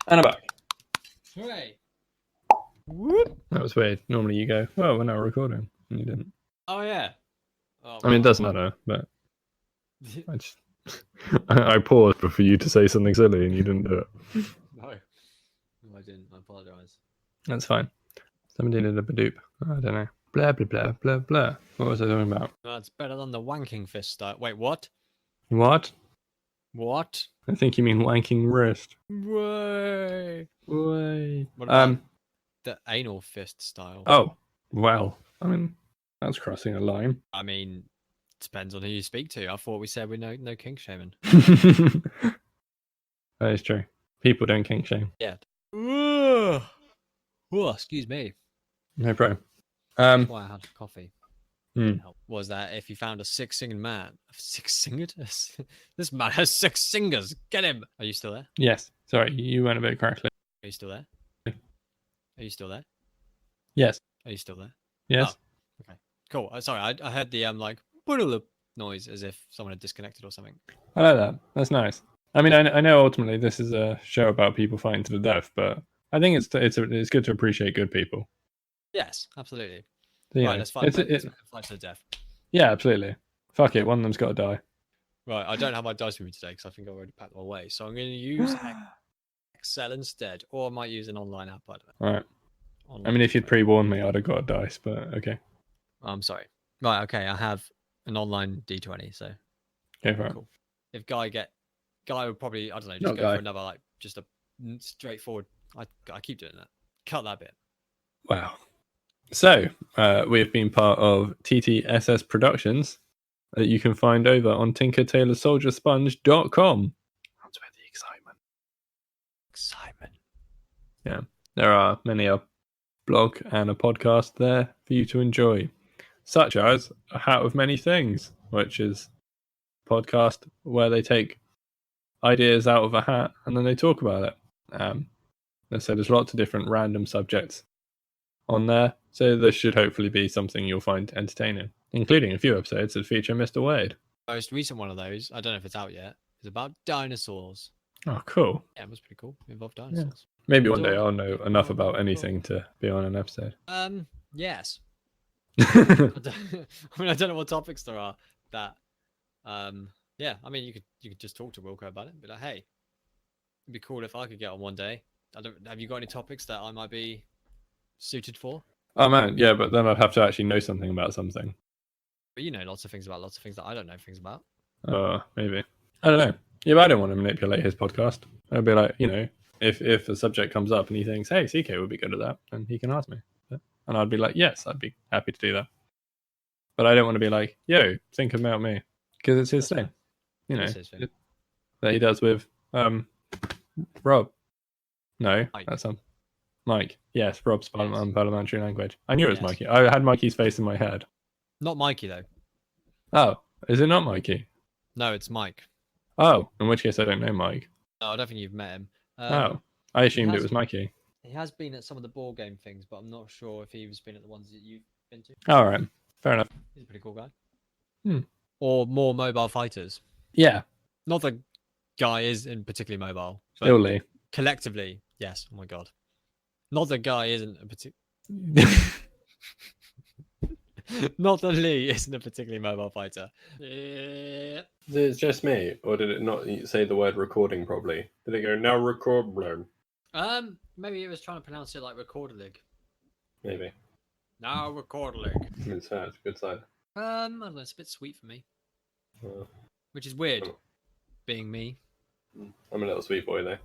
Speaker 1: And I'm back.
Speaker 2: Hooray!
Speaker 1: That was weird. Normally you go, well, we're now recording. And you didn't.
Speaker 2: Oh yeah. Oh,
Speaker 1: I mean, it does matter, but I just... I paused for you to say something silly and you didn't do it.
Speaker 2: No, I didn't. I apologise.
Speaker 1: That's fine. Somebody did a badoop. I don't know. Blah, blah, blah, blah, blah. What was I talking about?
Speaker 2: That's better than the wanking fist style. Wait, what?
Speaker 1: What?
Speaker 2: What?
Speaker 1: I think you mean wanking wrist.
Speaker 2: Way.
Speaker 1: Way.
Speaker 2: What about the anal fist style?
Speaker 1: Oh, well. I mean, that's crossing a line.
Speaker 2: I mean, depends on who you speak to. I thought we said we no kink shaming.
Speaker 1: That is true. People don't kink shame.
Speaker 2: Yeah. Oh, excuse me.
Speaker 1: No problem.
Speaker 2: That's why I had coffee.
Speaker 1: Hmm.
Speaker 2: Was that if you found a singing man? Six singers? This man has 6 singers. Get him. Are you still there?
Speaker 1: Yes. Sorry, you went a bit correctly.
Speaker 2: Are you still there? Are you still there?
Speaker 1: Yes.
Speaker 2: Are you still there?
Speaker 1: Yes.
Speaker 2: Oh, okay. Cool. Sorry, I heard the like boodle noise as if someone had disconnected or something.
Speaker 1: I like that. That's nice. I mean, I know ultimately this is a show about people fighting to the death, but I think it's good to appreciate good people.
Speaker 2: Yes, absolutely.
Speaker 1: So,
Speaker 2: right, let's fight. Let's fight to the death.
Speaker 1: Yeah, absolutely. Fuck it, one of them's got to die.
Speaker 2: Right, I don't have my dice with me today because I think I already packed them away. So I'm going to use Excel instead, or I might use an online app. I don't know.
Speaker 1: All right.
Speaker 2: Online
Speaker 1: I mean, if you'd pre-warned me, I'd have got a dice, but okay.
Speaker 2: I'm sorry. Right, okay, I have an online D20, so
Speaker 1: Go for it.
Speaker 2: cool. If Guy would probably, I don't know, just
Speaker 1: Not
Speaker 2: go
Speaker 1: Guy.
Speaker 2: for another, like, just a straightforward. I keep doing that. Cut that bit.
Speaker 1: Wow. So, we've been part of TTSS Productions that you can find over on tinkertailorsoldiersponge.com. That's where the excitement. Yeah. There are many a blog and a podcast there for you to enjoy, such as A Hat of Many Things, which is a podcast where they take ideas out of a hat and then they talk about it. So there's lots of different random subjects on there, so this should hopefully be something you'll find entertaining, including a few episodes that feature Mr. Wade.
Speaker 2: Most recent one of those, I don't know if it's out yet, is about dinosaurs.
Speaker 1: Oh, cool.
Speaker 2: Yeah, it was pretty cool. It involved dinosaurs.
Speaker 1: Maybe one day I'll know enough about anything to be on an episode.
Speaker 2: Yes. I don't know what topics there are that. Yeah, I mean, you could just talk to Wilco about it and be like, hey, it'd be cool if I could get on one day. Have you got any topics that I might be suited for?
Speaker 1: Oh man, yeah, but then I'd have to actually know something about something.
Speaker 2: But you know lots of things about lots of things that I don't know things about.
Speaker 1: Maybe. I don't know. Yeah, but I don't want to manipulate his podcast. I'd be like, if a subject comes up and he thinks, hey, CK would be good at that, then he can ask me. And I'd be like, yes, I'd be happy to do that. But I don't want to be like, yo, think about me. Because it's his thing.
Speaker 2: It's his thing.
Speaker 1: That he does with Rob. No,
Speaker 2: Mike.
Speaker 1: that's Mike. Yes, Rob's parliamentary language. I knew it was
Speaker 2: Yes.
Speaker 1: Mikey. I had Mikey's face in my head.
Speaker 2: Not Mikey though.
Speaker 1: Oh, is it not Mikey?
Speaker 2: No, it's Mike.
Speaker 1: Oh, in which case I don't know Mike.
Speaker 2: No, I don't think you've met him.
Speaker 1: I assumed it
Speaker 2: has-
Speaker 1: was Mikey.
Speaker 2: He has been at some of the board game things, but I'm not sure if he's been at the ones that you've been to.
Speaker 1: All right, fair enough.
Speaker 2: He's a pretty cool guy.
Speaker 1: Hmm.
Speaker 2: Or more mobile fighters.
Speaker 1: Yeah,
Speaker 2: Not that Guy is in particularly mobile. But
Speaker 1: still Lee.
Speaker 2: collectively, yes. Oh my god. Not that Guy isn't a particular. Not that Lee isn't a particularly mobile fighter. Yeah.
Speaker 8: It's just me, or did it not say the word recording properly? Did it go now record? Blah?
Speaker 2: Maybe it was trying to pronounce it like recorderlig.
Speaker 8: Maybe.
Speaker 2: Now recorderlig.
Speaker 8: It's a good side.
Speaker 2: I don't know, it's a bit sweet for me.
Speaker 8: Uh,
Speaker 2: Which is weird,
Speaker 8: Oh.
Speaker 2: being me.
Speaker 8: I'm a little sweet boy though.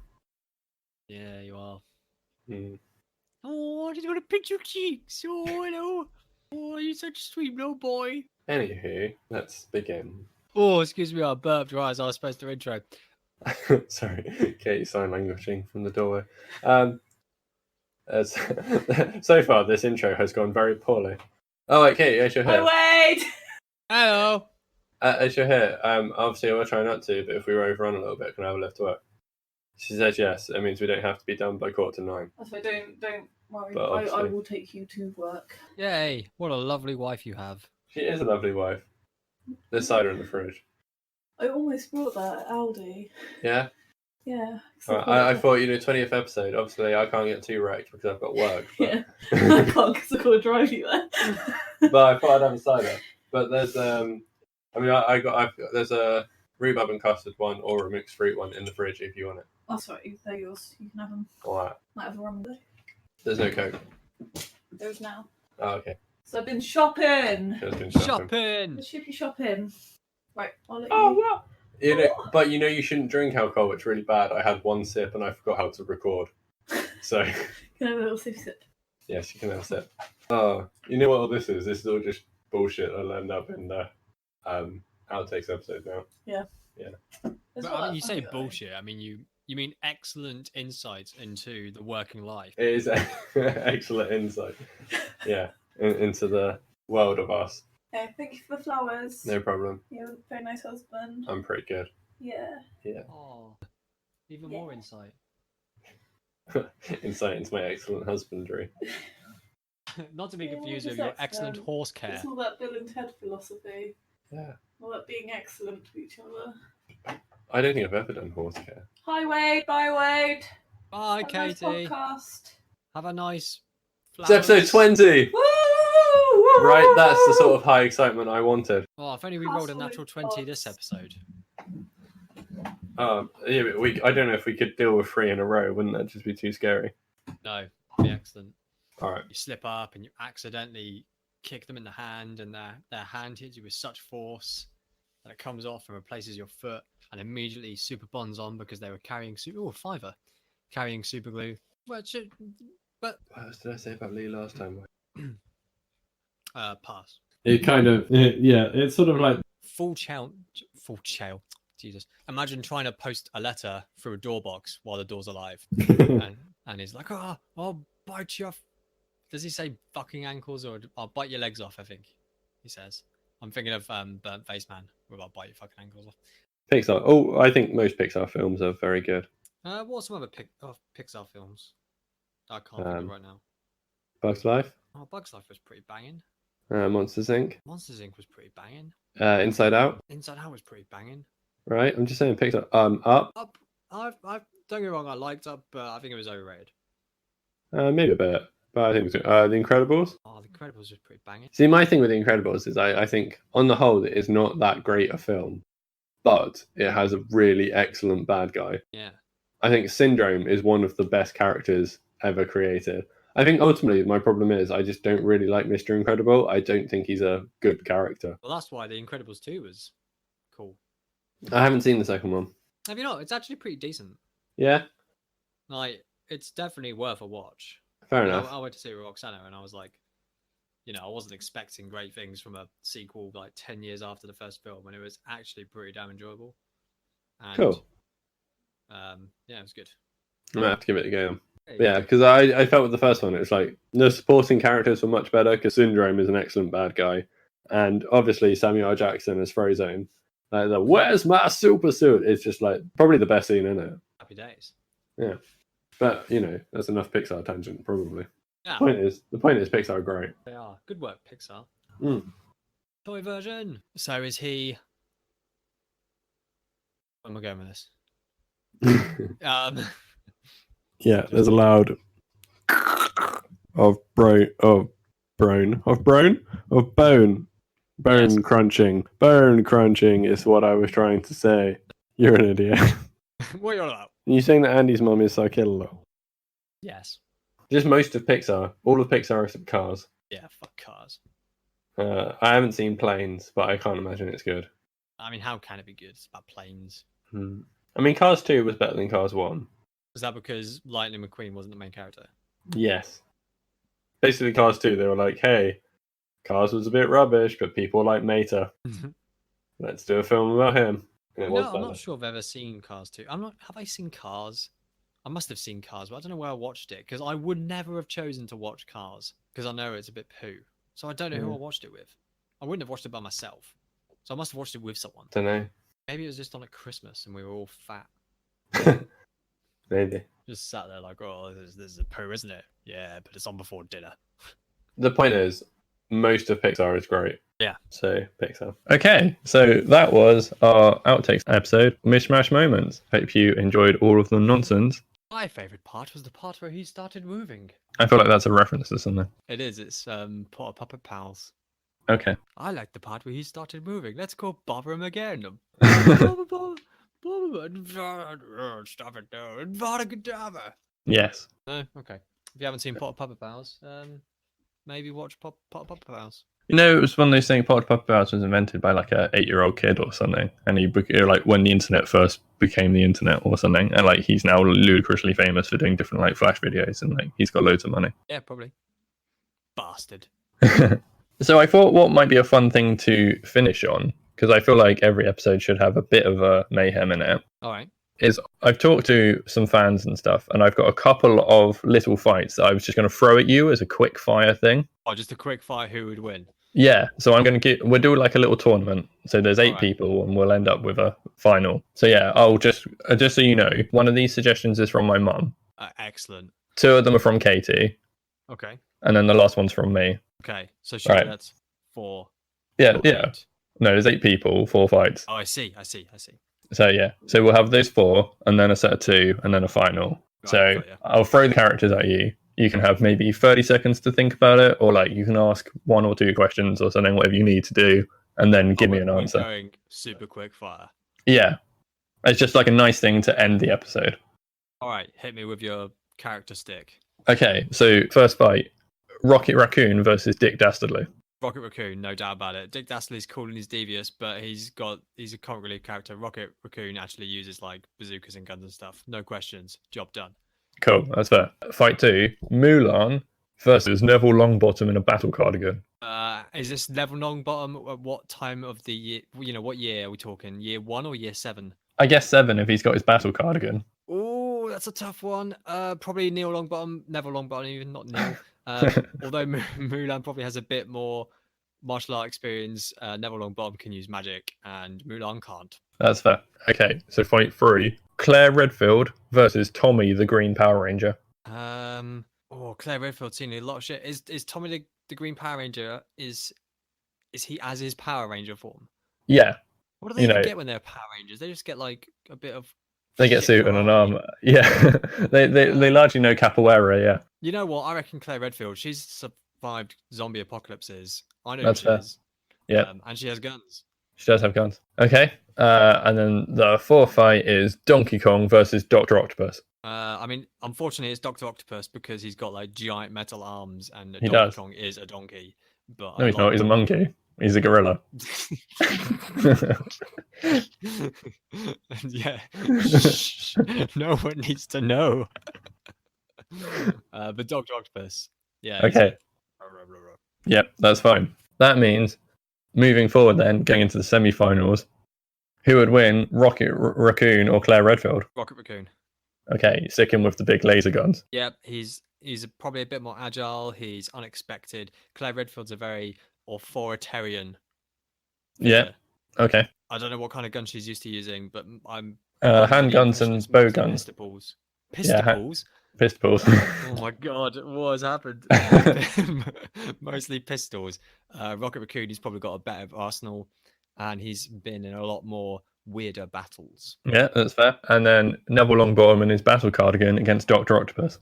Speaker 2: Yeah, you are.
Speaker 8: Mm.
Speaker 2: Oh, I just want to pinch your cheeks. Oh, hello. Oh, you're such a sweet little boy.
Speaker 8: Anywho, let's begin.
Speaker 2: Oh, excuse me, I burped right as I was supposed to intro.
Speaker 8: Sorry, Katie sign languaging from the doorway. As so far, this intro has gone very poorly. Oh, wait, Katie, as you're here.
Speaker 6: Wait!
Speaker 2: Hello.
Speaker 8: As you're here, obviously I will try not to, but if we overrun a little bit, can I have a lift to work? She says yes. It means we don't have to be done by 8:45.
Speaker 7: That's why don't worry.
Speaker 8: But
Speaker 7: I
Speaker 8: obviously-
Speaker 7: will take you to work.
Speaker 2: Yay, what a lovely wife you have.
Speaker 8: She is a lovely wife. There's cider in the fridge.
Speaker 7: I almost brought that at Aldi.
Speaker 8: Yeah?
Speaker 7: Yeah.
Speaker 8: I thought, 20th episode, obviously I can't get too wrecked because I've got work. But,
Speaker 7: Yeah. I can't because I've got to drive you there.
Speaker 8: but I thought I'd have a cider. But there's, there's a rhubarb and custard one or a mixed fruit one in the fridge if you want it.
Speaker 7: That's right, they're yours. You can have them.
Speaker 8: Alright.
Speaker 7: Might have a rum though.
Speaker 8: There's no Coke.
Speaker 7: There's now.
Speaker 8: Oh, okay.
Speaker 7: So I've been shopping.
Speaker 8: Just been shopping.
Speaker 2: Shopping.
Speaker 7: The shippy shopping. Right, I'll let
Speaker 8: Oh,
Speaker 7: you.
Speaker 8: wow. But you shouldn't drink alcohol. It's really bad. I had one sip and I forgot how to record. So,
Speaker 7: Can I have a little sip?
Speaker 8: yes, you can have a sip. Oh, you know what all this is? This is all just bullshit that'll end up in the outtakes episode now.
Speaker 7: There's
Speaker 2: But,
Speaker 7: not
Speaker 2: I mean,
Speaker 7: that
Speaker 2: you say
Speaker 7: funny, though.
Speaker 2: bullshit. I mean, you mean excellent insight into the working life.
Speaker 8: It is excellent insight. Yeah, into the world of us.
Speaker 7: Yeah, thank you for the flowers.
Speaker 8: No problem.
Speaker 7: You're a very nice husband.
Speaker 8: I'm pretty good.
Speaker 7: Yeah.
Speaker 2: Oh, even
Speaker 7: Yeah.
Speaker 2: more insight.
Speaker 8: Insight into my excellent husbandry.
Speaker 2: Not to be
Speaker 7: Yeah,
Speaker 2: confused
Speaker 7: just
Speaker 2: with your excellent
Speaker 7: excellent.
Speaker 2: horse care.
Speaker 7: It's all that Bill and Ted philosophy.
Speaker 8: Yeah.
Speaker 7: All that being excellent to each other.
Speaker 8: I don't think I've ever done horse care.
Speaker 7: Hi Wade, bye Wade.
Speaker 2: Bye,
Speaker 7: Have a nice
Speaker 2: Katie.
Speaker 7: podcast.
Speaker 2: Have a nice.
Speaker 8: It's episode 20!
Speaker 7: Woo!
Speaker 8: Right, that's the sort of high excitement I wanted.
Speaker 2: Oh, if only we rolled a
Speaker 7: Castle
Speaker 2: natural
Speaker 7: with
Speaker 2: 20 this
Speaker 7: dogs.
Speaker 2: episode.
Speaker 8: Yeah, but I don't know if we could deal with 3 in a row. Wouldn't that just be too scary?
Speaker 2: No, it'd be excellent.
Speaker 8: All right.
Speaker 2: You slip up and you accidentally kick them in the hand, and their hand hits you with such force that it comes off and replaces your foot, and immediately super bonds on because they were carrying fiver, carrying super glue. Well,
Speaker 8: What else did I say about Lee last time?
Speaker 2: pass.
Speaker 9: It kind of, it's sort of like
Speaker 2: Full chow. Jesus. Imagine trying to post a letter through a door box while the door's alive. and he's like, oh, I'll bite you off. Does he say fucking ankles or I'll bite your legs off, I think he says. I'm thinking of Burnt Face Man with I'll bite your fucking ankles off.
Speaker 8: Pixar. Oh, I think most Pixar films are very good.
Speaker 2: What are some other Pixar films? I can't think of right now.
Speaker 8: Bugs Life,
Speaker 2: Oh, Bugs Life was pretty banging.
Speaker 8: Monsters Inc.,
Speaker 2: Monsters Inc. was pretty banging.
Speaker 8: Inside Out.
Speaker 2: Inside Out was pretty banging.
Speaker 8: Right, I'm just saying Pixar. Up,
Speaker 2: Up, I don't get me wrong, I liked Up, but I think it was overrated.
Speaker 8: maybe a bit, but I think it's, The Incredibles.
Speaker 2: Oh, The Incredibles was pretty banging.
Speaker 8: See, my thing with The Incredibles is I think on the whole it is not that great a film, but it has a really excellent bad guy.
Speaker 2: Yeah.
Speaker 8: I think Syndrome is one of the best characters ever created. I think ultimately my problem is I just don't really like Mr. Incredible. I don't think he's a good character.
Speaker 2: Well, that's why The Incredibles 2 was cool.
Speaker 8: I haven't seen the second one.
Speaker 2: Have you not? It's actually pretty decent.
Speaker 8: Yeah,
Speaker 2: Like, it's definitely worth a watch.
Speaker 8: fair
Speaker 2: I
Speaker 8: enough.
Speaker 2: went to see it with Roxana, and I was like, I wasn't expecting great things from a sequel like 10 years after the first film, and it was actually pretty damn enjoyable. And,
Speaker 8: Cool.
Speaker 2: Yeah, it was good.
Speaker 8: I might have to give it a go.
Speaker 2: Yeah,
Speaker 8: But yeah, because I felt with the first one, it was like the supporting characters were much better because Syndrome is an excellent bad guy. And obviously Samuel L. Jackson as Frozone. Like the "Where's my super suit?" is just like probably the best scene in it.
Speaker 2: Happy days.
Speaker 8: But that's enough Pixar tangent probably.
Speaker 2: Yeah,
Speaker 8: The point is Pixar are great.
Speaker 2: they are. Good work, Pixar.
Speaker 8: Mm.
Speaker 2: Toy version. So is he... Where am I going with this?
Speaker 8: Yeah, there's a loud of
Speaker 9: Bone. Bone crunching. Bone crunching is what I was trying to say. You're an idiot.
Speaker 2: What are you on about?
Speaker 9: You saying that Andy's mum is Sarkilla?
Speaker 2: Yes.
Speaker 1: Just most of Pixar. All of Pixar except Cars.
Speaker 2: Yeah, fuck Cars.
Speaker 1: I haven't seen Planes, but I can't imagine it's good.
Speaker 2: I mean, how can it be good? It's about planes.
Speaker 1: I mean, Cars 2 was better than Cars 1.
Speaker 2: Was that because Lightning McQueen wasn't the main character?
Speaker 1: Yes. Basically, Cars 2, they were like, hey, Cars was a bit rubbish, but people like Mater. Let's do a film about him. And it was
Speaker 2: I'm
Speaker 1: better.
Speaker 2: not sure I've ever seen Cars 2. Have I seen Cars? I must have seen Cars, but I don't know where I watched it because I would never have chosen to watch Cars because I know it's a bit poo. So I don't know who I watched it with. I wouldn't have watched it by myself. So I must have watched it with someone.
Speaker 1: Don't know.
Speaker 2: Maybe it was just on at Christmas and we were all fat.
Speaker 1: Maybe.
Speaker 2: Just sat there like, oh, this is a poo, isn't it? Yeah, but it's on before dinner.
Speaker 1: The point is, most of Pixar is great.
Speaker 2: Yeah.
Speaker 1: So, Pixar. Okay, so that was our Outtakes episode, Mishmash Moments. Hope you enjoyed all of the nonsense.
Speaker 2: My favourite part was the part where he started moving.
Speaker 1: I feel like that's a reference to something.
Speaker 2: It is. It's Potter Puppet Pals.
Speaker 1: Okay.
Speaker 2: I like the part where he started moving. Let's go bother him again. Stop it, no.
Speaker 1: Yes.
Speaker 2: No? Okay. If you haven't seen Potter Puppet Pals, maybe watch Potter Puppet Pals.
Speaker 1: You know, it was one of those things, Potter Puppet Pals was invented by like a 8-year-old kid or something. And he, like, when the internet first became the internet or something. And like, he's now ludicrously famous for doing different like Flash videos and like, he's got loads of money.
Speaker 2: Yeah, probably. Bastard.
Speaker 1: So I thought what might be a fun thing to finish on, because I feel like every episode should have a bit of a mayhem in it.
Speaker 2: All right.
Speaker 1: Is I've talked to some fans and stuff, and I've got a couple of little fights that I was just going to throw at you as a quick fire thing.
Speaker 2: Oh, just a quick fire, who would win?
Speaker 1: Yeah, so I'm going to we'll do like a little tournament. So there's 8
Speaker 2: Right.
Speaker 1: people, and we'll end up with a final. So yeah, I'll just so you know, one of these suggestions is from my mum.
Speaker 2: Excellent.
Speaker 1: 2 of them are from Katie,
Speaker 2: Okay.
Speaker 1: and then the last one's from me.
Speaker 2: Okay. So sure,
Speaker 1: Right.
Speaker 2: that's 4.
Speaker 1: Yeah,
Speaker 2: or
Speaker 1: yeah.
Speaker 2: 8.
Speaker 1: No, there's 8 people, 4 fights.
Speaker 2: Oh, I see.
Speaker 1: So yeah, so we'll have those 4, and then a set of 2, and then a final.
Speaker 2: Right,
Speaker 1: So
Speaker 2: got ya.
Speaker 1: I'll throw the characters at you. You can have maybe 30 seconds to think about it, or like you can ask 1 or 2 questions or something, whatever you need to do, and then give me an
Speaker 2: We're
Speaker 1: answer.
Speaker 2: Going super quick fire.
Speaker 1: Yeah, it's just like a nice thing to end the episode.
Speaker 2: All right, hit me with your character stick.
Speaker 1: Okay, so first fight: Rocket Raccoon versus Dick Dastardly.
Speaker 2: Rocket Raccoon, no doubt about it. Dick Dastardly's cool and he's devious, but he's a comic relief character. Rocket Raccoon actually uses like bazookas and guns and stuff. No questions. Job done.
Speaker 1: Cool, that's fair. Fight 2: Mulan versus Neville Longbottom in a battle cardigan.
Speaker 2: Is this Neville Longbottom at what time of the year? You know, what year are we talking? Year 1 or year 7?
Speaker 1: I guess 7 if he's got his battle cardigan.
Speaker 2: Oh, that's a tough one. Probably Neville Longbottom, even not Neil. Although Mulan probably has a bit more martial art experience, Neville Longbottom can use magic, and Mulan can't.
Speaker 1: That's fair. Okay, so fight 3: Claire Redfield versus Tommy the Green Power Ranger.
Speaker 2: Claire Redfield's seen a lot of shit. Is Tommy the Green Power Ranger? Is he as his Power Ranger form?
Speaker 1: Yeah,
Speaker 2: What do they even get when they're Power Rangers? They just get like a bit of.
Speaker 1: they get suit and an arm. Yeah, they largely know capoeira. Yeah,
Speaker 2: You know what? I reckon Claire Redfield. She's survived zombie apocalypses. I know
Speaker 1: That's
Speaker 2: who she
Speaker 1: fair.
Speaker 2: is.
Speaker 1: Yeah.
Speaker 2: And she has guns.
Speaker 1: she does have guns. Okay, and then the 4th fight is Donkey Kong versus Dr. Octopus.
Speaker 2: I mean, unfortunately, it's Dr. Octopus because he's got like giant metal arms, and
Speaker 1: He
Speaker 2: Donkey
Speaker 1: does.
Speaker 2: Kong is a donkey. But
Speaker 1: No, he's not. He's a monkey. He's a gorilla.
Speaker 2: Yeah. No one needs to know. But Dr. Octopus. Yeah. he's
Speaker 1: Okay.
Speaker 2: a-
Speaker 1: Yep, that's fine. That means moving forward, then going into the semi-finals, who would win, Rocket Raccoon or Claire Redfield?
Speaker 2: Rocket Raccoon.
Speaker 1: Okay, sticking with the big laser guns.
Speaker 2: Yep, he's probably a bit more agile. He's unexpected. Claire Redfield's a very authoritarian.
Speaker 1: Yeah.
Speaker 2: figure.
Speaker 1: Okay.
Speaker 2: I don't know what kind of gun she's used to using, but I'm
Speaker 1: Handguns and bow guns.
Speaker 2: Pistols.
Speaker 1: Yeah,
Speaker 2: Pistols.
Speaker 1: Pistols.
Speaker 2: Oh my god, what has happened? Mostly pistols. Rocket Raccoon, he's probably got a better arsenal, and he's been in a lot more weirder battles.
Speaker 1: Yeah, that's fair. And then Neville Longbottom in his battle cardigan against Dr. Octopus.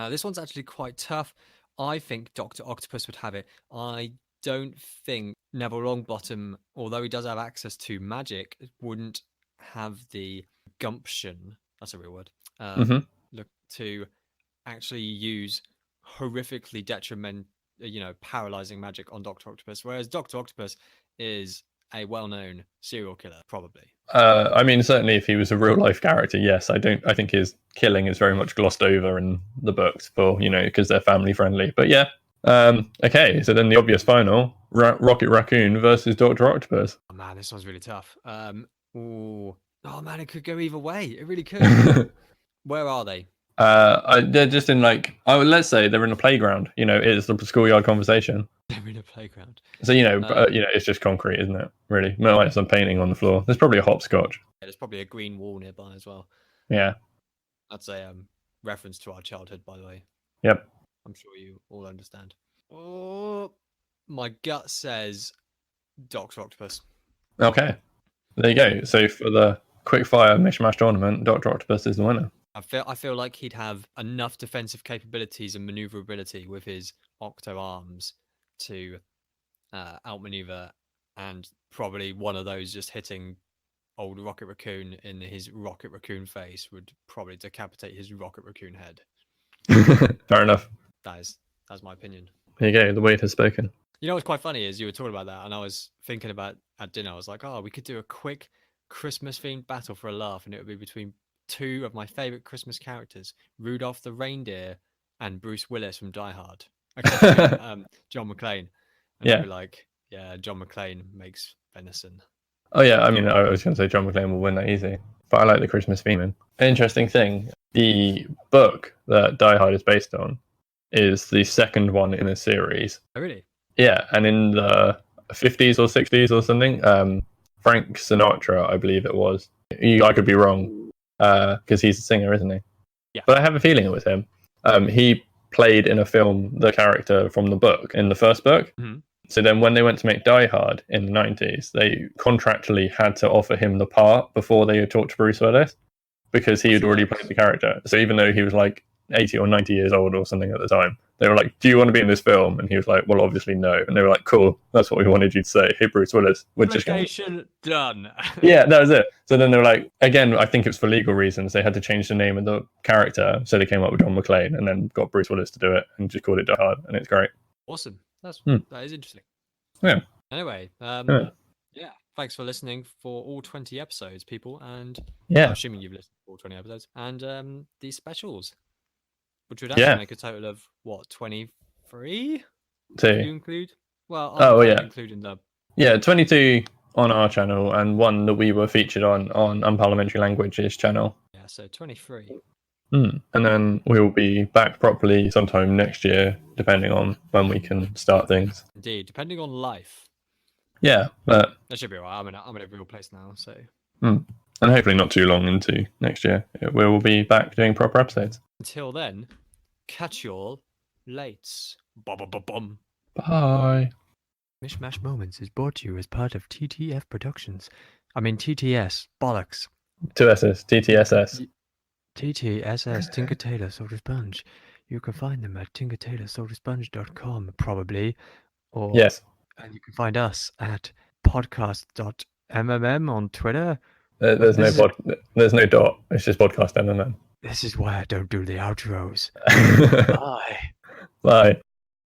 Speaker 2: This one's actually quite tough. I think Dr. Octopus would have it. I don't think Neville Longbottom, although he does have access to magic, wouldn't have the gumption, that's a real word, look to actually use horrifically paralyzing magic on Dr. Octopus, whereas Dr. Octopus is a well-known serial killer, probably.
Speaker 1: I mean, certainly if he was a real life character, yes. I think his killing is very much glossed over in the books for, because they're family friendly. But yeah. Okay, so then the obvious final, Rocket Raccoon versus Dr. Octopus.
Speaker 2: Oh man, this one's really tough. Oh man, it could go either way. It really could. Where are they?
Speaker 1: They're just in let's say they're in a playground. It's the schoolyard conversation.
Speaker 2: They're in a playground.
Speaker 1: So it's just concrete, isn't it? Really, no, like some painting on the floor. There's probably a hopscotch.
Speaker 2: Yeah, there's probably a green wall nearby as well.
Speaker 1: Yeah,
Speaker 2: that's a reference to our childhood, by the way.
Speaker 1: Yep.
Speaker 2: I'm sure you all understand. Oh, my gut says Dr. Octopus.
Speaker 1: Okay, there you go. So for the quickfire mishmash tournament, Dr. Octopus is the winner.
Speaker 2: I feel like he'd have enough defensive capabilities and maneuverability with his octo arms to outmaneuver, and probably one of those just hitting old Rocket Raccoon in his Rocket Raccoon face would probably decapitate his Rocket Raccoon head.
Speaker 1: Fair enough.
Speaker 2: That's my opinion.
Speaker 1: There you go. The wait has spoken.
Speaker 2: What's quite funny is you were talking about that, and I was thinking about at dinner. I was like, we could do a quick Christmas-themed battle for a laugh, and it would be between two of my favorite Christmas characters, Rudolph the reindeer and Bruce Willis from Die Hard. Okay, John McClane. And I'd be like, yeah, John McClane makes venison.
Speaker 1: Oh yeah, I mean, I was going to say John McClane will win that easy, but I like the Christmas theme. Interesting thing, the book that Die Hard is based on is the second one in a series.
Speaker 2: Oh, really?
Speaker 1: Yeah, and in the 50s or 60s or something, Frank Sinatra, I believe it was. I could be wrong, because he's a singer, isn't he?
Speaker 2: Yeah.
Speaker 1: But I have a feeling it was him. He played in a film the character from the book, in the first book.
Speaker 2: Mm-hmm.
Speaker 1: So then when they went to make Die Hard in the 90s, they contractually had to offer him the part before they talked to Bruce Willis, because he had already played the character. So even though he was like 80 or 90 years old or something at the time, they were like, do you want to be in this film? And he was like, well, obviously no. And they were like, cool, that's what we wanted you to say. Hey, Bruce Willis, we're just going
Speaker 2: done.
Speaker 1: Yeah, that was it. So then they were like, again, I think it's for legal reasons, they had to change the name of the character, so they came up with John McClane and then got Bruce Willis to do it and just called it Die Hard, and it's great.
Speaker 2: Awesome. That is interesting.
Speaker 1: Yeah.
Speaker 2: Anyway, thanks for listening for all 20 episodes, people, and
Speaker 1: yeah,
Speaker 2: I'm assuming you've listened to all 20 episodes, and these specials, which would actually make a total of what, 23?
Speaker 1: Two.
Speaker 2: You include? Well, including the
Speaker 1: 22 on our channel and one that we were featured on Unparliamentary Languages channel.
Speaker 2: Yeah, so 23.
Speaker 1: And then we'll be back properly sometime next year, depending on when we can start things.
Speaker 2: Indeed, depending on life.
Speaker 1: Yeah, but
Speaker 2: that should be alright. I'm in a real place now, so.
Speaker 1: And hopefully not too long into next year, we will be back doing proper episodes.
Speaker 2: Until then, catch y'all lates. Bum.
Speaker 1: Bye.
Speaker 2: Mishmash Moments is brought to you as part of TTF Productions. I mean TTS. Bollocks.
Speaker 1: 2SS. TTSS.
Speaker 2: TTSS, Tinker Tailor Soda Sponge. You can find them at tinkertailorsodasponge.com, probably. Or,
Speaker 1: yes.
Speaker 2: And you can find us at podcast.mmm on Twitter.
Speaker 1: There's no dot. It's just podcast MMM.
Speaker 2: This is why I don't do the outros. Bye.
Speaker 1: Bye.